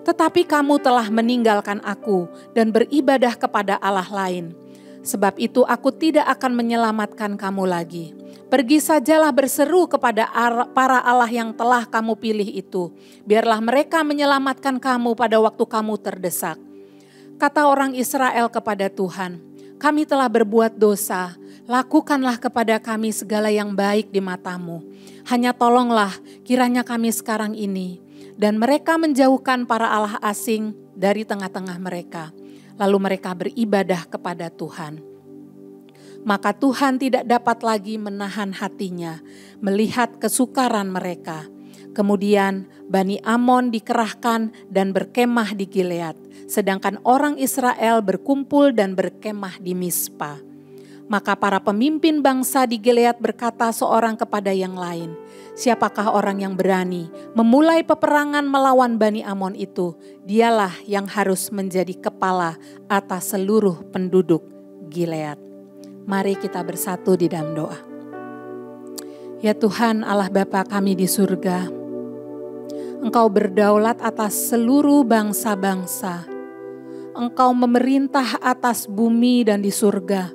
Tetapi kamu telah meninggalkan aku dan beribadah kepada Allah lain. Sebab itu aku tidak akan menyelamatkan kamu lagi. Pergi sajalah berseru kepada para Allah yang telah kamu pilih itu. Biarlah mereka menyelamatkan kamu pada waktu kamu terdesak." Kata orang Israel kepada Tuhan, "Kami telah berbuat dosa, lakukanlah kepada kami segala yang baik di matamu. Hanya tolonglah kiranya kami sekarang ini." Dan mereka menjauhkan para Allah asing dari tengah-tengah mereka. Lalu mereka beribadah kepada Tuhan. Maka Tuhan tidak dapat lagi menahan hatinya melihat kesukaran mereka. Kemudian Bani Amon dikerahkan dan berkemah di Gilead, sedangkan orang Israel berkumpul dan berkemah di Mispa. Maka para pemimpin bangsa di Gilead berkata seorang kepada yang lain, "Siapakah orang yang berani memulai peperangan melawan Bani Amon itu? Dialah yang harus menjadi kepala atas seluruh penduduk Gilead." Mari kita bersatu di dalam doa. Ya Tuhan Allah Bapa kami di surga, Engkau berdaulat atas seluruh bangsa-bangsa. Engkau memerintah atas bumi dan di surga.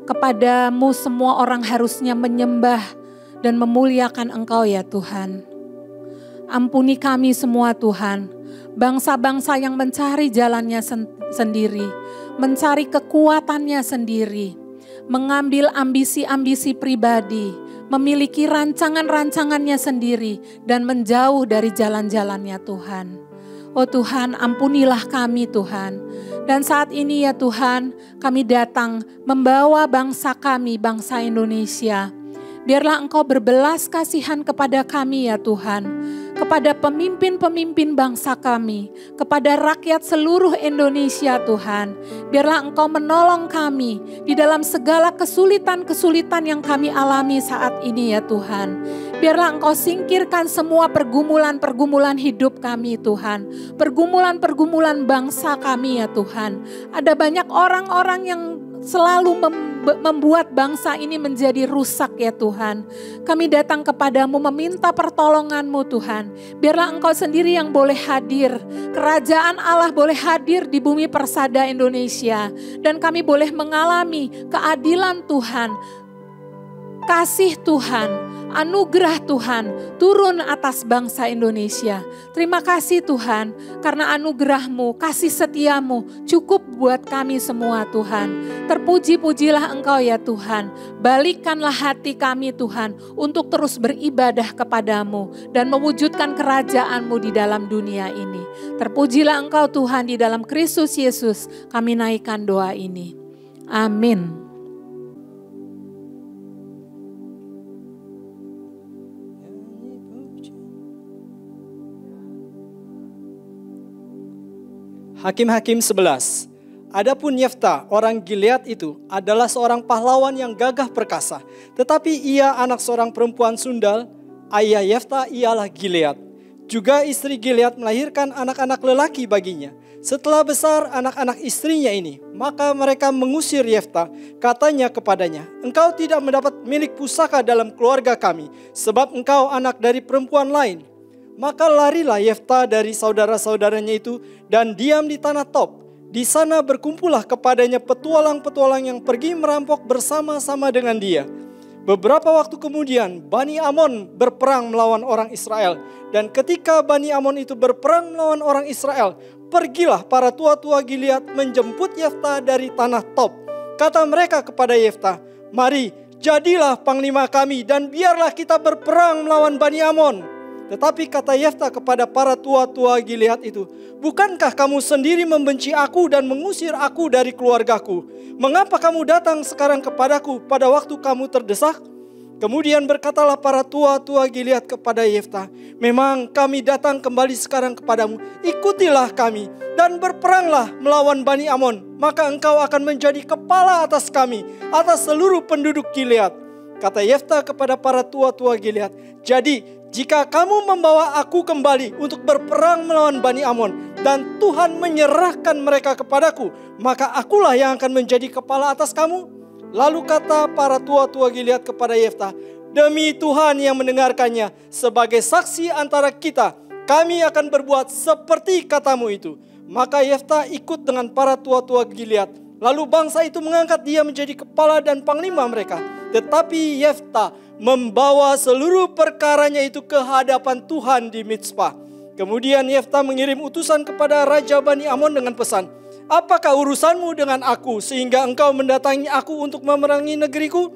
Kepadamu semua orang harusnya menyembah dan memuliakan Engkau ya Tuhan. Ampuni kami semua Tuhan, bangsa-bangsa yang mencari jalannya sendiri, mencari kekuatannya sendiri, mengambil ambisi-ambisi pribadi, memiliki rancangan-rancangannya sendiri dan menjauh dari jalan-jalannya Tuhan. Oh Tuhan, ampunilah kami Tuhan. Dan saat ini ya Tuhan, kami datang membawa bangsa kami, bangsa Indonesia. Biarlah Engkau berbelas kasihan kepada kami ya Tuhan. Kepada pemimpin-pemimpin bangsa kami. Kepada rakyat seluruh Indonesia Tuhan. Biarlah Engkau menolong kami di dalam segala kesulitan-kesulitan yang kami alami saat ini ya Tuhan. Biarlah Engkau singkirkan semua pergumulan-pergumulan hidup kami Tuhan. Pergumulan-pergumulan bangsa kami ya Tuhan. Ada banyak orang-orang yang selalu membuat bangsa ini menjadi rusak ya Tuhan. Kami datang kepadamu meminta pertolongan-Mu Tuhan. Biarlah Engkau sendiri yang boleh hadir. Kerajaan Allah boleh hadir di bumi persada Indonesia. Dan kami boleh mengalami keadilan Tuhan. Kasih Tuhan, anugerah Tuhan turun atas bangsa Indonesia. Terima kasih Tuhan, karena anugerah-Mu, kasih setia-Mu cukup buat kami semua Tuhan. Terpuji-pujilah Engkau ya Tuhan. Balikkanlah hati kami Tuhan untuk terus beribadah kepadamu dan mewujudkan kerajaan-Mu di dalam dunia ini. Terpujilah Engkau Tuhan, di dalam Kristus Yesus kami naikkan doa ini. Amin. Hakim-Hakim 11. Adapun Yefta, orang Gilead itu adalah seorang pahlawan yang gagah perkasa. Tetapi ia anak seorang perempuan sundal, ayah Yefta ialah Gilead. Juga istri Gilead melahirkan anak-anak lelaki baginya. Setelah besar anak-anak istrinya ini, maka mereka mengusir Yefta. Katanya kepadanya, "Engkau tidak mendapat milik pusaka dalam keluarga kami, sebab engkau anak dari perempuan lain." Maka larilah Yefta dari saudara-saudaranya itu dan diam di tanah Tob. Di sana berkumpullah kepadanya petualang-petualang yang pergi merampok bersama-sama dengan dia. Beberapa waktu kemudian Bani Amon berperang melawan orang Israel. Dan ketika Bani Amon itu berperang melawan orang Israel, pergilah para tua-tua Gilead menjemput Yefta dari tanah Tob. Kata mereka kepada Yefta, "Mari, jadilah panglima kami dan biarlah kita berperang melawan Bani Amon." Tetapi kata Yefta kepada para tua-tua Gilead itu, "Bukankah kamu sendiri membenci aku dan mengusir aku dari keluargaku? Mengapa kamu datang sekarang kepadaku pada waktu kamu terdesak?" Kemudian berkatalah para tua-tua Gilead kepada Yefta, "Memang kami datang kembali sekarang kepadamu, ikutilah kami dan berperanglah melawan Bani Amon, maka engkau akan menjadi kepala atas kami, atas seluruh penduduk Gilead." Kata Yefta kepada para tua-tua Gilead, "Jadi jika kamu membawa aku kembali untuk berperang melawan Bani Amon dan Tuhan menyerahkan mereka kepadaku, maka akulah yang akan menjadi kepala atas kamu." Lalu kata para tua-tua Gilead kepada Yefta, "Demi Tuhan yang mendengarkannya, sebagai saksi antara kita, kami akan berbuat seperti katamu itu." Maka Yefta ikut dengan para tua-tua Gilead. Lalu bangsa itu mengangkat dia menjadi kepala dan panglima mereka. Tetapi Yefta membawa seluruh perkaranya itu ke hadapan Tuhan di Mizpah. Kemudian Yefta mengirim utusan kepada Raja Bani Amon dengan pesan, "Apakah urusanmu dengan aku sehingga engkau mendatangi aku untuk memerangi negeriku?"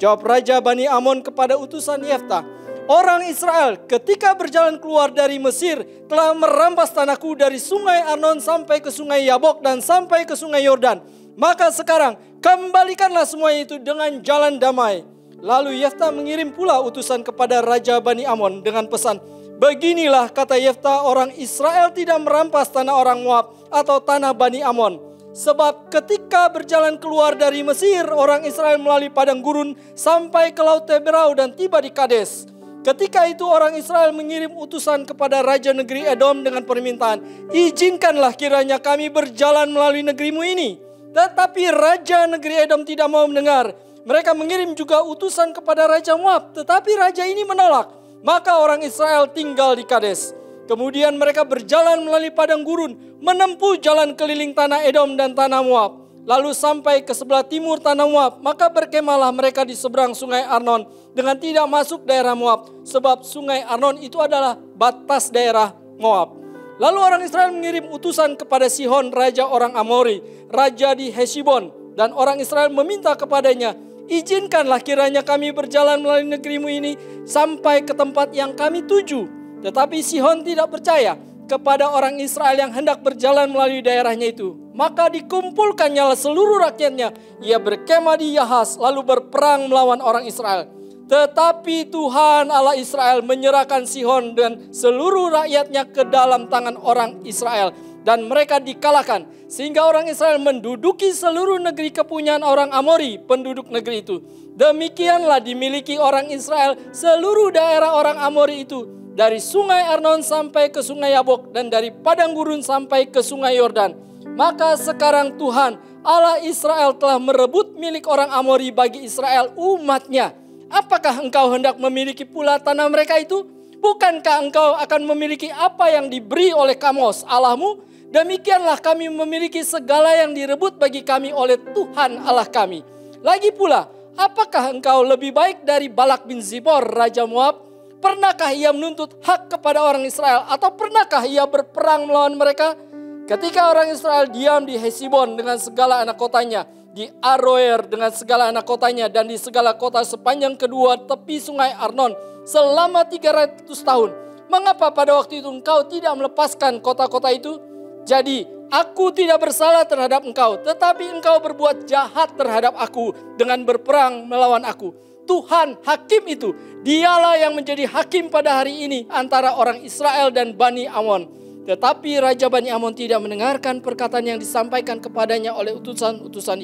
Jawab Raja Bani Amon kepada utusan Yefta, "Orang Israel ketika berjalan keluar dari Mesir telah merampas tanahku dari sungai Arnon sampai ke sungai Yabok dan sampai ke sungai Yordan. Maka sekarang kembalikanlah semuanya itu dengan jalan damai. Lalu Yefta mengirim pula utusan kepada Raja Bani Amon dengan pesan, beginilah kata Yefta, orang Israel tidak merampas tanah orang Moab atau tanah Bani Amon. Sebab ketika berjalan keluar dari Mesir, orang Israel melalui padang gurun sampai ke Laut Teberau dan tiba di Kades. Ketika itu orang Israel mengirim utusan kepada Raja negeri Edom dengan permintaan, izinkanlah kiranya kami berjalan melalui negerimu ini. Tetapi Raja negeri Edom tidak mau mendengar. Mereka mengirim juga utusan kepada Raja Moab, tetapi Raja ini menolak. Maka orang Israel tinggal di Kades. Kemudian mereka berjalan melalui padang gurun, menempuh jalan keliling tanah Edom dan tanah Moab. Lalu sampai ke sebelah timur tanah Moab, maka berkemahlah mereka di seberang sungai Arnon dengan tidak masuk daerah Moab. Sebab sungai Arnon itu adalah batas daerah Moab. Lalu orang Israel mengirim utusan kepada Sihon, raja orang Amori, raja di Heshbon. Dan orang Israel meminta kepadanya, izinkanlah kiranya kami berjalan melalui negerimu ini sampai ke tempat yang kami tuju. Tetapi Sihon tidak percaya kepada orang Israel yang hendak berjalan melalui daerahnya itu. Maka dikumpulkannya seluruh rakyatnya. Ia berkemah di Yahas lalu berperang melawan orang Israel. Tetapi Tuhan Allah Israel menyerahkan Sihon dan seluruh rakyatnya ke dalam tangan orang Israel. Dan mereka dikalahkan. Sehingga orang Israel menduduki seluruh negeri kepunyaan orang Amori, penduduk negeri itu. Demikianlah dimiliki orang Israel seluruh daerah orang Amori itu. Dari sungai Arnon sampai ke sungai Yabok dan dari padang gurun sampai ke sungai Yordan. Maka sekarang Tuhan Allah Israel telah merebut milik orang Amori bagi Israel umatnya. Apakah engkau hendak memiliki pula tanah mereka itu? Bukankah engkau akan memiliki apa yang diberi oleh Kamos Allahmu? Demikianlah kami memiliki segala yang direbut bagi kami oleh Tuhan Allah kami. Lagi pula, apakah engkau lebih baik dari Balak bin Zipor, Raja Moab? Pernahkah ia menuntut hak kepada orang Israel atau pernahkah ia berperang melawan mereka? Ketika orang Israel diam di Heshbon dengan segala anak kotanya, di Aroer dengan segala anak kotanya, dan di segala kota sepanjang kedua tepi sungai Arnon selama 300 tahun. Mengapa pada waktu itu engkau tidak melepaskan kota-kota itu? Jadi aku tidak bersalah terhadap engkau, tetapi engkau berbuat jahat terhadap aku dengan berperang melawan aku. Tuhan hakim itu, dialah yang menjadi hakim pada hari ini antara orang Israel dan Bani Amon. Tetapi Raja Bani Amon tidak mendengarkan perkataan yang disampaikan kepadanya oleh utusan-utusan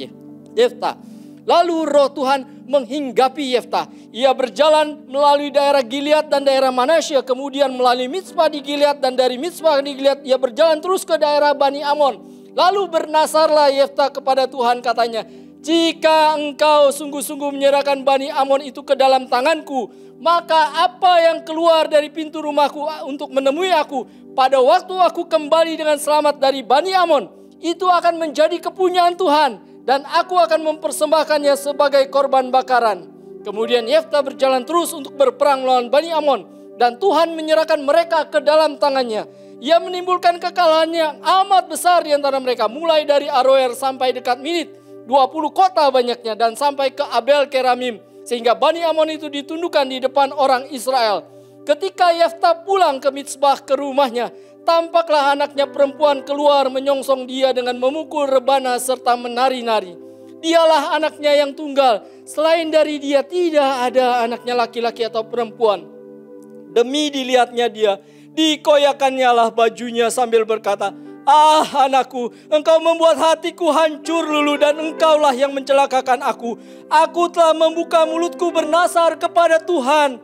Yefta. Lalu roh Tuhan menghinggapi Yefta. Ia berjalan melalui daerah Gilead dan daerah Manasya, kemudian melalui Mizpah di Gilead, dan dari Mizpah di Gilead ia berjalan terus ke daerah Bani Amon. Lalu bernasarlah Yefta kepada Tuhan, katanya, jika engkau sungguh-sungguh menyerahkan Bani Amon itu ke dalam tanganku, maka apa yang keluar dari pintu rumahku untuk menemui aku pada waktu aku kembali dengan selamat dari Bani Amon, itu akan menjadi kepunyaan Tuhan, dan aku akan mempersembahkannya sebagai korban bakaran. Kemudian Yefta berjalan terus untuk berperang melawan Bani Amon, dan Tuhan menyerahkan mereka ke dalam tangannya. Ia menimbulkan kekalahan yang amat besar di antara mereka, mulai dari Aroer sampai dekat Minit. 20 kota banyaknya, dan sampai ke Abel Keramim, sehingga Bani Amon itu ditundukkan di depan orang Israel. Ketika Yefta pulang ke Mizpah ke rumahnya, tampaklah anaknya perempuan keluar menyongsong dia dengan memukul rebana serta menari-nari. Dialah anaknya yang tunggal, selain dari dia tidak ada anaknya laki-laki atau perempuan. Demi dilihatnya dia, dikoyakannya lah bajunya sambil berkata, ah anakku, engkau membuat hatiku hancur lulu, dan engkaulah yang mencelakakan aku. Aku telah membuka mulutku bernasar kepada Tuhan,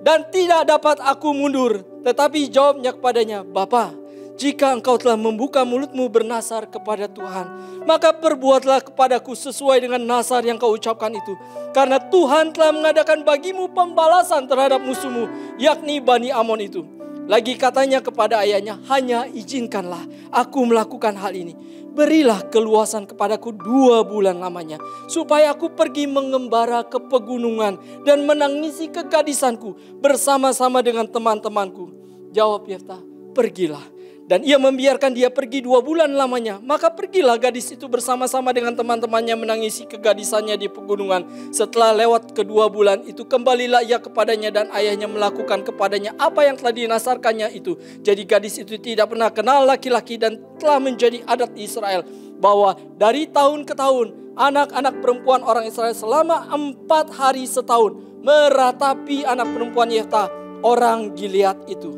dan tidak dapat aku mundur. Tetapi jawabnya kepadanya, Bapa, jika engkau telah membuka mulutmu bernasar kepada Tuhan, maka perbuatlah kepadaku sesuai dengan nasar yang kau ucapkan itu. Karena Tuhan telah mengadakan bagimu pembalasan terhadap musuhmu, yakni Bani Amon itu. Lagi katanya kepada ayahnya, hanya izinkanlah aku melakukan hal ini. Berilah keluasan kepadaku 2 bulan lamanya, supaya aku pergi mengembara ke pegunungan dan menangisi kegadisanku bersama-sama dengan teman-temanku. Jawab Yefta, pergilah. Dan ia membiarkan dia pergi 2 bulan lamanya. Maka pergilah gadis itu bersama-sama dengan teman-temannya menangisi kegadisannya di pegunungan. Setelah lewat kedua bulan itu, kembalilah ia kepadanya, dan ayahnya melakukan kepadanya apa yang telah dinasarkannya itu. Jadi gadis itu tidak pernah kenal laki-laki, dan telah menjadi adat Israel bahwa dari tahun ke tahun anak-anak perempuan orang Israel selama 4 hari setahun meratapi anak perempuan Yefta orang Gilead itu.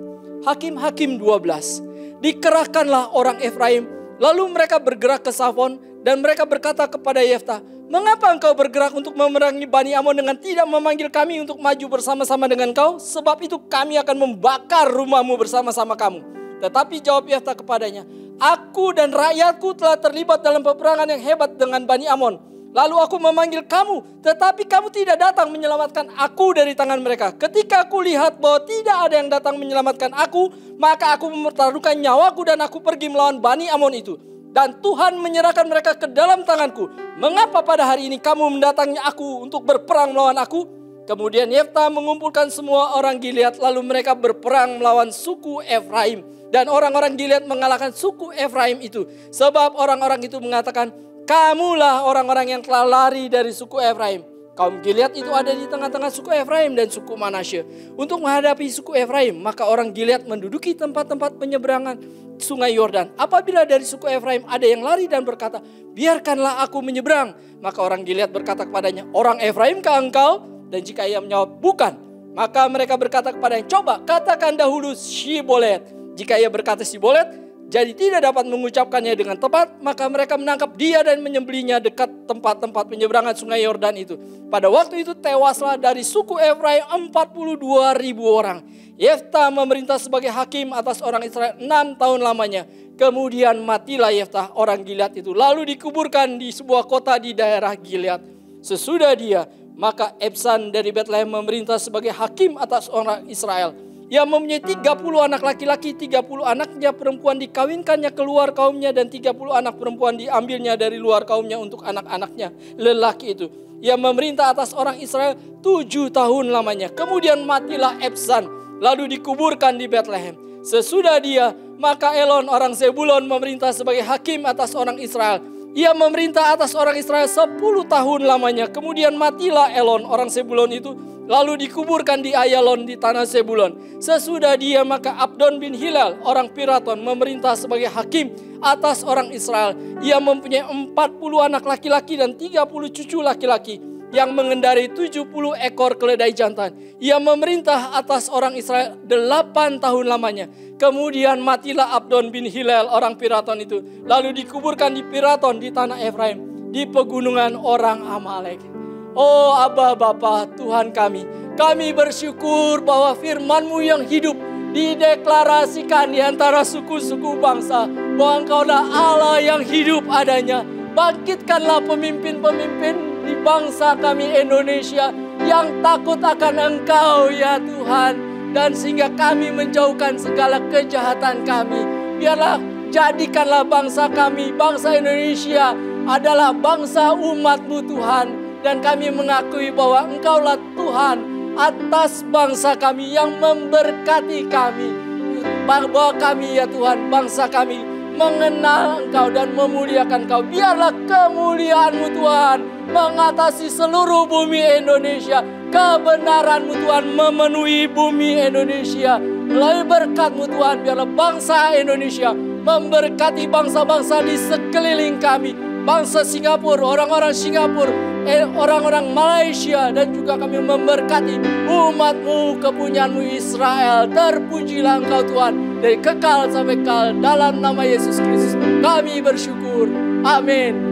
Hakim-Hakim 12. Dikerahkanlah orang Efraim, lalu mereka bergerak ke Safon dan mereka berkata kepada Yefta, "Mengapa engkau bergerak untuk memerangi Bani Amon dengan tidak memanggil kami untuk maju bersama-sama dengan kau? Sebab itu kami akan membakar rumahmu bersama-sama kamu." Tetapi jawab Yefta kepadanya, "Aku dan rakyatku telah terlibat dalam peperangan yang hebat dengan Bani Amon. Lalu aku memanggil kamu, tetapi kamu tidak datang menyelamatkan aku dari tangan mereka. Ketika aku lihat bahwa tidak ada yang datang menyelamatkan aku, maka aku mempertaruhkan nyawaku dan aku pergi melawan Bani Amon itu. Dan Tuhan menyerahkan mereka ke dalam tanganku. Mengapa pada hari ini kamu mendatangi aku untuk berperang melawan aku?" Kemudian Yefta mengumpulkan semua orang Gilead, lalu mereka berperang melawan suku Efraim. Dan orang-orang Gilead mengalahkan suku Efraim itu. Sebab orang-orang itu mengatakan, "Kamulah orang-orang yang telah lari dari suku Efraim." Kaum Gilead itu ada di tengah-tengah suku Efraim dan suku Manasye. Untuk menghadapi suku Efraim, maka orang Gilead menduduki tempat-tempat penyeberangan sungai Yordan. Apabila dari suku Efraim ada yang lari dan berkata, "Biarkanlah aku menyeberang," maka orang Gilead berkata kepadanya, "Orang Efraimkah engkau?" Dan jika ia menjawab, "Bukan," maka mereka berkata kepadanya, "Coba katakan dahulu Shibolet." Jika ia berkata Shibolet, jadi tidak dapat mengucapkannya dengan tepat, maka mereka menangkap dia dan menyembelihnya dekat tempat-tempat penyeberangan sungai Yordan itu. Pada waktu itu tewaslah dari suku Efraim 42.000 orang. Yefta memerintah sebagai hakim atas orang Israel 6 tahun lamanya. Kemudian matilah Yefta orang Gilead itu, lalu dikuburkan di sebuah kota di daerah Gilead. Sesudah dia, maka Ebsan dari Betlehem memerintah sebagai hakim atas orang Israel. Ia mempunyai 30 anak laki-laki, 30 anaknya perempuan dikawinkannya keluar kaumnya, dan 30 anak perempuan diambilnya dari luar kaumnya untuk anak-anaknya lelaki itu. Ia memerintah atas orang Israel 7 tahun lamanya. Kemudian matilah Ebsan, lalu dikuburkan di Betlehem. Sesudah dia, maka Elon orang Zebulon memerintah sebagai hakim atas orang Israel. Ia memerintah atas orang Israel 10 tahun lamanya. Kemudian matilah Elon orang Zebulon itu, lalu dikuburkan di Ayalon di tanah Zebulon. Sesudah dia, maka Abdon bin Hilal orang Piraton memerintah sebagai hakim atas orang Israel. Ia mempunyai 40 anak laki-laki dan 30 cucu laki-laki yang mengendarai 70 ekor keledai jantan. Ia memerintah atas orang Israel 8 tahun lamanya. Kemudian matilah Abdon bin Hilal orang Piraton itu, lalu dikuburkan di Piraton di tanah Efraim di pegunungan orang Amalek. Oh Abba Bapa Tuhan kami bersyukur bahwa firman-Mu yang hidup dideklarasikan di antara suku-suku bangsa, bahwa Engkaulah Allah yang hidup adanya. Bangkitkanlah pemimpin-pemimpin di bangsa kami Indonesia yang takut akan Engkau ya Tuhan, dan sehingga kami menjauhkan segala kejahatan kami. Biarlah jadikanlah bangsa kami, bangsa Indonesia adalah bangsa umat-Mu Tuhan. Dan kami mengakui bahwa Engkaulah Tuhan atas bangsa kami yang memberkati kami. Bahwa kami ya Tuhan, bangsa kami mengenal Engkau dan memuliakan Engkau. Biarlah kemuliaan-Mu Tuhan mengatasi seluruh bumi Indonesia. Kebenaran-Mu Tuhan memenuhi bumi Indonesia. Melalui berkat-Mu Tuhan, biarlah bangsa Indonesia memberkati bangsa-bangsa di sekeliling kami. Bangsa Singapura, orang-orang Singapura, orang-orang Malaysia, dan juga kami memberkati umat-Mu, kepunyaan-Mu Israel. Terpujilah Engkau Tuhan dari kekal sampai kekal, dalam nama Yesus Kristus kami bersyukur. Amin.